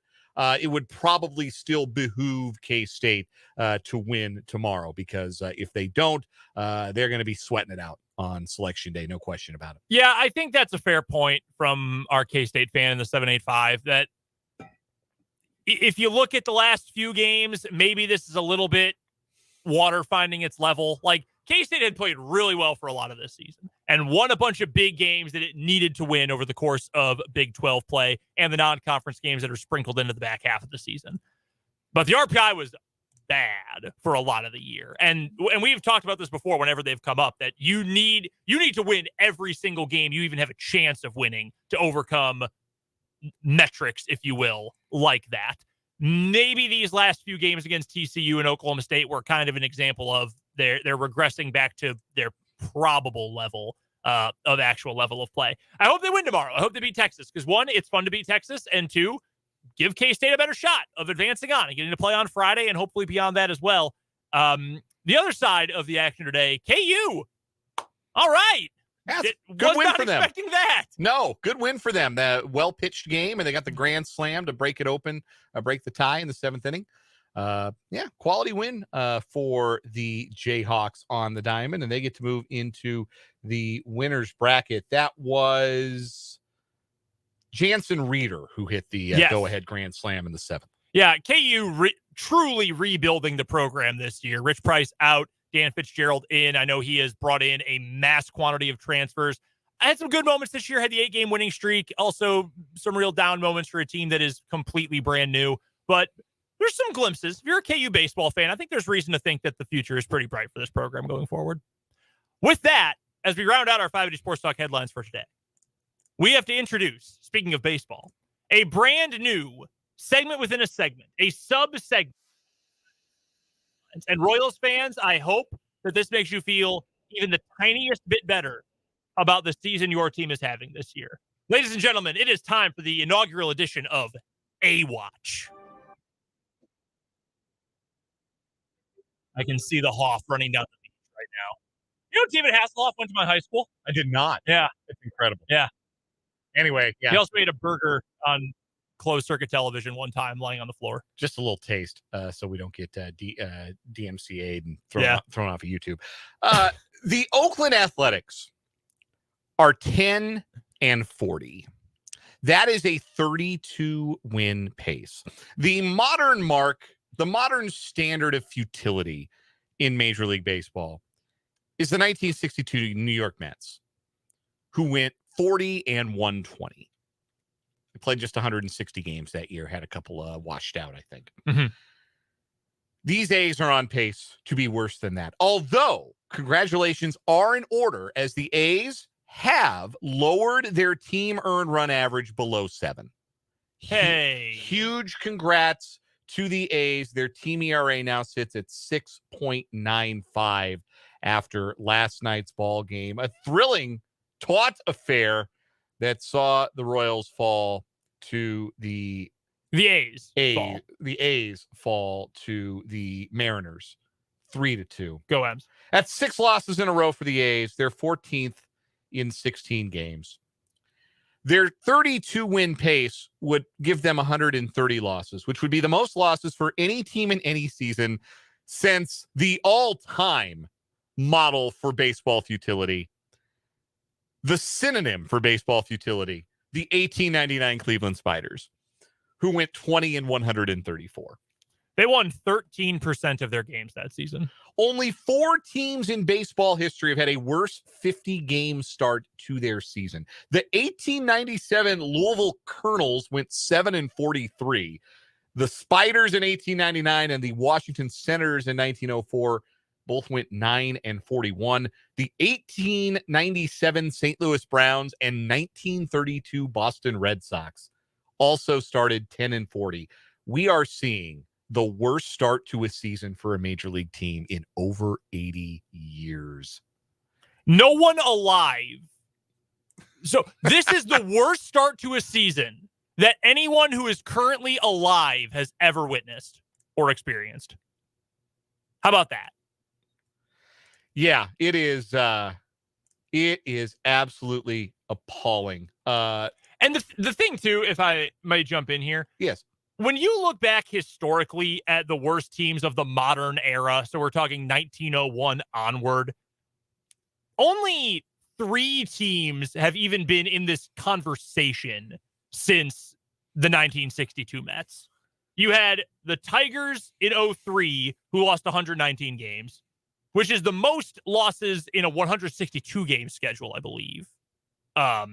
it would probably still behoove K-State to win tomorrow, because if they don't, they're going to be sweating it out on selection day. No question about it. Yeah, I think that's a fair point from our K-State fan in the 785, that if you look at the last few games, maybe this is a little bit water finding its level. Like, K-State had played really well for a lot of this season and won a bunch of big games that it needed to win over the course of Big 12 play and the non-conference games that are sprinkled into the back half of the season. But the RPI was bad for a lot of the year. And we've talked about this before whenever they've come up, that you need to win every single game you even have a chance of winning to overcome metrics, if you will, like that. Maybe these last few games against TCU and Oklahoma State were kind of an example of they're regressing back to their probable level of actual level of play. I hope they win tomorrow. I hope they beat Texas, because 1, it's fun to beat Texas, and 2, give K-State a better shot of advancing on and getting to play on Friday and hopefully beyond that as well. The other side of the action today, KU. All right. Yes, good win for them. Expecting that. No, good win for them. The well-pitched game, and they got the grand slam to break it open, break the tie in the 7th inning. Quality win for the Jayhawks on the diamond, and they get to move into the winner's bracket. That was Jansen Reeder who hit the go-ahead grand slam in the 7th. Yeah, KU truly rebuilding the program this year. Rich Price out, Dan Fitzgerald in. I know he has brought in a mass quantity of transfers. I had some good moments this year, had the 8-game winning streak. Also, some real down moments for a team that is completely brand new. But there's some glimpses. If you're a KU baseball fan, I think there's reason to think that the future is pretty bright for this program going forward. With that, as we round out our 580 Sports Talk headlines for today, we have to introduce, speaking of baseball, a brand new segment within a segment, a sub-segment. And Royals fans, I hope that this makes you feel even the tiniest bit better about the season your team is having this year. Ladies and gentlemen, it is time for the inaugural edition of A-Watch. I can see the Hoff running down the beach right now. You know David Hasselhoff went to my high school? I did not. Yeah. It's incredible. Yeah. Anyway, yeah. He also made a burger on closed circuit television one time lying on the floor. Just a little taste, so we don't get DMCA'd and thrown off of YouTube. The Oakland Athletics are 10-40. That is a 32-win pace. The modern standard of futility in Major League Baseball is the 1962 New York Mets, who went 40-120. They played just 160 games that year, had a couple washed out, I think. Mm-hmm. These A's are on pace to be worse than that. Although, congratulations are in order, as the A's have lowered their team earned run average below 7. Hey. Huge congrats to the A's. Their team ERA now sits at 6.95 after last night's ball game. A thrilling, taut affair that saw the Royals fall to the A's. The A's fall to the Mariners 3-2. Go M's. That's 6 losses in a row for the A's. They're 14th in 16 games. Their 32-win pace would give them 130 losses, which would be the most losses for any team in any season since the all-time model for baseball futility, the synonym for baseball futility, the 1899 Cleveland Spiders, who went 20-134. They won 13% of their games that season. Only 4 teams in baseball history have had a worse 50-game start to their season. The 1897 Louisville Colonels went 7-43. The Spiders in 1899 and the Washington Senators in 1904 both went 9-41. The 1897 St. Louis Browns and 1932 Boston Red Sox also started 10-40. We are seeing the worst start to a season for a major league team in over 80 years. No one alive. So this is the worst start to a season that anyone who is currently alive has ever witnessed or experienced. How about that? Yeah, it is. It is absolutely appalling. And the thing too, if I may jump in here. Yes. When you look back historically at the worst teams of the modern era, so we're talking 1901 onward, only 3 teams have even been in this conversation since the 1962 Mets. You had the Tigers in 03, who lost 119 games, which is the most losses in a 162-game schedule, I believe. I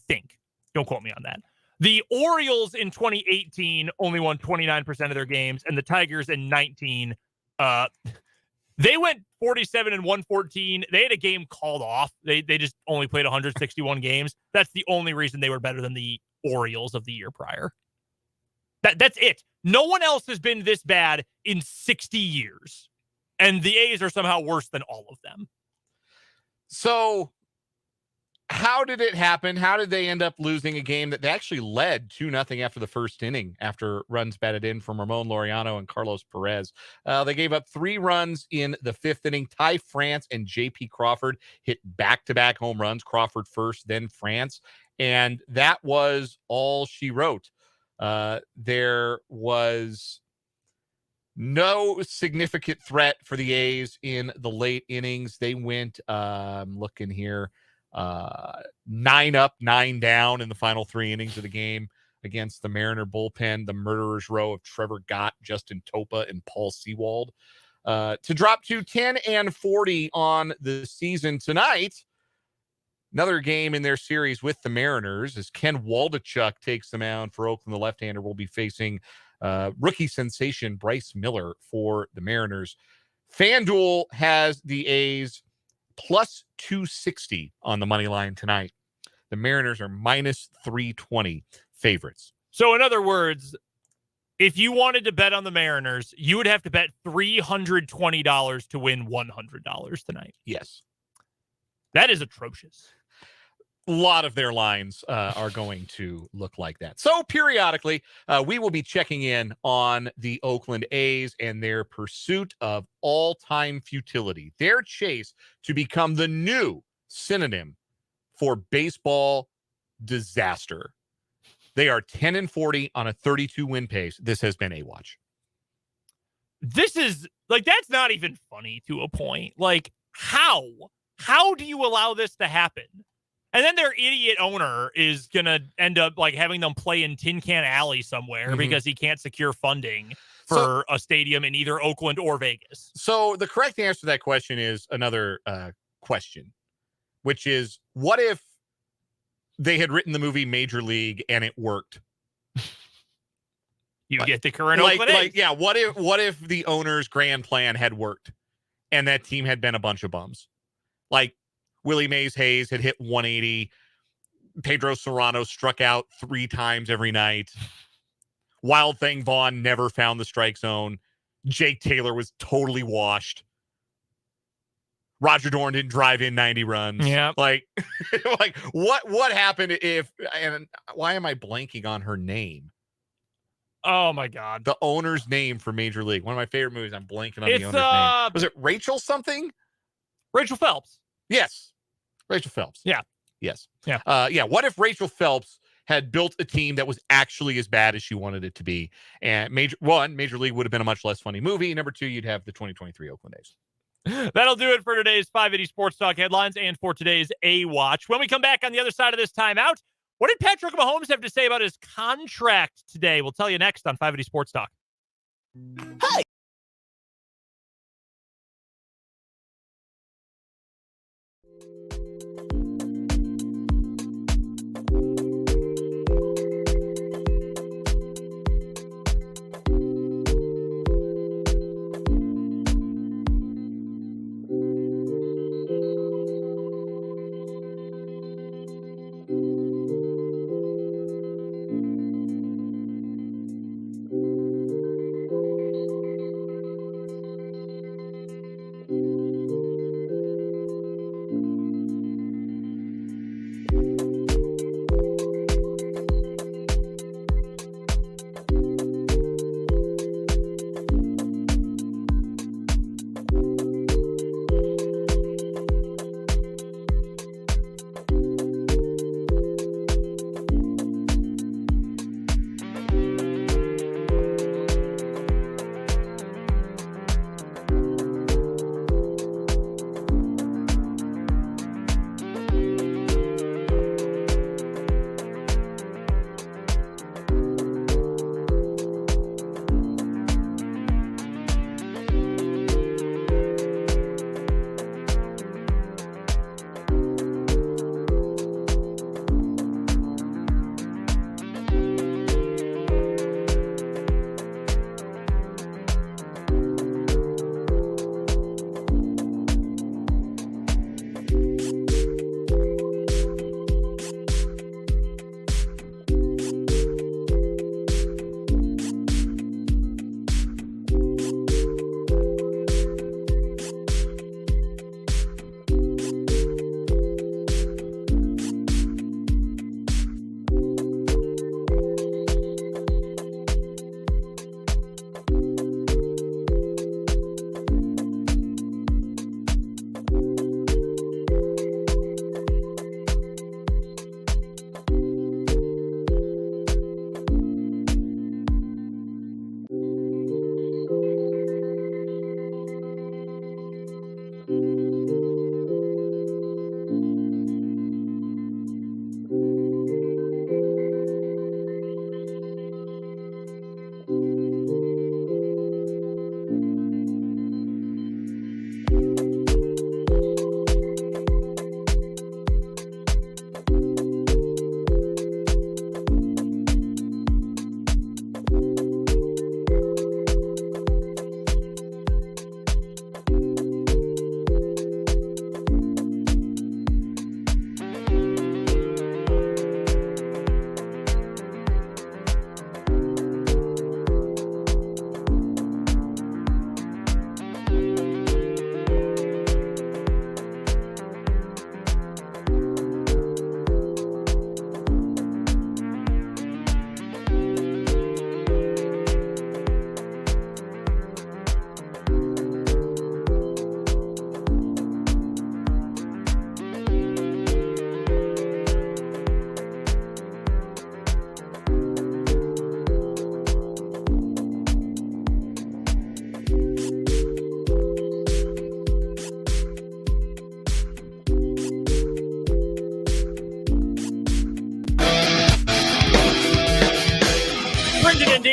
think. Don't quote me on that. The Orioles in 2018 only won 29% of their games, and the Tigers in 19, they went 47-114. They had a game called off. They just only played 161 games. That's the only reason they were better than the Orioles of the year prior. That's it. No one else has been this bad in 60 years, and the A's are somehow worse than all of them. So how did it happen? How did they end up losing a game that they actually led 2-0 after the first inning after runs batted in from Ramon Laureano and Carlos Perez? They gave up 3 runs in the 5th inning. Ty France and J.P. Crawford hit back-to-back home runs. Crawford first, then France. And that was all she wrote. There was no significant threat for the A's in the late innings. They went, looking here, 9 up, 9 down in the final 3 innings of the game against the Mariner bullpen, the murderer's row of Trevor Gott, Justin Topa, and Paul Sewald, to drop to 10-40 on the season tonight. Another game in their series with the Mariners as Ken Waldachuk takes the mound for Oakland. The left-hander will be facing rookie sensation Bryce Miller for the Mariners. FanDuel has the A's plus 260 on the money line tonight. The Mariners are minus 320 favorites. So in other words, if you wanted to bet on the Mariners, you would have to bet $320 to win $100 tonight. Yes. That is atrocious. A lot of their lines are going to look like that. So periodically, we will be checking in on the Oakland A's and their pursuit of all-time futility, their chase to become the new synonym for baseball disaster. They are 10-40 on a 32-win pace. This has been a watch. This is like, that's not even funny to a point. Like, how do you allow this to happen? And then their idiot owner is going to end up like having them play in Tin Can Alley somewhere because he can't secure funding for a stadium in either Oakland or Vegas. So the correct answer to that question is another question, which is, what if they had written the movie Major League and it worked? You get the current Oakland A's. Yeah. What if the owner's grand plan had worked and that team had been a bunch of bums? Like Willie Mays Hayes had hit 180. Pedro Serrano struck out 3 times every night. Wild Thing Vaughn never found the strike zone. Jake Taylor was totally washed. Roger Dorn didn't drive in 90 runs. Yeah. Like what happened if, and why am I blanking on her name? Oh my God. The owner's name for Major League. One of my favorite movies. I'm blanking on the owner's name. Was it Rachel something? Rachel Phelps. Yes. Rachel Phelps. Yeah. Yes. Yeah. Yeah. What if Rachel Phelps had built a team that was actually as bad as she wanted it to be? And Major League would have been a much less funny movie. Number 2, you'd have the 2023 Oakland A's. That'll do it for today's 580 Sports Talk headlines and for today's A-Watch. When we come back on the other side of this timeout, what did Patrick Mahomes have to say about his contract today? We'll tell you next on 580 Sports Talk. Hey!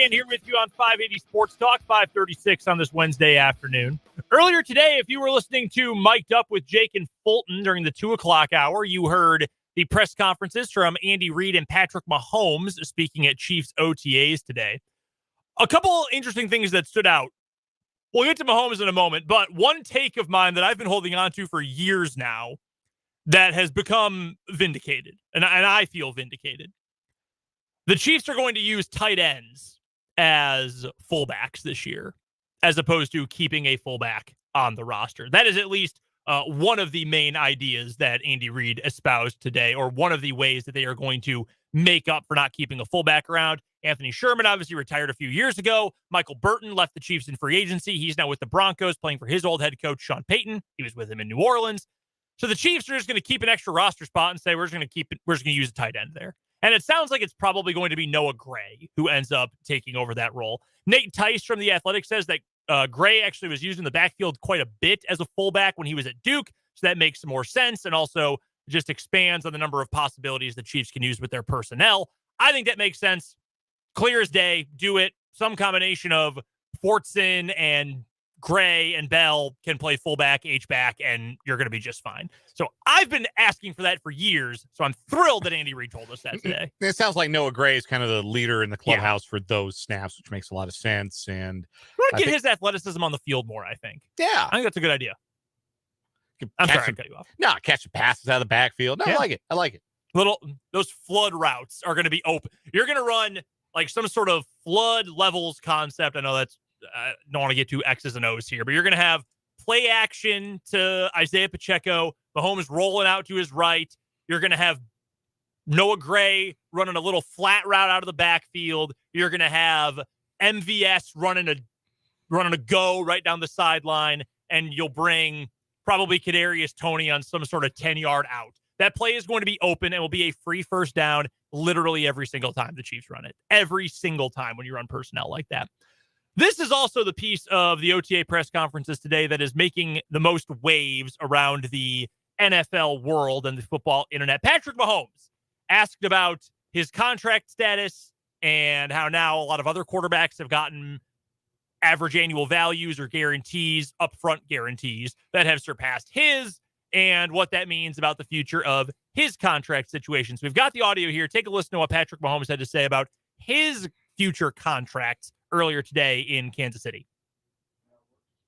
Ryan here with you on 580 Sports Talk, 536 on this Wednesday afternoon. Earlier today, if you were listening to Mic'd Up with Jake and Fulton during the 2 o'clock hour, you heard the press conferences from Andy Reid and Patrick Mahomes speaking at Chiefs OTAs today. A couple interesting things that stood out. We'll get to Mahomes in a moment, but one take of mine that I've been holding on to for years now that has become vindicated, and I feel vindicated. The Chiefs are going to use tight ends as fullbacks this year, as opposed to keeping a fullback on the roster. That is at least one of the main ideas that Andy Reid espoused today, or one of the ways that they are going to make up for not keeping a fullback around. Anthony Sherman obviously retired a few years ago. Michael Burton left the Chiefs in free agency. He's now with the Broncos playing for his old head coach, Sean Payton. He was with him in New Orleans. So the Chiefs are just going to keep an extra roster spot and say, we're just going to use a tight end there. And it sounds like it's probably going to be Noah Gray who ends up taking over that role. Nate Tice from The Athletic says that Gray actually was used in the backfield quite a bit as a fullback when he was at Duke. So that makes some more sense and also just expands on the number of possibilities the Chiefs can use with their personnel. I think that makes sense. Clear as day. Do it. Some combination of Fortson and Gray and Bell can play fullback, H-back, and you're going to be just fine. So I've been asking for that for years, so I'm thrilled that Andy Reid told us that today. It sounds like Noah Gray is kind of the leader in the clubhouse for those snaps, which makes a lot of sense. And you want to get his athleticism on the field more, I think. Yeah. I think that's a good idea. I'm sorry to cut you off. No, catching passes out of the backfield. No, yeah. I like it. Those flood routes are going to be open. You're going to run like some sort of flood levels concept. I know that's don't want to get too X's and O's here, but you're going to have play action to Isaiah Pacheco. Mahomes rolling out to his right. You're going to have Noah Gray running a little flat route out of the backfield. You're going to have MVS running a go right down the sideline, and you'll bring probably Kadarius Toney on some sort of 10-yard out. That play is going to be open and will be a free first down literally every single time the Chiefs run it. Every single time when you run personnel like that. This is also the piece of the OTA press conferences today that is making the most waves around the NFL world and the football internet. Patrick Mahomes asked about his contract status and how now a lot of other quarterbacks have gotten average annual values or guarantees, upfront guarantees that have surpassed his, and what that means about the future of his contract situations. We've got the audio here. Take a listen to what Patrick Mahomes had to say about his future contracts earlier today in Kansas City.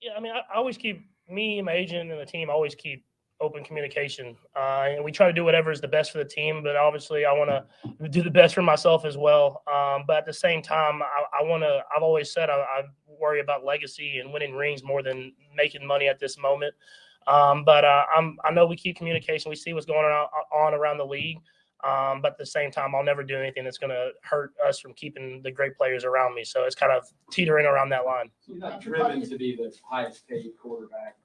Yeah, I mean, I always keep, me and my agent and the team always keep open communication. And we try to do whatever is the best for the team, but obviously I want to do the best for myself as well. But at the same time, I've always said I worry about legacy and winning rings more than making money at this moment. But I know we keep communication. We see what's going on around the league. But at the same time, I'll never do anything that's going to hurt us from keeping the great players around me. So it's kind of teetering around that line. So you're not driven to be the highest paid quarterback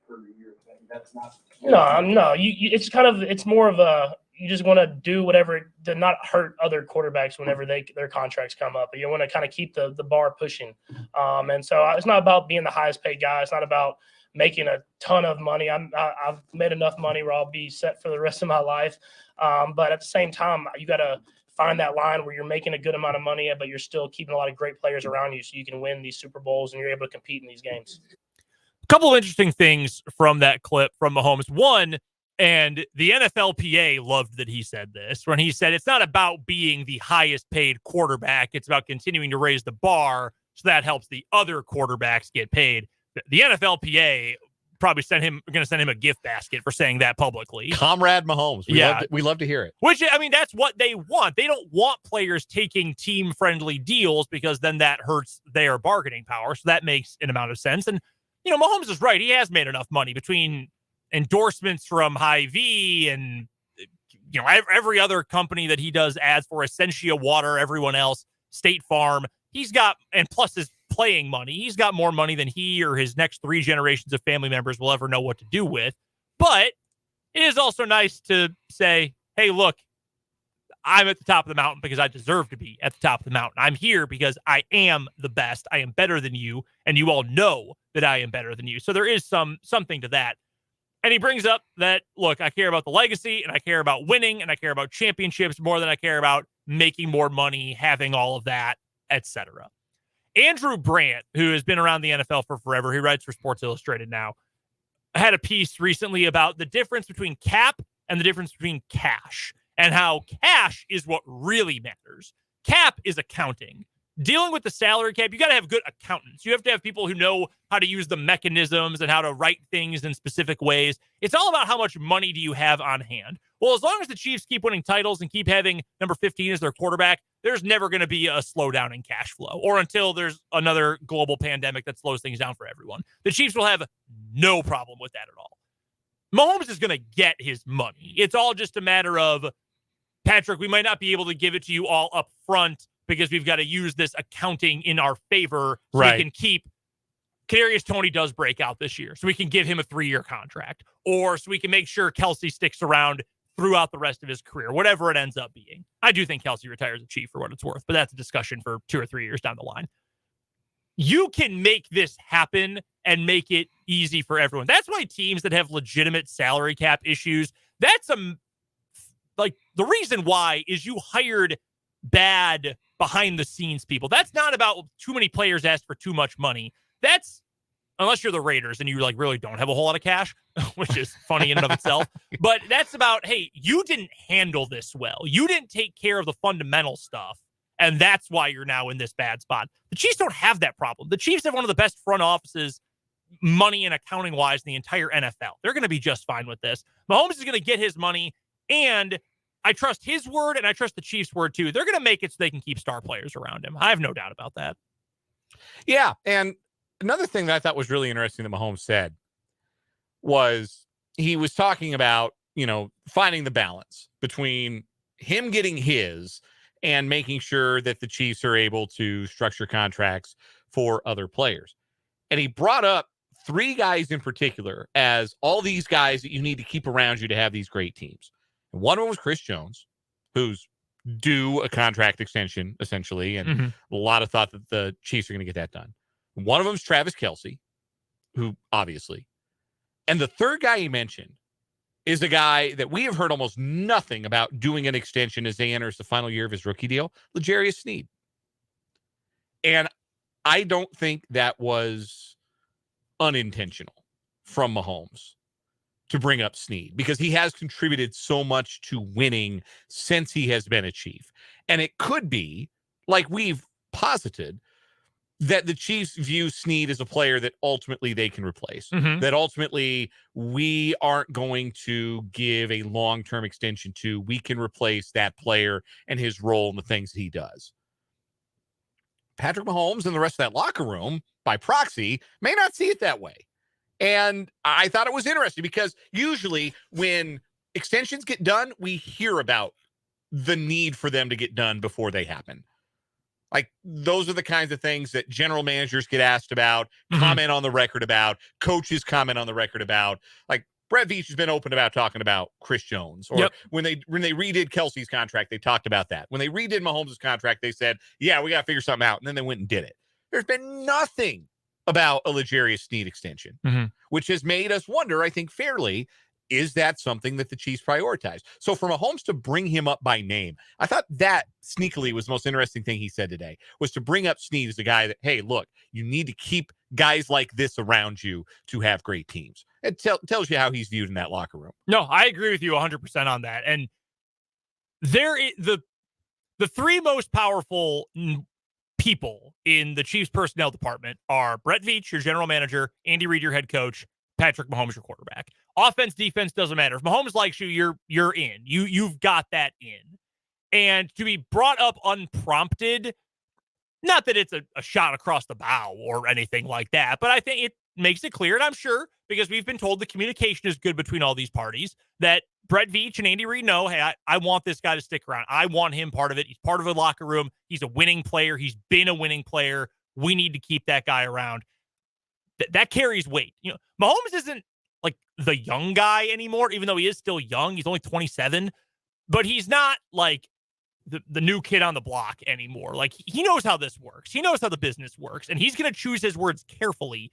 per year. That's not. No. It's kind of, it's more of a, you just want to do whatever to not hurt other quarterbacks whenever their contracts come up. But you want to kind of keep the bar pushing. And so it's not about being the highest paid guy. It's not about making a ton of money. I've made enough money where I'll be set for the rest of my life. But at the same time, you got to find that line where you're making a good amount of money, but you're still keeping a lot of great players around you so you can win these Super Bowls and you're able to compete in these games. A couple of interesting things from that clip from Mahomes. One, and the NFLPA loved that he said this, when he said it's not about being the highest paid quarterback. It's about continuing to raise the bar so that helps the other quarterbacks get paid. The NFLPA probably going to send him a gift basket for saying that publicly. Comrade Mahomes. We love to hear it. Which, I mean, that's what they want. They don't want players taking team-friendly deals because then that hurts their bargaining power. So that makes an amount of sense. And, you know, Mahomes is right. He has made enough money between endorsements from Hy-Vee and, you know, every other company that he does ads for, Essentia Water, everyone else, State Farm. He's got, and plus his playing money, he's got more money than he or his next 3 generations of family members will ever know what to do with. But it is also nice to say, hey, look, I'm at the top of the mountain because I deserve to be at the top of the mountain. I'm here because I am the best. I am better than you, and you all know that I am better than you. So there is something to that. And he brings up that, look, I care about the legacy, and I care about winning, and I care about championships more than I care about making more money, having all of that. etc. Andrew Brandt, who has been around the NFL for forever, he writes for Sports Illustrated now, had a piece recently about the difference between cap and the difference between cash, and how cash is what really matters. Cap is accounting. Dealing with the salary cap, you got to have good accountants. You have to have people who know how to use the mechanisms and how to write things in specific ways. It's all about how much money do you have on hand. Well, as long as the Chiefs keep winning titles and keep having number 15 as their quarterback, there's never going to be a slowdown in cash flow, or until there's another global pandemic that slows things down for everyone. The Chiefs will have no problem with that at all. Mahomes is going to get his money. It's all just a matter of, Patrick, we might not be able to give it to you all up front because we've got to use this accounting in our favor so we can keep Kadarius Toney does break out this year, so we can give him a 3-year contract, or so we can make sure Kelsey sticks around throughout the rest of his career, whatever it ends up being. I do think Kelsey retires a Chief for what it's worth, but that's a discussion for 2 or 3 years down the line. You can make this happen and make it easy for everyone. That's why teams that have legitimate salary cap issues, that's the reason why is you hired bad behind the scenes people. That's not about too many players asked for too much money. That's, unless you're the Raiders and you really don't have a whole lot of cash, which is funny in and of itself. But that's about, hey, you didn't handle this well. You didn't take care of the fundamental stuff. And that's why you're now in this bad spot. The Chiefs don't have that problem. The Chiefs have one of the best front offices, money and accounting wise, in the entire NFL. They're going to be just fine with this. Mahomes is going to get his money, and I trust his word, and I trust the Chiefs' word too. They're going to make it so they can keep star players around him. I have no doubt about that. Yeah, and another thing that I thought was really interesting that Mahomes said was he was talking about, finding the balance between him getting his and making sure that the Chiefs are able to structure contracts for other players. And he brought up 3 guys in particular as all these guys that you need to keep around you to have these great teams. And one of them was Chris Jones, who's due a contract extension, essentially, and a lot of thought that the Chiefs are going to get that done. One of them is Travis Kelce, who obviously. And the third guy he mentioned is a guy that we have heard almost nothing about doing an extension as they enters the final year of his rookie deal, L'Jarius Sneed. And I don't think that was unintentional from Mahomes to bring up Sneed, because he has contributed so much to winning since he has been a Chief. And it could be, like we've posited, that the Chiefs view Sneed as a player that ultimately they can replace, that ultimately we aren't going to give a long-term extension to. We can replace that player and his role and the things that he does. Patrick Mahomes and the rest of that locker room, by proxy, may not see it that way. And I thought it was interesting because usually when extensions get done, we hear about the need for them to get done before they happen. Like, those are the kinds of things that general managers get asked about, comment on the record about, coaches comment on the record about. Like, Brett Veach has been open about talking about Chris Jones. Or when they redid Kelsey's contract, they talked about that. When they redid Mahomes' contract, they said, yeah, we got to figure something out. And then they went and did it. There's been nothing about a L'Jarius Sneed extension, which has made us wonder, I think fairly, is that something that the Chiefs prioritize? So for Mahomes to bring him up by name, I thought that sneakily was the most interesting thing he said today, was to bring up Sneed as a guy that, hey, look, you need to keep guys like this around you to have great teams. It tells you how he's viewed in that locker room. No, I agree with you 100% on that. And the 3 most powerful people in the Chiefs personnel department are Brett Veach, your general manager, Andy Reid, your head coach, Patrick Mahomes, your quarterback. Offense, defense, doesn't matter. If Mahomes likes you, you're in. You've got that in. And to be brought up unprompted, not that it's a shot across the bow or anything like that, but I think it makes it clear, and I'm sure, because we've been told the communication is good between all these parties, that Brett Veach and Andy Reid know, hey, I want this guy to stick around. I want him part of it. He's part of the locker room. He's a winning player. He's been a winning player. We need to keep that guy around. That carries weight. Mahomes isn't like the young guy anymore, even though he is still young. He's only 27, but he's not like the new kid on the block anymore. Like, he knows how this works. He knows how the business works, and he's going to choose his words carefully.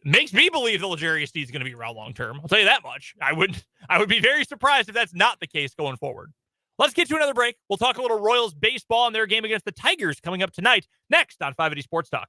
Makes me believe that L'Jarius Sneed is going to be around long term. I'll tell you that much. I would be very surprised if that's not the case going forward. Let's get to another break. We'll talk a little Royals baseball and their game against the Tigers coming up tonight, next on 580 Sports Talk.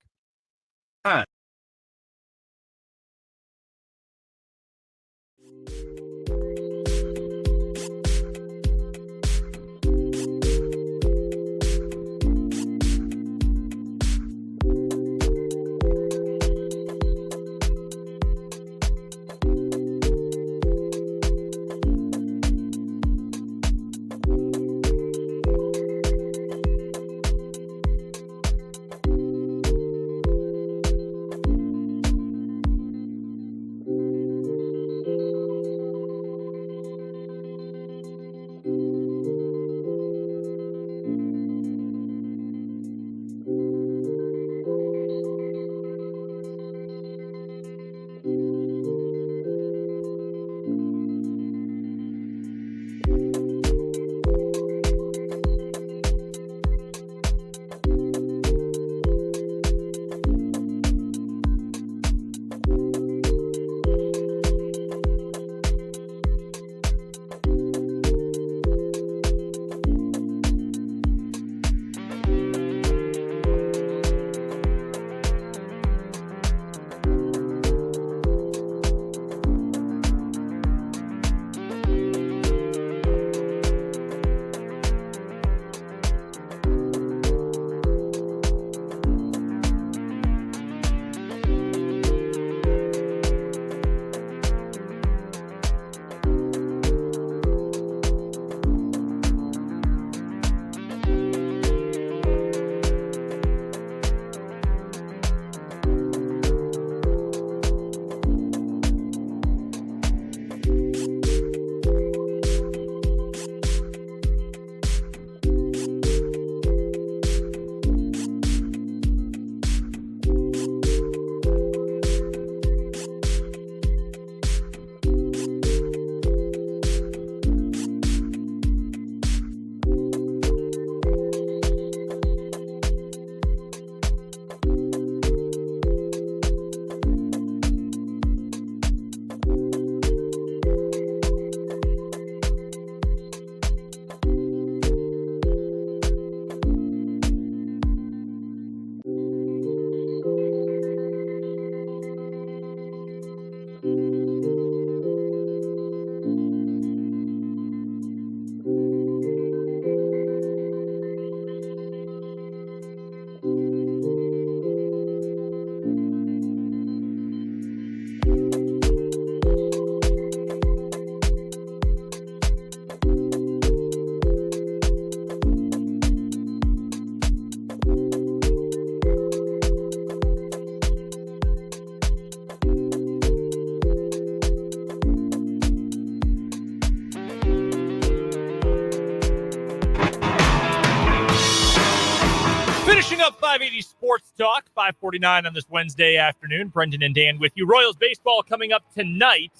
Finishing up 580 Sports Talk, 5:49 on this Wednesday afternoon. Brendan and Dan with you. Royals baseball coming up tonight.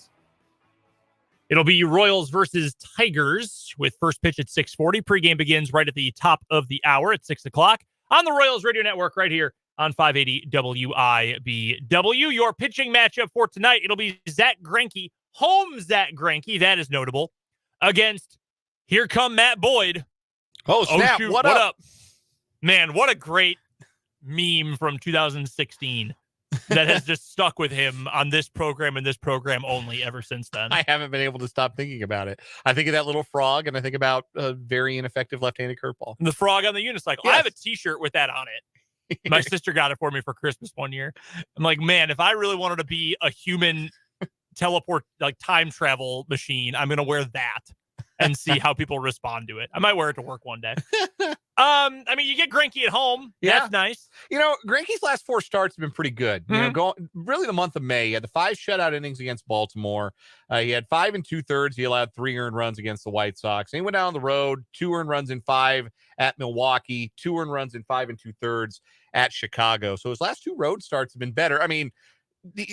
It'll be Royals versus Tigers with first pitch at 6:40. Pregame begins right at the top of the hour at 6 o'clock on the Royals Radio Network right here on 580 WIBW. Your pitching matchup for tonight, it'll be Zach Greinke, home Zach Greinke, that is notable, against here come Matt Boyd. Oh, snap. Shoot, what up? Man, what a great meme from 2016 that has just stuck with him on this program and this program only ever since then. I haven't been able to stop thinking about it. I think of that little frog, and I think about a very ineffective left-handed curveball. The frog on the unicycle. Yes. I have a T-shirt with that on it. My sister got it for me for Christmas one year. I'm like, man, if I really wanted to be a human teleport, like time travel machine, I'm going to wear that and see how people respond to it. I might wear it to work one day. I mean, you get Greinke at home. Yeah. That's nice. You know, Greinke's last 4 starts have been pretty good. Mm-hmm. You know, really the month of May, he had the 5 shutout innings against Baltimore. He had 5 2/3. He allowed 3 earned runs against the White Sox. And he went down the road, 2 earned runs in 5 at Milwaukee, 2 earned runs in 5 2/3 at Chicago. So his last 2 road starts have been better. I mean,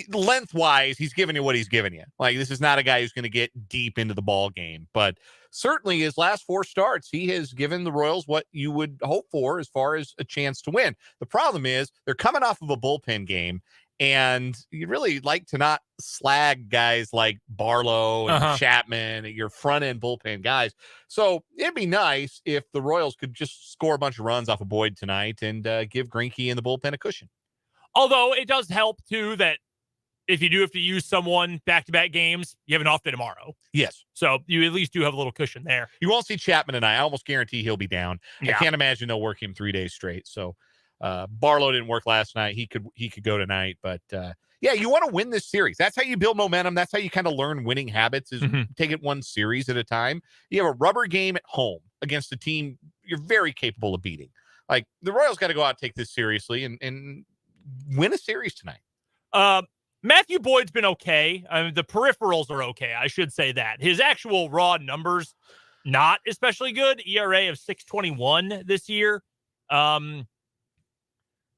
lengthwise, he's giving you what he's giving you. Like, this is not a guy who's going to get deep into the ball game, but certainly his last 4 starts, he has given the Royals what you would hope for as far as a chance to win. The problem is they're coming off of a bullpen game, And you really like to not slag guys like Barlow and Chapman, your front-end bullpen guys. So it'd be nice if the Royals could just score a bunch of runs off of Boyd tonight and give Greinke and the bullpen a cushion. Although it does help, too, that if you do have to use someone back-to-back games, you have an off day tomorrow. Yes. So you at least do have a little cushion there. You won't see Chapman tonight. I almost guarantee he'll be down. Yeah. I can't imagine they'll work him 3 days straight. So Barlow didn't work last night. He could go tonight. But, yeah, you want to win this series. That's how you build momentum. That's how you kind of learn winning habits is take it one series at a time. You have a rubber game at home against a team you're very capable of beating. Like, the Royals got to go out and take this seriously and win a series tonight. Matthew Boyd's been okay. I mean, the peripherals are okay. I should say that. His actual raw numbers, not especially good. ERA of 6.21 this year.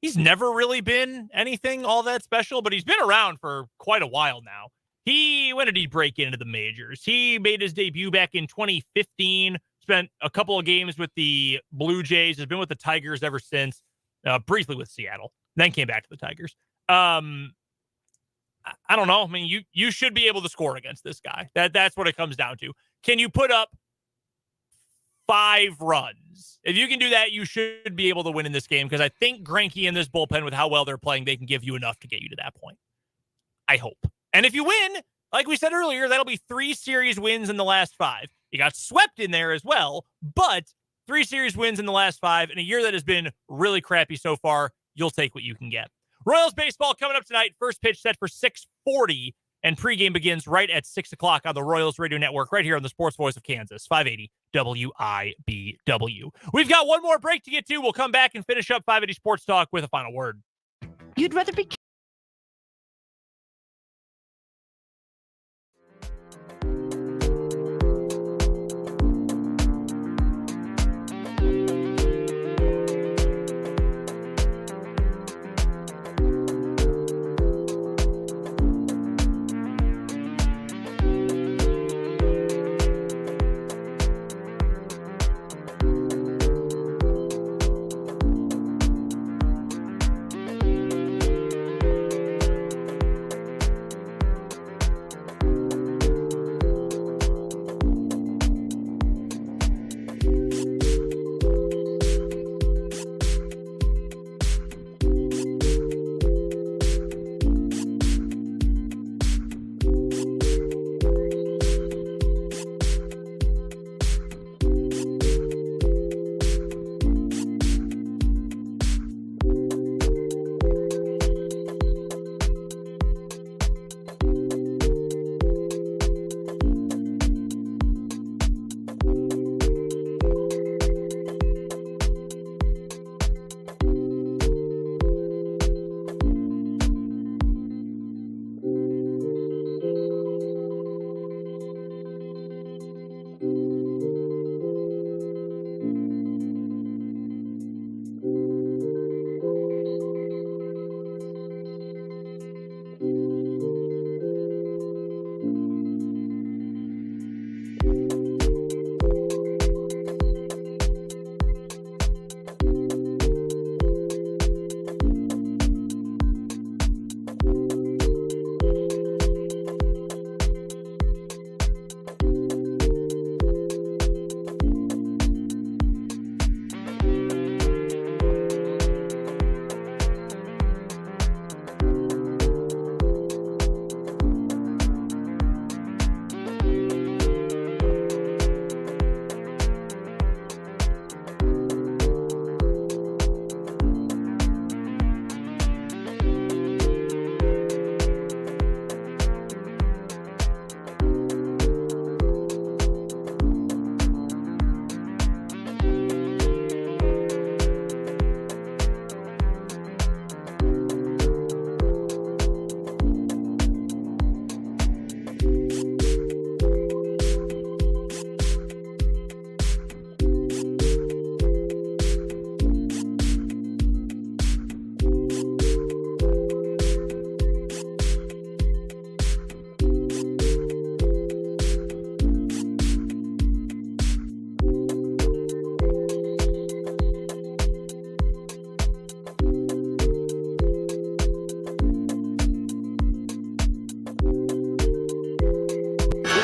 He's never really been anything all that special, but he's been around for quite a while now. When did he break into the majors? He made his debut back in 2015, spent a couple of games with the Blue Jays, has been with the Tigers ever since, briefly with Seattle, then came back to the Tigers. I don't know. I mean, you should be able to score against this guy. That's what it comes down to. Can you put up 5 runs? If you can do that, you should be able to win in this game, because I think Greinke in this bullpen, with how well they're playing, they can give you enough to get you to that point. I hope. And if you win, like we said earlier, that'll be 3 series wins in the last 5. You got swept in there as well, but 3 series wins in the last 5 in a year that has been really crappy so far. You'll take what you can get. Royals baseball coming up tonight. First pitch set for 6:40, and pregame begins right at 6 o'clock on the Royals Radio Network, right here on the Sports Voice of Kansas, 580 WIBW. We've got one more break to get to. We'll come back and finish up 580 Sports Talk with a final word. You'd rather be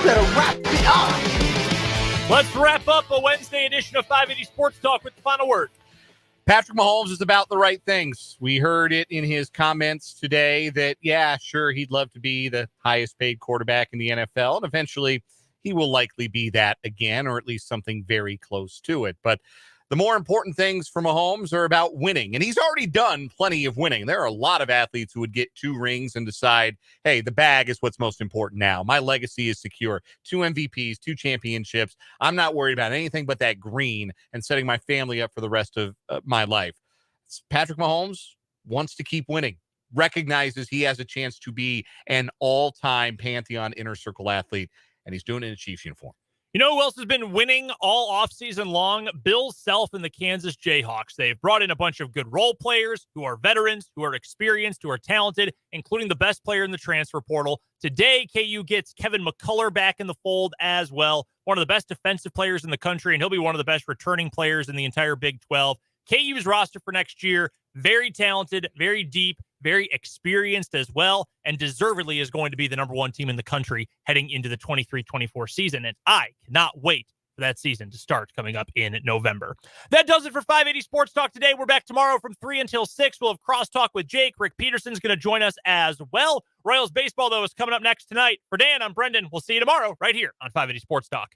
better wrap me up. Let's wrap up a Wednesday edition of 580 Sports Talk with the final word. Patrick Mahomes is about the right things. We heard it in his comments today that, yeah, sure, he'd love to be the highest paid quarterback in the NFL, and eventually he will likely be that again, or at least something very close to it. But the more important things for Mahomes are about winning, and he's already done plenty of winning. There are a lot of athletes who would get 2 rings and decide, hey, the bag is what's most important now. My legacy is secure. 2 MVPs, 2 championships. I'm not worried about anything but that green and setting my family up for the rest of my life. Patrick Mahomes wants to keep winning, recognizes he has a chance to be an all-time Pantheon Inner Circle athlete, and he's doing it in a Chiefs uniform. You know who else has been winning all offseason long? Bill Self and the Kansas Jayhawks. They've brought in a bunch of good role players who are veterans, who are experienced, who are talented, including the best player in the transfer portal. Today, KU gets Kevin McCullar back in the fold as well, one of the best defensive players in the country, and he'll be one of the best returning players in the entire Big 12. KU's roster for next year, very talented, very deep, very experienced as well, and deservedly is going to be the number 1 team in the country heading into the 23-24 season. And I cannot wait for that season to start coming up in November. That does it for 580 Sports Talk today. We're back tomorrow from 3 until 6. We'll have Crosstalk with Jake. Rick Peterson's going to join us as well. Royals baseball, though, is coming up next tonight. For Dan, I'm Brendan. We'll see you tomorrow right here on 580 Sports Talk.